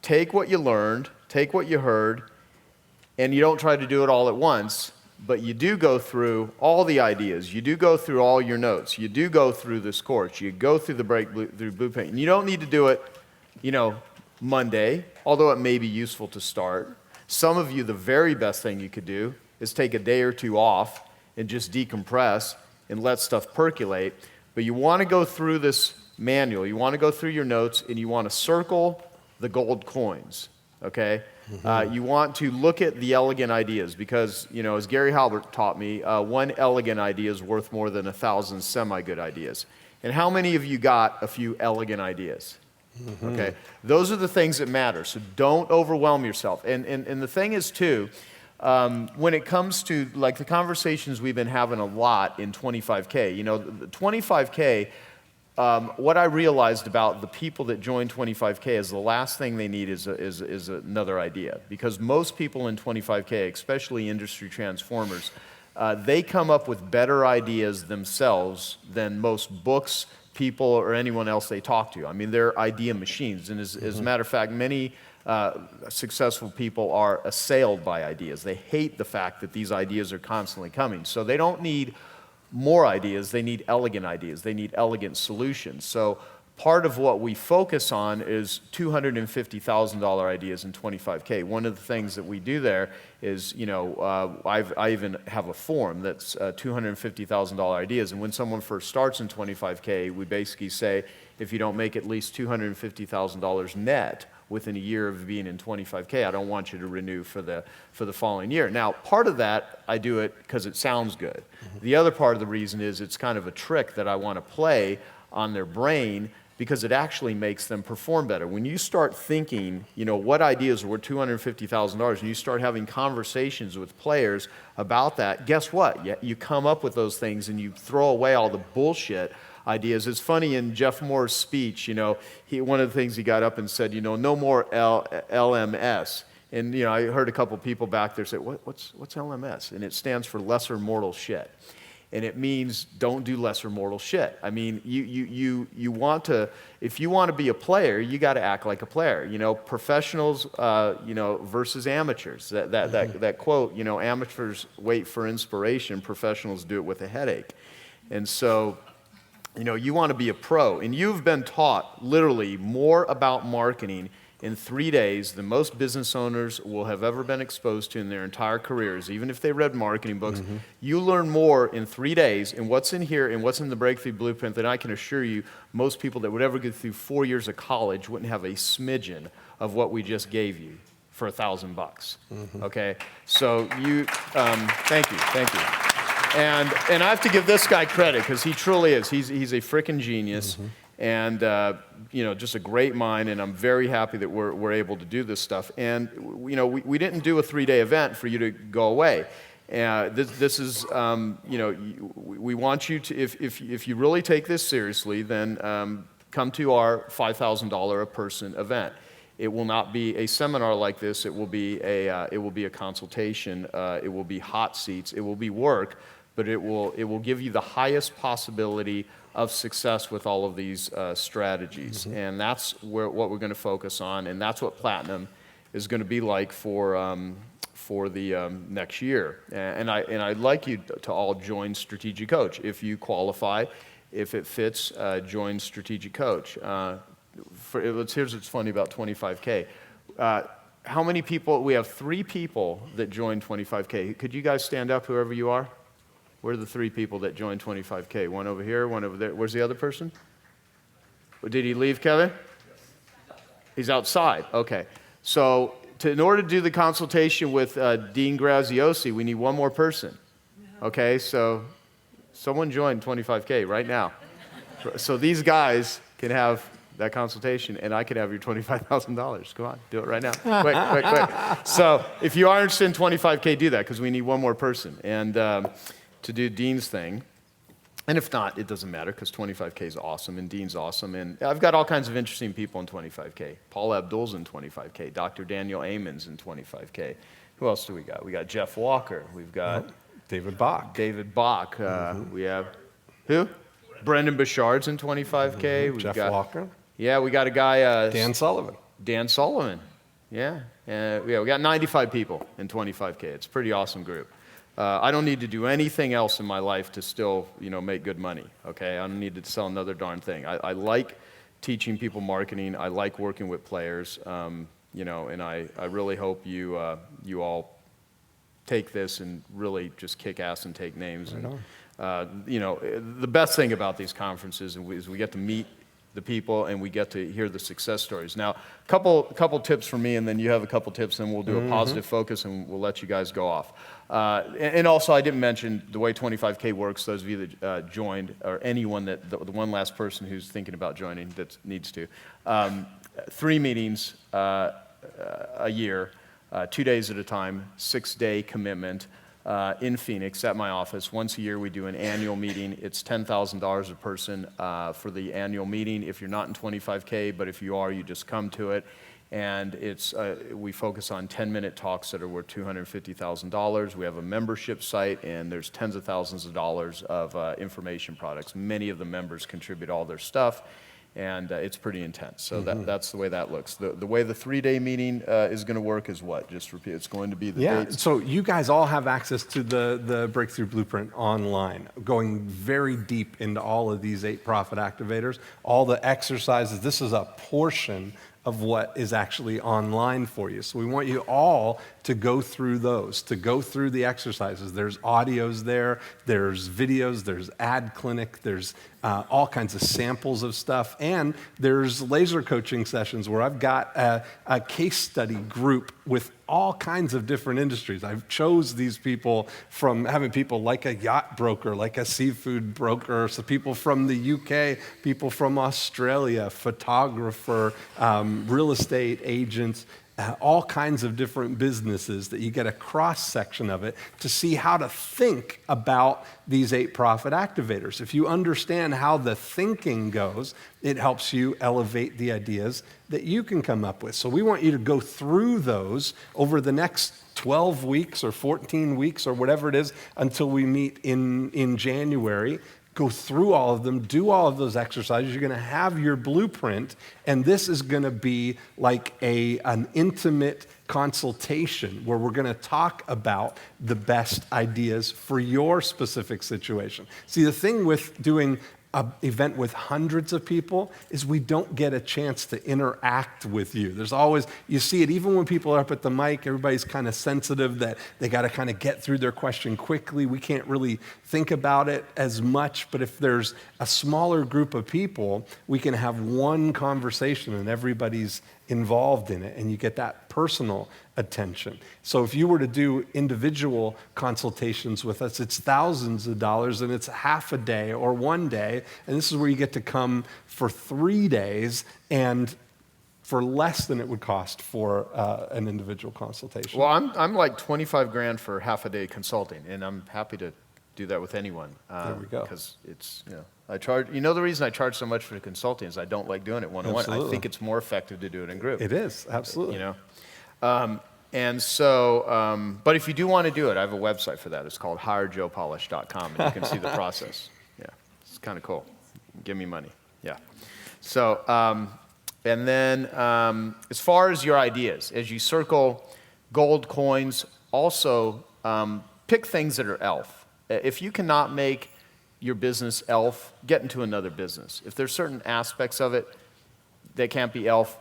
Speaker 2: take what you learned, take what you heard, and you don't try to do it all at once, but you do go through all the ideas. You do go through all your notes. You do go through this course. You go through the breakthrough blueprint. And you don't need to do it, Monday, although it may be useful to start. Some of you, the very best thing you could do is take a day or two off and just decompress and let stuff percolate. But you want to go through this manual. You want to go through your notes, and you want to circle the gold coins, okay? You want to look at the elegant ideas because, as Gary Halbert taught me, one elegant idea is worth more than 1,000 semi-good ideas. And how many of you got a few elegant ideas? Okay, those are the things that matter, so don't overwhelm yourself. And the thing is, too, when it comes to, like, the conversations we've been having a lot in 25K, the 25K, what I realized about the people that join 25K is the last thing they need is another idea. Because most people in 25K, especially industry transformers, they come up with better ideas themselves than most books, people, or anyone else they talk to. I mean, they're idea machines. And as a matter of fact, many successful people are assailed by ideas. They hate the fact that these ideas are constantly coming. So they don't need more ideas, they need elegant ideas. They need elegant solutions. So part of what we focus on is $250,000 ideas in 25K. One of the things that we do there is, I even have a form that's $250,000 ideas. And when someone first starts in 25K, we basically say, if you don't make at least $250,000 net within a year of being in 25K, I don't want you to renew for the following year. Now, part of that, I do it because it sounds good. The other part of the reason is it's kind of a trick that I want to play on their brain because it actually makes them perform better. When you start thinking, what ideas are worth $250,000 and you start having conversations with players about that, guess what? You come up with those things and you throw away all the bullshit ideas. It's funny, in Jeff Moore's speech, one of the things he got up and said, no more LMS. And I heard a couple people back there say, what's LMS? And it stands for lesser mortal shit. And it means don't do lesser mortal shit. I mean, you want to, if you want to be a player, you got to act like a player. Professionals, versus amateurs. That quote, amateurs wait for inspiration, professionals do it with a headache. And so, you want to be a pro. And you've been taught literally more about marketing in 3 days than most business owners will have ever been exposed to in their entire careers, even if they read marketing books. You learn more in 3 days in what's in here and what's in the Breakthrough Blueprint than I can assure you most people that would ever go through 4 years of college wouldn't have a smidgen of what we just gave you for $1,000. Okay? So thank you. And I have to give this guy credit because he truly is. He's a freaking genius. And just a great mind, and I'm very happy that we're able to do this stuff. And we didn't do a 3-day event for you to go away. This is we want you to, if you really take this seriously, then come to our $5,000 a person event. It will not be a seminar like this. It will be a consultation. It will be hot seats. It will be work, but it will give you the highest possibility of success with all of these strategies. And that's what we're going to focus on, and that's what Platinum is going to be like for the next year. And I'd like you to all join Strategic Coach. If you qualify, if it fits, join Strategic Coach. Here's what's funny about 25K. how many people? We have 3 people that joined 25K. Could you guys stand up, whoever you are? Where are the 3 people that joined 25K? One over here, one over there. Where's the other person? Did he leave, Kevin? He's outside. Okay. So in order to do the consultation with Dean Graziosi, we need one more person. Okay, so someone join 25K right now. So these guys can have that consultation, and I could have your $25,000. Come on, do it right now. Quick. So if you are interested in 25K, do that, because we need one more person and to do Dean's thing. And if not, it doesn't matter, because 25K is awesome, and Dean's awesome. And I've got all kinds of interesting people in 25K. Paul Abdul's in 25K. Dr. Daniel Amen's in 25K. Who else do we got? We got Jeff Walker. We've got
Speaker 1: David Bach.
Speaker 2: We have who? Brendan Bouchard's in 25K. We've
Speaker 1: Jeff
Speaker 2: got,
Speaker 1: Walker.
Speaker 2: Yeah, we got a guy.
Speaker 1: Dan Sullivan.
Speaker 2: Dan Sullivan. Yeah. We got 95 people in 25K. It's a pretty awesome group. I don't need to do anything else in my life to still, make good money, okay? I don't need to sell another darn thing. I like teaching people marketing. I like working with players, and I really hope you all take this and really just kick ass and take names. The best thing about these conferences is we get to meet the people and we get to hear the success stories. Now, a couple tips from me, and then you have a couple tips, and we'll do a positive focus, and we'll let you guys go off. And also, I didn't mention the way 25K works. Those of you that joined, or anyone the one last person who's thinking about joining that needs to, 3 meetings a year, 2 days at a time, 6-day commitment. In Phoenix at my office. Once a year we do an annual meeting. It's $10,000 a person for the annual meeting. If you're not in 25K, but if you are, you just come to it. And we focus on 10-minute talks that are worth $250,000. We have a membership site, and there's tens of thousands of dollars of information products. Many of the members contribute all their stuff, and it's pretty intense. So that's the way that looks. The way the 3-day meeting is going to work is what? Just repeat. It's going to be the dates.
Speaker 1: So you guys all have access to the Breakthrough Blueprint online, going very deep into all of these 8 profit activators, all the exercises. This is a portion of what is actually online for you. So we want you all to go through those, to go through the exercises. There's audios there, there's videos, there's ad clinic, there's all kinds of samples of stuff, and there's laser coaching sessions where I've got a case study group with all kinds of different industries. I've chose these people from having people like a yacht broker, like a seafood broker, so people from the UK, people from Australia, photographer, real estate agents, all kinds of different businesses that you get a cross-section of it to see how to think about these 8 profit activators. If you understand how the thinking goes, it helps you elevate the ideas that you can come up with. So we want you to go through those over the next 12 weeks or 14 weeks or whatever it is an we meet in January. Go through all of them, do all of those exercises. You're going to have your blueprint, and this is going to be like an intimate consultation where we're going to talk about the best ideas for your specific situation. See, the thing with doing an event with hundreds of people is we don't get a chance to interact with you. There's always, you see it even when people are up at the mic, everybody's kind of sensitive that they got to kind of get through their question quickly. We can't really think about it as much, but if there's a smaller group of people, we can have one conversation and everybody's involved in it, and you get that personal attention. So if you were to do individual consultations with us, it's thousands of dollars, and it's half a day or 1 day, and this is where you get to come for 3 days and for less than it would cost for an individual consultation.
Speaker 2: Well, I'm like 25 grand for half a day consulting, and I'm happy to do that with anyone.
Speaker 1: There we go.
Speaker 2: Because it's, I charge, the reason I charge so much for the consulting is I don't like doing it one-on-one. I think it's more effective to do it in group.
Speaker 1: It is, absolutely.
Speaker 2: And so, but if you do want to do it, I have a website for that. It's called hirejoepolish.com, and you can see the process. Yeah, it's kind of cool. Give me money. Yeah. So, and then as far as your ideas, as you circle gold coins, also pick things that are ELF. If you cannot make your business ELF, get into another business. If there's certain aspects of it that can't be ELF,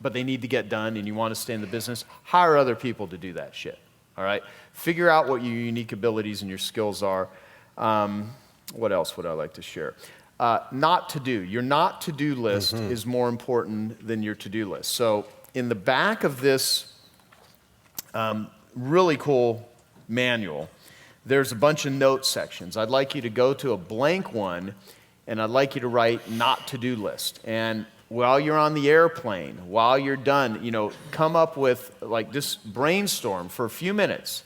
Speaker 2: but they need to get done and you want to stay in the business, hire other people to do that shit. All right? Figure out what your unique abilities and your skills are. What else would I like to share? Not to do. Your not to do list is more important than your to do list. So in the back of this really cool manual, there's a bunch of note sections. I'd like you to go to a blank one, and I'd like you to write not to do list. And while you're on the airplane, while you're done, come up with, just brainstorm for a few minutes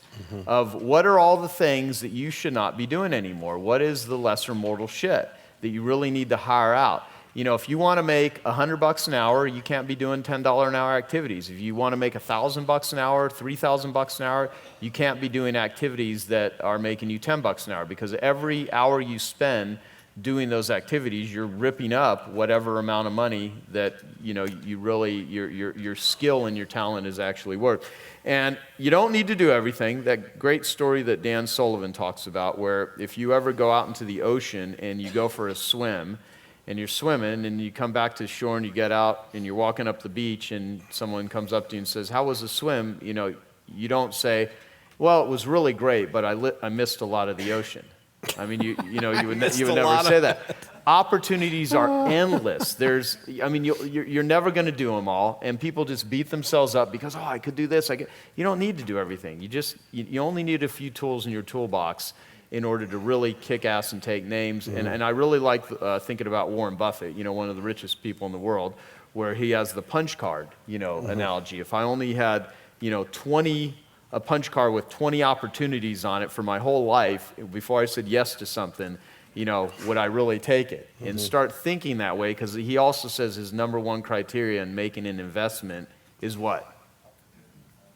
Speaker 2: of what are all the things that you should not be doing anymore. What is the lesser mortal shit that you really need to hire out? If you want to make $100 an hour, you can't be doing $10 an hour activities. If you want to make $1,000 an hour, $3,000 an hour, you can't be doing activities that are making you $10 an hour, because every hour you spend doing those activities, you're ripping up whatever amount of money that you really your skill and your talent is actually worth. And you don't need to do everything. That great story that Dan Sullivan talks about, where if you ever go out into the ocean and you go for a swim, and you're swimming and you come back to shore and you get out and you're walking up the beach and someone comes up to you and says, "How was the swim?" You don't say, "Well, it was really great, but I missed a lot of the ocean." I mean, you would never say that. Opportunities are endless. You're never going to do them all, and people just beat themselves up because, I could do this. You don't need to do everything. You only need a few tools in your toolbox in order to really kick ass and take names. And I really like thinking about Warren Buffett, one of the richest people in the world, where he has the punch card, analogy. If I only had, a punch card with 20 opportunities on it for my whole life, before I said yes to something, would I really take it? And start thinking that way, because he also says his number one criteria in making an investment is what?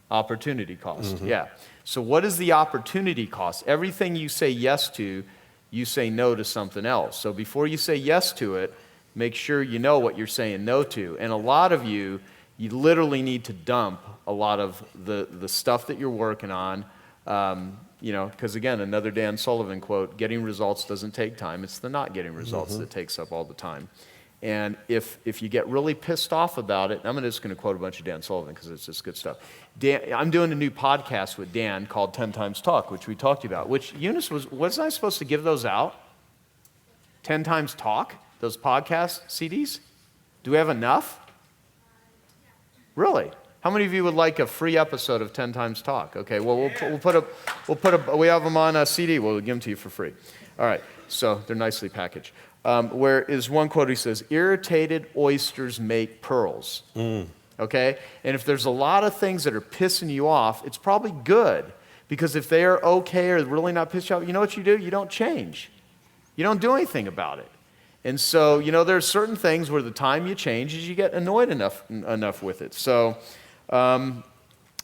Speaker 2: Opportunity cost. Yeah. So what is the opportunity cost? Everything you say yes to, you say no to something else. So before you say yes to it, make sure you know what you're saying no to. And a lot of you literally need to dump a lot of the stuff that you're working on, because again, another Dan Sullivan quote, getting results doesn't take time. It's the not getting results that takes up all the time. And if you get really pissed off about it, I'm just going to quote a bunch of Dan Sullivan because it's just good stuff. I'm doing a new podcast with Dan called 10 Times Talk, which we talked about, which Eunice wasn't I supposed to give those out? 10 Times Talk? Those podcast CDs? Do we have enough? Really? How many of you would like a free episode of 10 Times Talk? Okay, well, we have them on a CD. We'll give them to you for free. All right, so they're nicely packaged. Where is one quote, he says, "Irritated oysters make pearls." Okay? And if there's a lot of things that are pissing you off, it's probably good. Because if they are okay or really not pissed you off, you know what you do? You don't change. You don't do anything about it. And so, there are certain things where the time you change is you get annoyed enough with it. So, and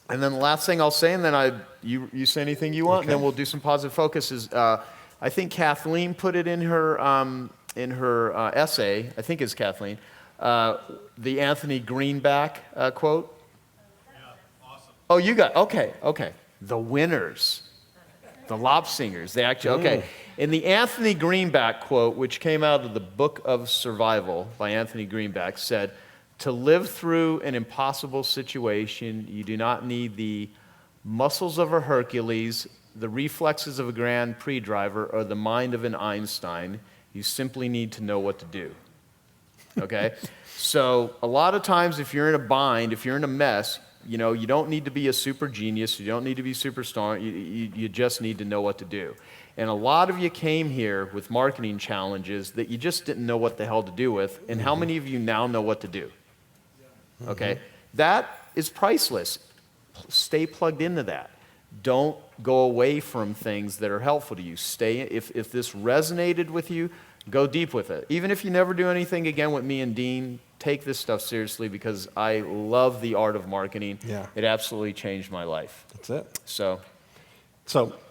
Speaker 2: then the last thing I'll say, and then you say anything you want, and then we'll do some positive focus, is I think Kathleen put it in her essay, I think it's Kathleen, the Anthony Greenback quote. Yeah, awesome. Oh, you got, okay. The winners, the Lobsingers, they actually, okay. In the Anthony Greenback quote, which came out of the Book of Survival by Anthony Greenback, said, "To live through an impossible situation, you do not need the muscles of a Hercules, the reflexes of a Grand Prix driver, or the mind of an Einstein. You simply need to know what to do." Okay? So a lot of times if you're in a bind, if you're in a mess, you don't need to be a super genius. You don't need to be super strong. You just need to know what to do. And a lot of you came here with marketing challenges that you just didn't know what the hell to do with. And how many of you now know what to do? Okay? That is priceless. Stay plugged into that. Don't go away from things that are helpful to you. If this resonated with you, go deep with it. Even if you never do anything again with me and Dean, take this stuff seriously, because I love the art of marketing.
Speaker 1: Yeah.
Speaker 2: It absolutely changed my life.
Speaker 1: That's it.
Speaker 2: So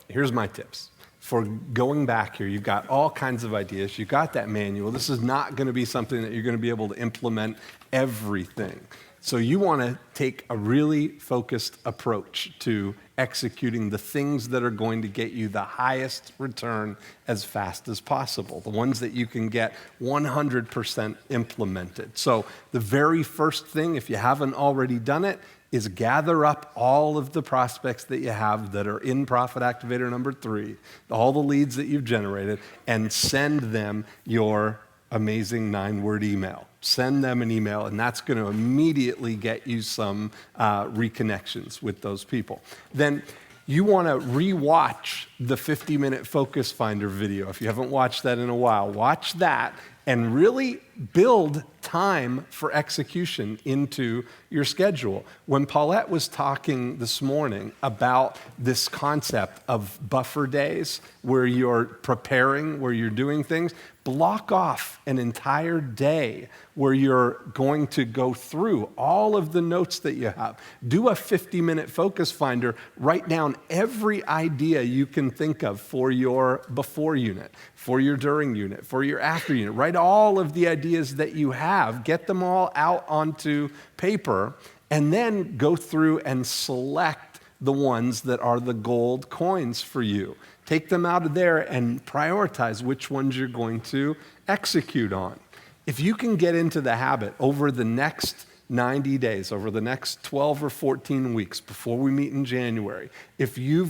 Speaker 1: here's my tips. For going back here, you've got all kinds of ideas. You've got that manual. This is not going to be something that you're going to be able to implement everything. So you want to take a really focused approach to executing the things that are going to get you the highest return as fast as possible, the ones that you can get 100% implemented. So the very first thing, if you haven't already done it, is gather up all of the prospects that you have that are in Profit Activator number 3, all the leads that you've generated, and send them your amazing 9-word email. Send them an email, and that's going to immediately get you some reconnections with those people. Then you want to re-watch the 50-minute Focus Finder video. If you haven't watched that in a while, watch that and really build time for execution into your schedule. When Paulette was talking this morning about this concept of buffer days, where you're preparing, where you're doing things, block off an entire day where you're going to go through all of the notes that you have. Do a 50-minute Focus Finder. Write down every idea you can think of for your before unit, for your during unit, for your after unit. Write all of the ideas that you have, get them all out onto paper, and then go through and select the ones that are the gold coins for you. Take them out of there and prioritize which ones you're going to execute on. If you can get into the habit over the next 90 days, over the next 12 or 14 weeks before we meet in January, if you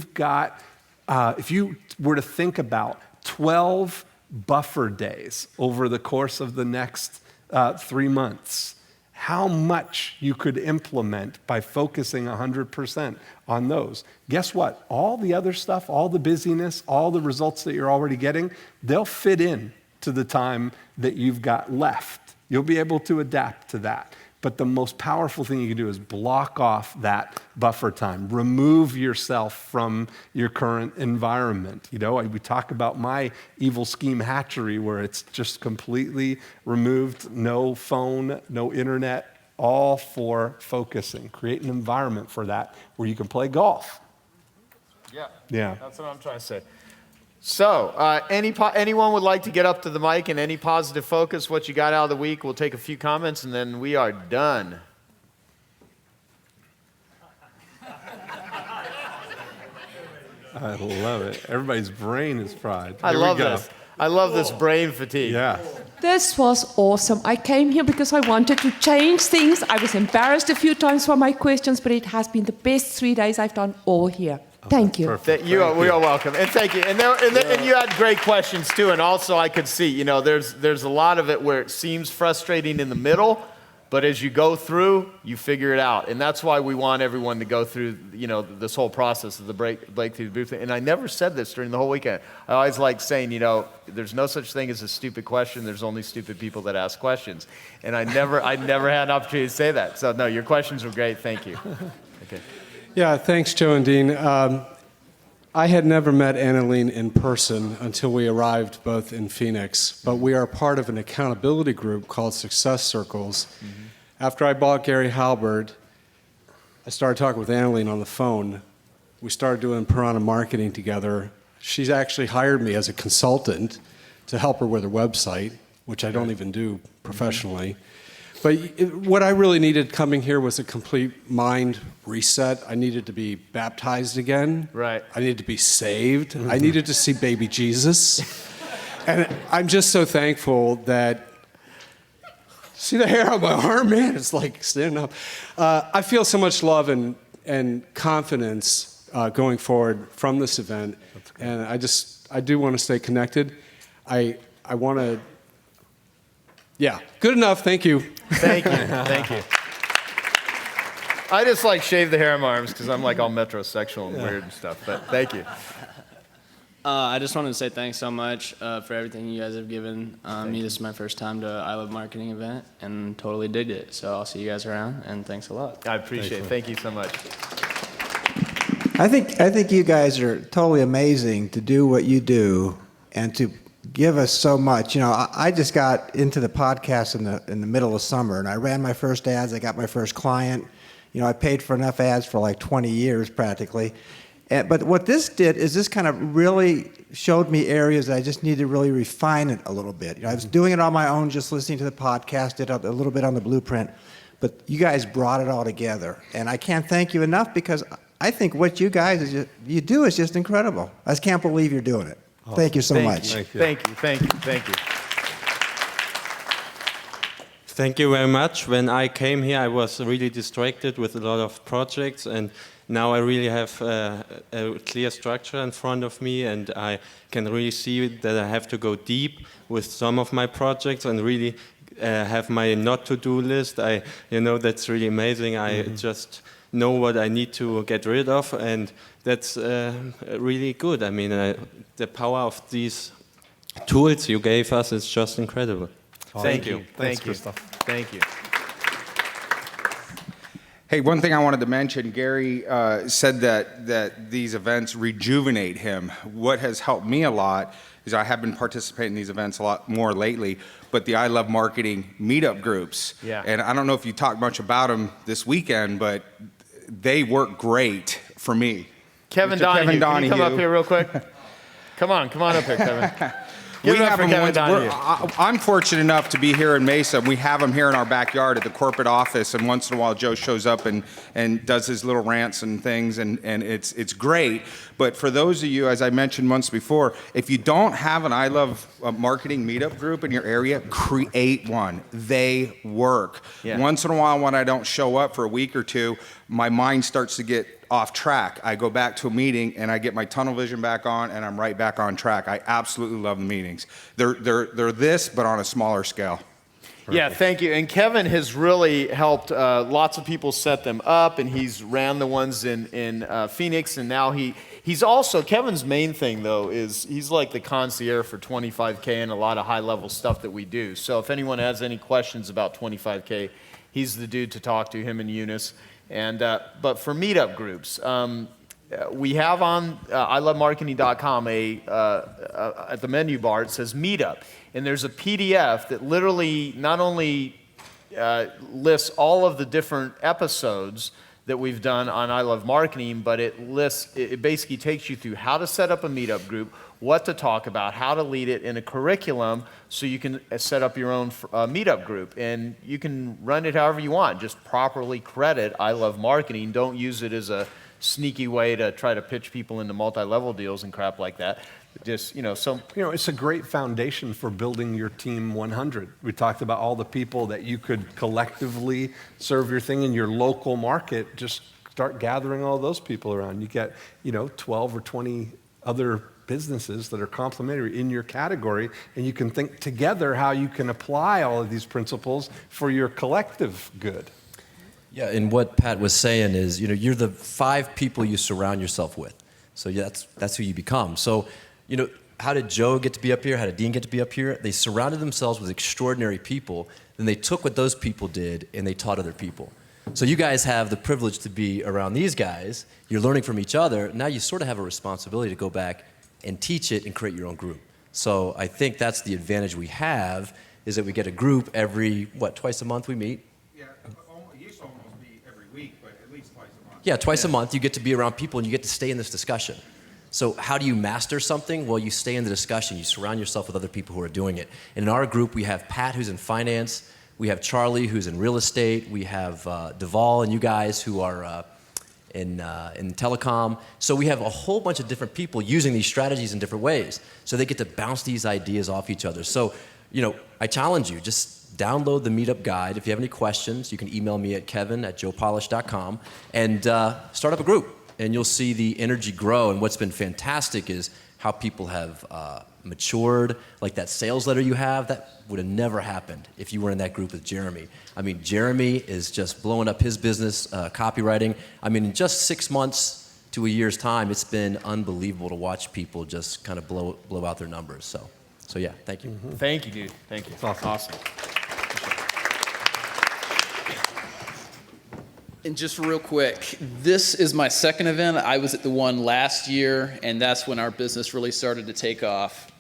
Speaker 1: were to think about 12 buffer days over the course of the next 3 months, how much you could implement by focusing 100% on those. Guess what? All the other stuff, all the busyness, all the results that you're already getting, they'll fit in to the time that you've got left. You'll be able to adapt to that. But the most powerful thing you can do is block off that buffer time. Remove yourself from your current environment. You know, we talk about my evil scheme hatchery where it's just completely removed, no phone, no internet, all for focusing. Create an environment for that where you can play golf. Yeah.
Speaker 2: That's what I'm trying to say. So, anyone would like to get up to the mic and any positive focus, what you got out of the week? We'll take a few comments and then we are done.
Speaker 1: I love it. Everybody's brain is fried.
Speaker 2: I love this. I love this brain fatigue.
Speaker 1: Yeah.
Speaker 17: This was awesome. I came here because I wanted to change things. I was embarrassed a few times for my questions, but it has been the best 3 days I've done all here. Thank you.
Speaker 2: We are welcome, and thank you. And you had great questions too. And also, I could see, you know, there's a lot of it where it seems frustrating in the middle, but as you go through, you figure it out. And that's why we want everyone to go through, you know, this whole process of the breakthrough booth. And I never said this during the whole weekend. I always like saying, you know, there's no such thing as a stupid question. There's only stupid people that ask questions. And I never had an opportunity to say that. So no, your questions were great. Thank you. Okay.
Speaker 13: Yeah, thanks, Joe and Dean. I had never met Annalene in person until we arrived both in Phoenix, but we are part of an accountability group called Success Circles. Mm-hmm. After I bought Gary Halbert, I started talking with Annalene on the phone. We started doing Piranha marketing together. She's actually hired me as a consultant to help her with her website, which I don't even do professionally. But what I really needed coming here was a complete mind reset. I needed to be baptized again.
Speaker 2: Right.
Speaker 13: I needed to be saved. I needed to see baby Jesus. And I'm just so thankful that, see the hair on my arm, man? It's like standing up. I feel so much love and confidence going forward from this event. And I do want to stay connected. I want to, yeah, good enough. Thank you.
Speaker 2: Thank you. Thank you. I just like shave the hair on my arms because I'm like all metrosexual and weird and stuff. But thank you.
Speaker 18: I just wanted to say thanks so much for everything you guys have given me. This is my first time to I Love Marketing event and totally digged it. So I'll see you guys around and thanks a lot.
Speaker 2: I appreciate it. Thank you so much.
Speaker 19: I think you guys are totally amazing to do what you do and to give us so much. You know, I just got into the podcast in the middle of summer, and I ran my first ads. I got my first client. You know, I paid for enough ads for like 20 years practically. But what this did is this kind of really showed me areas that I just need to really refine it a little bit. You know, I was doing it on my own, just listening to the podcast, did a little bit on the blueprint. but you guys brought it all together. And I can't thank you enough because I think what you guys you do is just incredible. I just can't believe you're doing it.
Speaker 1: Awesome.
Speaker 19: Thank you so much.
Speaker 2: Thank you.
Speaker 20: Thank you very much. When I came here, I was really distracted with a lot of projects, and now I really have a clear structure in front of me, and I can really see that I have to go deep with some of my projects and really have my not-to-do list. That's really amazing. I just know what I need to get rid of, and that's really good. I mean, the power of these tools you gave us is just incredible.
Speaker 2: Thank you.
Speaker 1: Thanks, Christoph.
Speaker 2: Thank you.
Speaker 21: Hey, one thing I wanted to mention, Gary said that these events rejuvenate him. What has helped me a lot is I have been participating in these events a lot more lately, but the I Love Marketing meetup groups.
Speaker 2: Yeah.
Speaker 21: And I don't know if you talked much about them this weekend, but they work great for me.
Speaker 2: Kevin Donahue, can you come up here real quick? Come on up here, Kevin. Give it up for Kevin Donahue.
Speaker 21: I'm fortunate enough to be here in Mesa. We have him here in our backyard at the corporate office, and once in a while Joe shows up and does his little rants and things, and it's great. But for those of you, as I mentioned months before, if you don't have an I Love Marketing meetup group in your area, create one. They work.
Speaker 2: Yeah.
Speaker 21: Once in a while when I don't show up for a week or two, my mind starts to get off track. I go back to a meeting and I get my tunnel vision back on and I'm right back on track. I absolutely love the meetings. They're this, but on a smaller scale.
Speaker 2: Yeah, thank you. And Kevin has really helped lots of people set them up, and he's ran the ones in Phoenix, and now he's also, Kevin's main thing though is he's like the concierge for 25K and a lot of high level stuff that we do. So if anyone has any questions about 25K, he's the dude to talk to, him and Eunice. And but for meetup groups, we have on ilovemarketing.com at the menu bar it says meetup, and there's a PDF that literally not only lists all of the different episodes that we've done on I Love Marketing, but it basically takes you through how to set up a meetup group, what to talk about, how to lead it in a curriculum so you can set up your own meetup group. And you can run it however you want. Just properly credit I Love Marketing. Don't use it as a sneaky way to try to pitch people into multi-level deals and crap like that. Just, it's
Speaker 1: a great foundation for building your team 100. We talked about all the people that you could collectively serve your thing in your local market. Just start gathering all those people around. You get, 12 or 20 other businesses that are complementary in your category, and you can think together how you can apply all of these principles for your collective good.
Speaker 22: Yeah, and what Pat was saying is, you're the 5 people you surround yourself with. So that's who you become. So, how did Joe get to be up here? How did Dean get to be up here? They surrounded themselves with extraordinary people. Then they took what those people did and they taught other people. So you guys have the privilege to be around these guys. You're learning from each other. Now you sort of have a responsibility to go back and teach it and create your own group. So I think that's the advantage we have, is that we get a group every, twice a month we meet?
Speaker 21: Yeah, it used to almost be every week, but at least twice a month.
Speaker 22: Yeah, twice a month. You get to be around people and you get to stay in this discussion. So how do you master something? Well, you stay in the discussion. You surround yourself with other people who are doing it. And in our group, we have Pat, who's in finance. We have Charlie, who's in real estate. We have Duvall and you guys who are in telecom. So we have a whole bunch of different people using these strategies in different ways. So they get to bounce these ideas off each other. So, I challenge you, just download the Meetup Guide. If you have any questions, you can email me at kevin@joepolish.com and start up a group. And you'll see the energy grow. And what's been fantastic is how people have matured. Like that sales letter you have, that would have never happened if you were in that group with Jeremy. I mean, Jeremy is just blowing up his business, copywriting. I mean, in just 6 months to a year's time, it's been unbelievable to watch people just kind of blow out their numbers. So yeah, thank you.
Speaker 2: Mm-hmm. Thank you, dude. Thank you. It's awesome.
Speaker 23: And just real quick, this is my second event. I was at the one last year, and that's when our business really started to take off.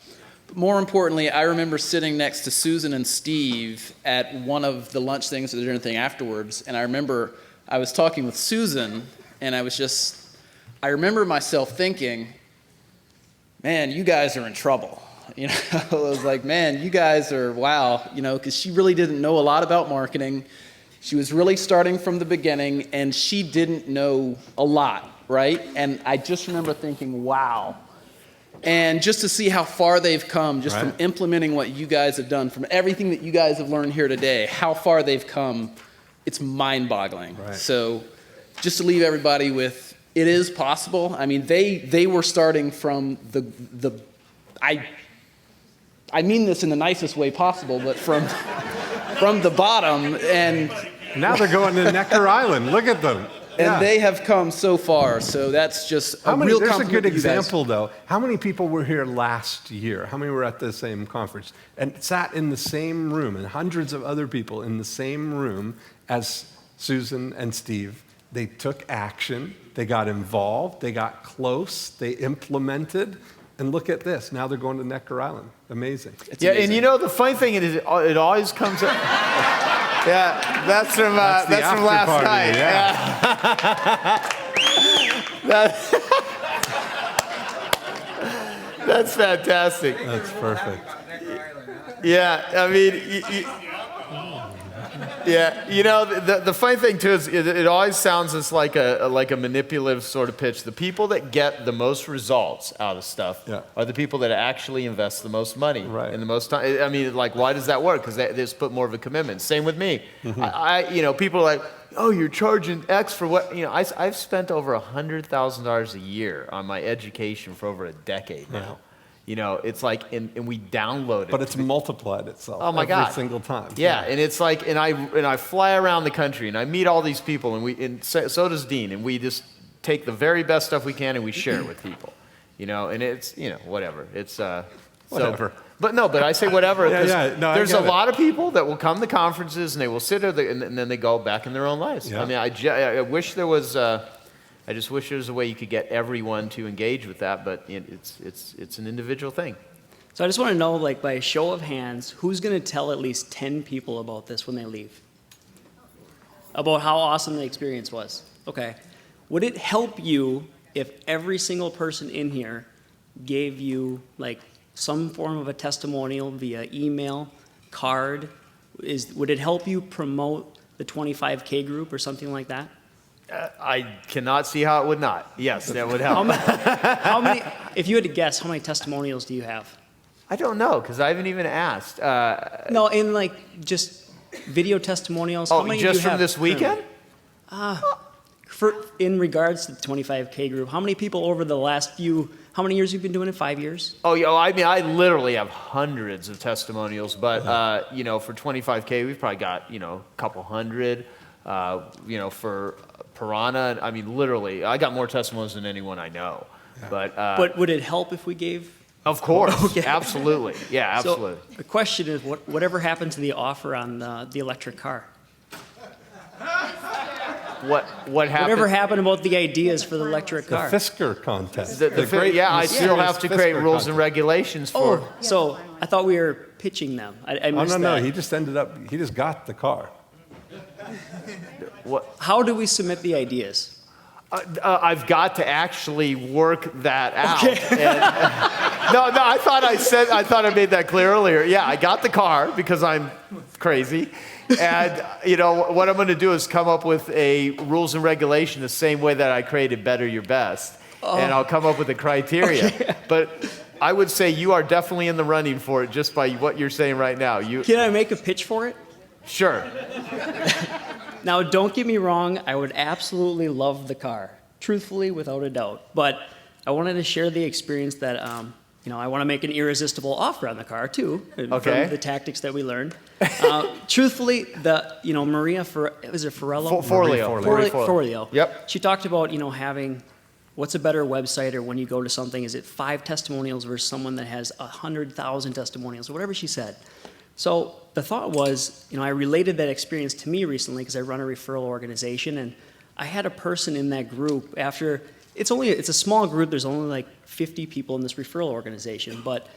Speaker 23: But more importantly, I remember sitting next to Susan and Steve at one of the lunch things or the dinner thing afterwards, and I remember I was talking with Susan, and I remember myself thinking, man, you guys are in trouble. I was like, man, you guys are, wow, because she really didn't know a lot about marketing. She was really starting from the beginning, and she didn't know a lot, right? And I just remember thinking, wow. And just to see how far they've come, just from implementing what you guys have done, from everything that you guys have learned here today, how far they've come, it's mind-boggling.
Speaker 1: Right.
Speaker 23: So just to leave everybody with, it is possible. I mean, they were starting from I mean this in the nicest way possible, but from the bottom, and
Speaker 1: now they're going to Necker Island. Look at them.
Speaker 23: And they have come so far, so that's just a real
Speaker 1: There's a
Speaker 23: compliment
Speaker 1: good
Speaker 23: to you guys.
Speaker 1: example, though. How many people were here last year? How many were at the same conference and sat in the same room, and hundreds of other people in the same room as Susan and Steve? They took action, they got involved, they got close, they implemented, and look at this. Now they're going to Necker Island. Amazing.
Speaker 3: Yeah, and you know, the funny thing is, it always comes up. Yeah, that's from last
Speaker 1: party,
Speaker 3: night.
Speaker 1: Yeah.
Speaker 3: That's fantastic.
Speaker 1: That's perfect.
Speaker 3: Yeah, I mean, yeah, you know, the funny thing too is it always sounds as like a manipulative sort of pitch. The people that get the most results out of stuff are the people that actually invest the most money and the most time. I mean, like, why does that work? Because they just put more of a commitment. Same with me. You know, people are like, oh, you're charging X for what? You know, I've spent over $100,000 a year on my education for over a decade now. You know, it's like, and we download it.
Speaker 1: But it's multiplied itself
Speaker 3: every
Speaker 1: every single time.
Speaker 3: Yeah, and it's like, and I fly around the country and I meet all these people, and so does Dean, and we just take the very best stuff we can and we share it with people. You know, and it's, you know, whatever. It's
Speaker 1: whatever.
Speaker 3: But I say whatever.
Speaker 1: No,
Speaker 3: there's a lot of people that will come to conferences and they will sit there and then they go back in their own lives.
Speaker 1: Yeah.
Speaker 3: I mean, I wish there was. I just wish there was a way you could get everyone to engage with that, but it's an individual thing.
Speaker 8: So I just want to know, like, by a show of hands, who's going to tell at least 10 people about this when they leave? About how awesome the experience was. Okay. Would it help you if every single person in here gave you, like, some form of a testimonial via email, card? Would it help you promote the 25K group or something like that?
Speaker 3: I cannot see how it would not. Yes, that would help.
Speaker 8: How many, if you had to guess, how many testimonials do you have?
Speaker 3: I don't know, because I haven't even asked.
Speaker 8: No, in like just video testimonials.
Speaker 3: Oh,
Speaker 8: how many
Speaker 3: just
Speaker 8: do you
Speaker 3: from
Speaker 8: have
Speaker 3: this weekend?
Speaker 8: In regards to the 25K group, how many people over the last how many years you've been doing it? 5 years?
Speaker 3: Oh, yeah. I mean, I literally have hundreds of testimonials, but you know, for 25K, we've probably got, you know, a couple hundred. You know, for Piranha, I mean, literally, I got more testimonials than anyone I know. Yeah.
Speaker 8: But would it help if we gave?
Speaker 3: Of course,
Speaker 8: Okay.
Speaker 3: absolutely. Yeah, absolutely.
Speaker 8: So the question is, whatever happened to the offer on the electric car?
Speaker 3: What happened?
Speaker 8: Whatever happened about the ideas for the electric car?
Speaker 1: The Fisker contest.
Speaker 3: I still have to create rules and regulations for.
Speaker 8: Oh, so I thought we were pitching them. I missed
Speaker 1: no.
Speaker 8: that.
Speaker 1: He just got the car.
Speaker 8: How do we submit the ideas?
Speaker 3: I've got to actually work that out.
Speaker 8: Okay.
Speaker 3: No, I thought I made that clear earlier. Yeah, I got the car because I'm crazy. And, you know, what I'm going to do is come up with a rules and regulation the same way that I created Better Your Best. And I'll come up with a criteria.
Speaker 8: Okay.
Speaker 3: But I would say you are definitely in the running for it just by what you're saying right now.
Speaker 8: Can I make a pitch for it?
Speaker 3: Sure.
Speaker 8: Now, don't get me wrong, I would absolutely love the car, truthfully, without a doubt. But I wanted to share the experience that, you know, I want to make an irresistible offer on the car, too, from the tactics that we learned. Truthfully, Maria, was it Forello?
Speaker 3: Forleo.
Speaker 8: Yep. She talked about, you know, having, what's a better website, or when you go to something, is it 5 testimonials versus someone that has 100,000 testimonials, or whatever she said. So the thought was, you know, I related that experience to me recently because I run a referral organization, and I had a person in that group after, it's a small group, there's only like 50 people in this referral organization, but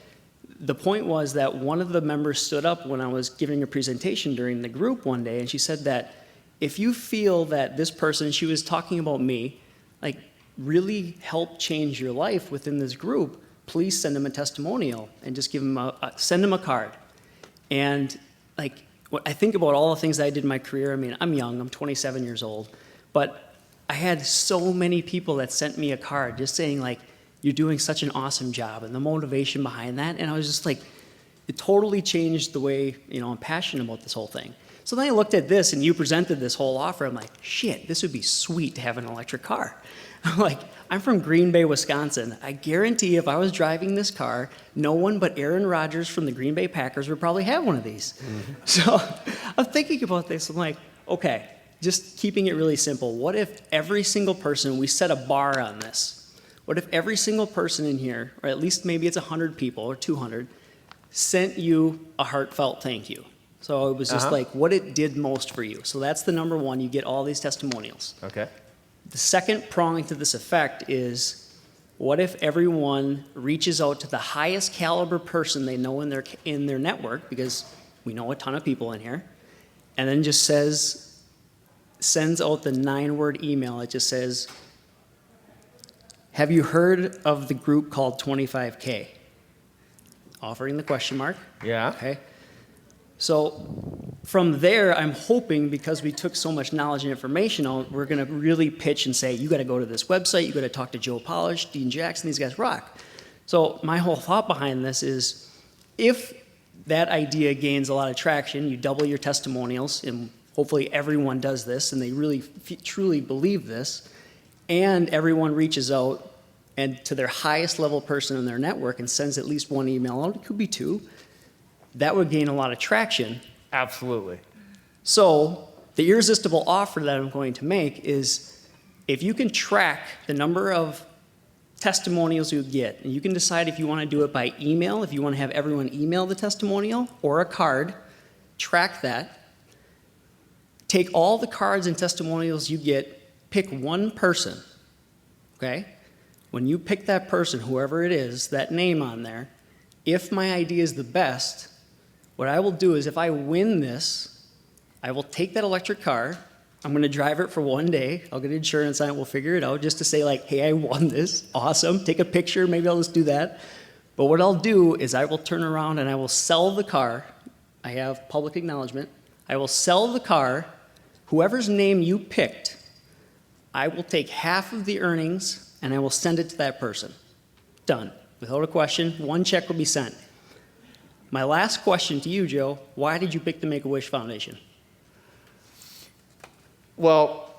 Speaker 8: the point was that one of the members stood up when I was giving a presentation during the group one day, and she said that if you feel that this person, she was talking about me, like really helped change your life within this group, please send them a testimonial and just give them send them a card. And like I think about all the things I did in my career. I mean, I'm young, I'm 27 years old, but I had so many people that sent me a card just saying like, you're doing such an awesome job, and the motivation behind that. And I was just like, it totally changed the way, I'm passionate about this whole thing. So then I looked at this, and you presented this whole offer. I'm like, shit, this would be sweet to have an electric car. I'm like, I'm from Green Bay, Wisconsin. I guarantee if I was driving this car, no one but Aaron Rodgers from the Green Bay Packers would probably have one of these. So I'm thinking about this. I'm like, okay, just keeping it really simple. What if every single person, we set a bar on this. What if every single person in here, or at least maybe it's 100 people or 200, sent you a heartfelt thank you? So it was just like what it did most for you. So that's the number one. You get all these testimonials.
Speaker 3: Okay.
Speaker 8: The second prong to this effect is, what if everyone reaches out to the highest caliber person they know in their network, because we know a ton of people in here, and then just sends out the 9-word email. It just says, have you heard of the group called 25K? Offering the question mark.
Speaker 3: Yeah.
Speaker 8: Okay. So from there, I'm hoping, because we took so much knowledge and information out, we're going to really pitch and say, you got to go to this website, you got to talk to Joe Polish, Dean Jackson, these guys rock. So my whole thought behind this is, if that idea gains a lot of traction, you double your testimonials, and hopefully everyone does this, and they really truly believe this, and everyone reaches out and to their highest level person in their network and sends at least one email out, it could be 2, that would gain a lot of traction.
Speaker 3: Absolutely.
Speaker 8: So the irresistible offer that I'm going to make is, if you can track the number of testimonials you get, and you can decide if you want to do it by email, if you want to have everyone email the testimonial, or a card, track that. Take all the cards and testimonials you get, pick one person, okay? When you pick that person, whoever it is, that name on there, if my idea is the best, what I will do is, if I win this, I will take that electric car, I'm going to drive it for one day, I'll get insurance on it, we'll figure it out, just to say like, hey, I won this, awesome, take a picture, maybe I'll just do that. But what I'll do is I will turn around and I will sell the car. I have public acknowledgement. I will sell the car, whoever's name you picked, I will take half of the earnings and I will send it to that person. Done. Without a question, one check will be sent. My last question to you, Joe, why did you pick the Make-A-Wish Foundation?
Speaker 3: Well,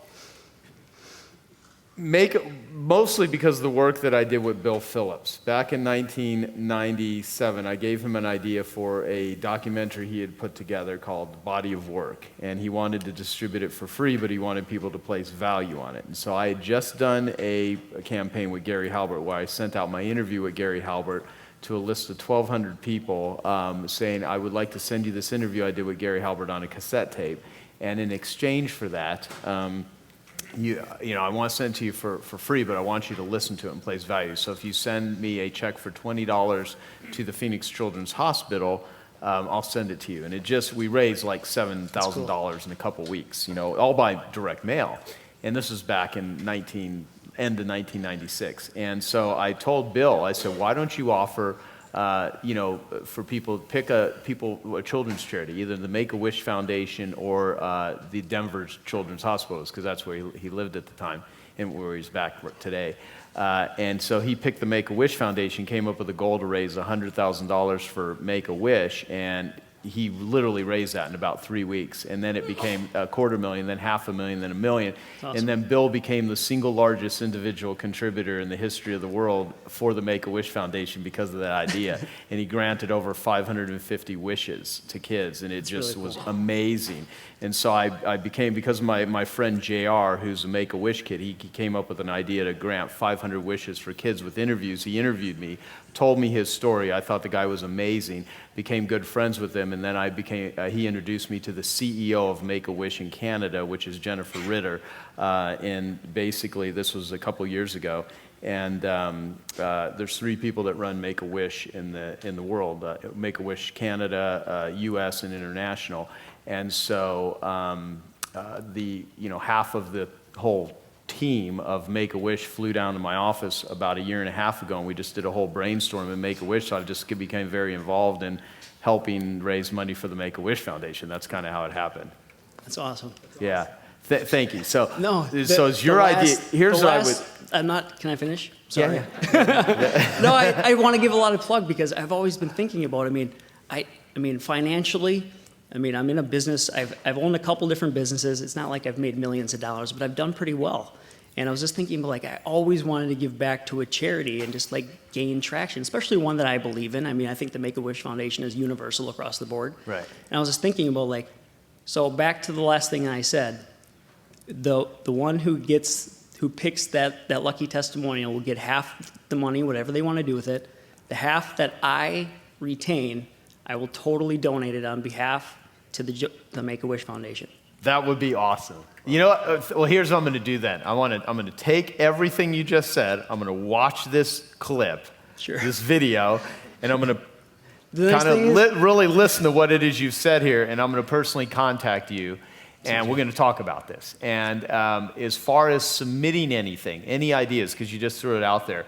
Speaker 3: mostly because of the work that I did with Bill Phillips. Back in 1997, I gave him an idea for a documentary he had put together called Body of Work. And he wanted to distribute it for free, but he wanted people to place value on it. And so I had just done a campaign with Gary Halbert where I sent out my interview with Gary Halbert to a list of 1,200 people saying, I would like to send you this interview I did with Gary Halbert on a cassette tape. And in exchange for that, I want to send it to you for free, but I want you to listen to it and place value. So if you send me a check for $20 to the Phoenix Children's Hospital, I'll send it to you. And we raised like $7,000 in a couple weeks, all by direct mail. And this was back in end of 1996. And so I told Bill, I said, why don't you offer for people, pick a children's charity, either the Make-A-Wish Foundation or the Denver Children's Hospitals, because that's where he lived at the time and where he's back today. And so he picked the Make-A-Wish Foundation, came up with a goal to raise $100,000 for Make-A-Wish, and he literally raised that in about 3 weeks. And then it became $250,000, then $500,000, then $1 million.
Speaker 8: Awesome.
Speaker 3: And then Bill became the single largest individual contributor in the history of the world for the Make-A-Wish Foundation because of that idea. And he granted over 550 wishes to kids, and it just was amazing. And so I became, because of my friend JR, who's a Make-A-Wish kid, he came up with an idea to grant 500 wishes for kids with interviews. He interviewed me, told me his story. I thought the guy was amazing, became good friends with him, and then he introduced me to the CEO of Make-A-Wish in Canada, which is Jennifer Ritter. And basically, this was a couple years ago. And there's 3 people that run Make-A-Wish in the world: Make-A-Wish Canada, U.S., and international. And so half of the whole
Speaker 2: team of Make-A-Wish flew down to my office about a year and a half ago, and we just did a whole brainstorm in Make-A-Wish, so I just became very involved in helping raise money for the Make-A-Wish Foundation. That's kind of how it happened.
Speaker 8: That's awesome.
Speaker 2: Yeah. Thank you. So,
Speaker 8: No.
Speaker 2: so it's your idea. Here's what I would.
Speaker 8: I'm not. Can I finish? Sorry.
Speaker 2: Yeah.
Speaker 8: No, I want to give a lot of plug because I've always been thinking about. I mean, financially. I mean, I'm in a business. I've owned a couple different businesses. It's not like I've made millions of dollars, but I've done pretty well. And I was just thinking, like, I always wanted to give back to a charity and just like gain traction, especially one that I believe in. I mean, I think the Make-A-Wish Foundation is universal across the board.
Speaker 2: Right.
Speaker 8: And I was just thinking about like, so back to the last thing I said. The one who picks that lucky testimonial will get half the money, whatever they want to do with it. The half that I retain, I will totally donate it on behalf to the Make-A-Wish Foundation.
Speaker 3: That would be awesome. You know what? Well, here's what I'm going to do then. I'm going to take everything you just said. I'm going to watch this clip, this video, and I'm going to kind of really listen to what it is you've said here, and I'm going to personally contact you, and we're going to talk about this. And as far as submitting anything, any ideas, because you just threw it out there,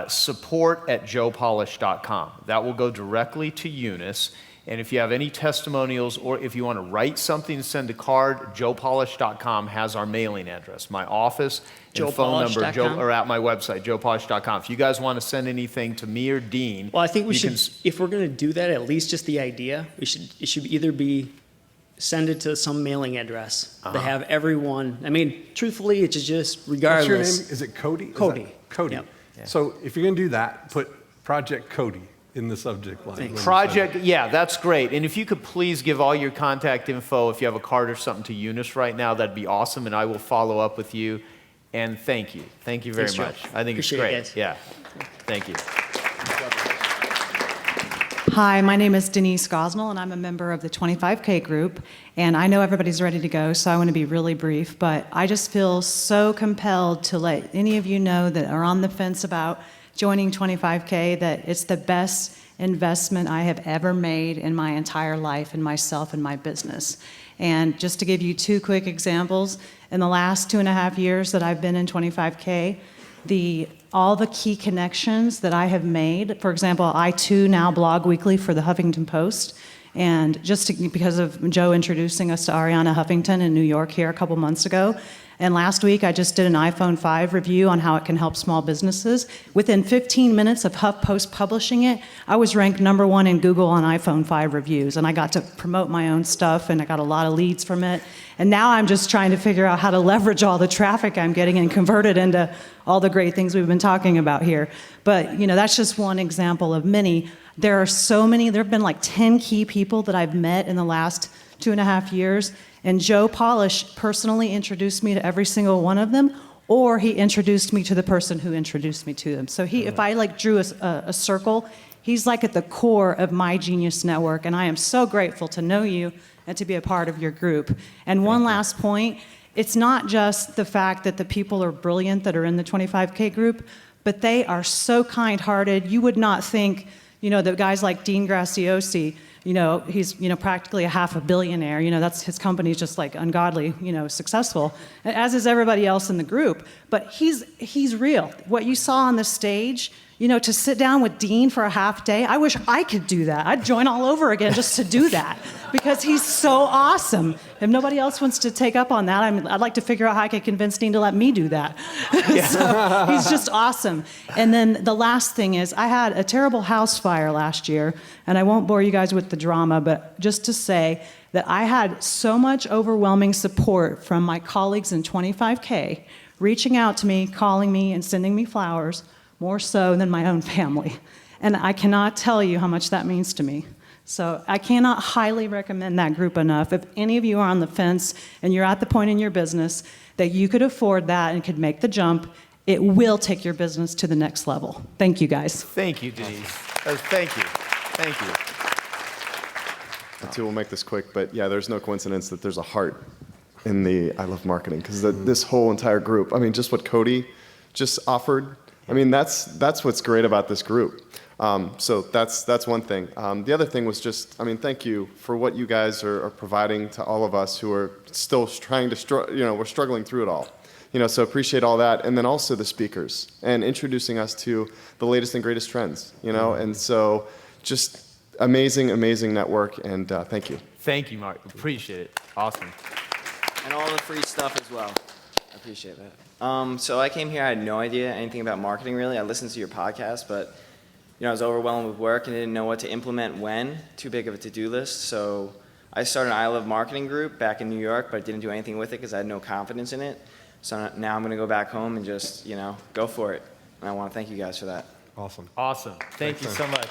Speaker 3: support@joepolish.com. That will go directly to Eunice. And if you have any testimonials or if you want to write something and send a card, joepolish.com has our mailing address. My office and phone number are at my website, joepolish.com. If you guys want to send anything to me or Dean.
Speaker 8: Well, I think we should, if we're going to do that, at least just the idea, it should either be send it to some mailing address to have everyone. I mean, truthfully, it's just regardless.
Speaker 1: What's your name? Is it Cody?
Speaker 8: Cody.
Speaker 1: Cody.
Speaker 8: Yep.
Speaker 1: Yeah. So if you're going to do that, put Project Cody in the subject line.
Speaker 3: Project, yeah, that's great. And if you could please give all your contact info, if you have a card or something to Eunice right now, that'd be awesome, and I will follow up with you. And thank you. Thank you very much. I think it's great. Yeah. Thank you.
Speaker 4: Hi, my name is Denise Gosnell, and I'm a member of the 25K group. And I know everybody's ready to go, so I want to be really brief. But I just feel so compelled to let any of you know that are on the fence about joining 25K that it's the best investment I have ever made in my entire life in myself and my business. And just to give you two quick examples, in the last 2.5 years that I've been in 25K, all the key connections that I have made, for example, I too now blog weekly for the Huffington Post, and because of Joe introducing us to Ariana Huffington in New York here a couple months ago. And last week, I just did an iPhone 5 review on how it can help small businesses. Within 15 minutes of HuffPost publishing it, I was ranked #1 in Google on iPhone 5 reviews. And I got to promote my own stuff, and I got a lot of leads from it. And now I'm just trying to figure out how to leverage all the traffic I'm getting and convert it into all the great things we've been talking about here. But, that's just one example of many. There are so many. There have been like 10 key people that I've met in the last 2.5 years. And Joe Polish personally introduced me to every single one of them, or he introduced me to the person who introduced me to them. So if I drew a circle, he's like at the core of my Genius Network, and I am so grateful to know you and to be a part of your group. And one last point, it's not just the fact that the people are brilliant that are in the 25K group, but they are so kind-hearted. You would not think, that guys like Dean Graciosi, he's, practically a half a billionaire. That's his company's just like ungodly, successful, as is everybody else in the group. But he's real. What you saw on the stage, to sit down with Dean for a half day, I wish I could do that. I'd join all over again just to do that because he's so awesome. If nobody else wants to take up on that, I'd like to figure out how I could convince Dean to let me do that. So he's just awesome. And then the last thing is I had a terrible house fire last year, and I won't bore you guys with the drama, but just to say that I had so much overwhelming support from my colleagues in 25K reaching out to me, calling me, and sending me flowers, more so than my own family. And I cannot tell you how much that means to me. So I cannot highly recommend that group enough. If any of you are on the fence and you're at the point in your business that you could afford that and could make the jump, it will take your business to the next level. Thank you, guys.
Speaker 3: Thank you, Denise. Thank you. Thank you.
Speaker 7: I too will make this quick, but yeah, there's no coincidence that there's a heart in the I Love Marketing, because this whole entire group, just what Cody just offered, that's what's great about this group. So that's one thing. The other thing was just, thank you for what you guys are providing to all of us who are still trying to, we're struggling through it all. So appreciate all that. And then also the speakers and introducing us to the latest and greatest trends, and so just amazing, amazing network, and thank you.
Speaker 3: Thank you, Mark. Appreciate it. Awesome.
Speaker 5: And all the free stuff as well. I appreciate that. So I came here, I had no idea anything about marketing really. I listened to your podcast, but I was overwhelmed with work and didn't know what to implement when. Too big of a to-do list. So I started an I Love Marketing group back in New York, but didn't do anything with it because I had no confidence in it. So now I'm going to go back home and just, go for it. And I want to thank you guys for that.
Speaker 1: Awesome.
Speaker 3: Awesome. Thank you so much.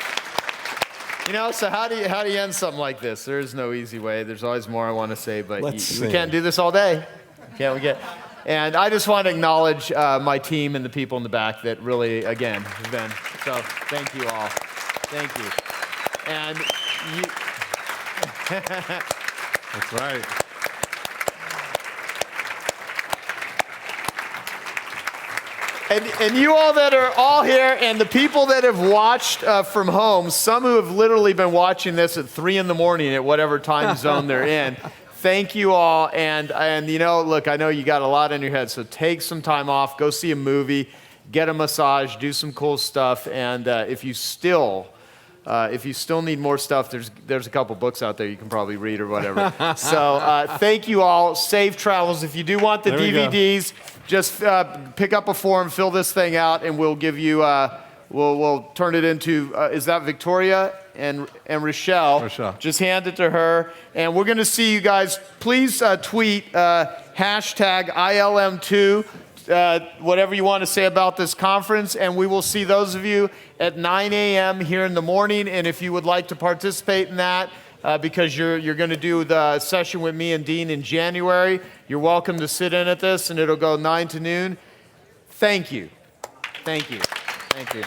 Speaker 3: So how do you end something like this? There is no easy way. There's always more I want to say, but we can't do this all day. Can't we get? And I just want to acknowledge my team and the people in the back that really, again, have been. So thank you all. Thank you. And
Speaker 1: That's right.
Speaker 3: And you all that are all here, and the people that have watched from home, some who have literally been watching this at 3 in the morning at whatever time zone they're in, thank you all. And look, I know you got a lot in your head, so take some time off, go see a movie, get a massage, do some cool stuff. And if you still need more stuff, there's a couple books out there you can probably read or whatever. So thank you all. Safe travels. If you do want the DVDs, just pick up a form, fill this thing out, and we'll give you. We'll turn it into. Is that Victoria and Rochelle?
Speaker 1: Rochelle.
Speaker 3: Just hand it to her, and we're going to see you guys. Please tweet hashtag ilm2. Whatever you want to say about this conference, and we will see those of you at 9 a.m. here in the morning. And if you would like to participate in that, because you're going to do the session with me and Dean in January, you're welcome to sit in at this, and it'll go 9 to noon. Thank you. Thank you. Thank you.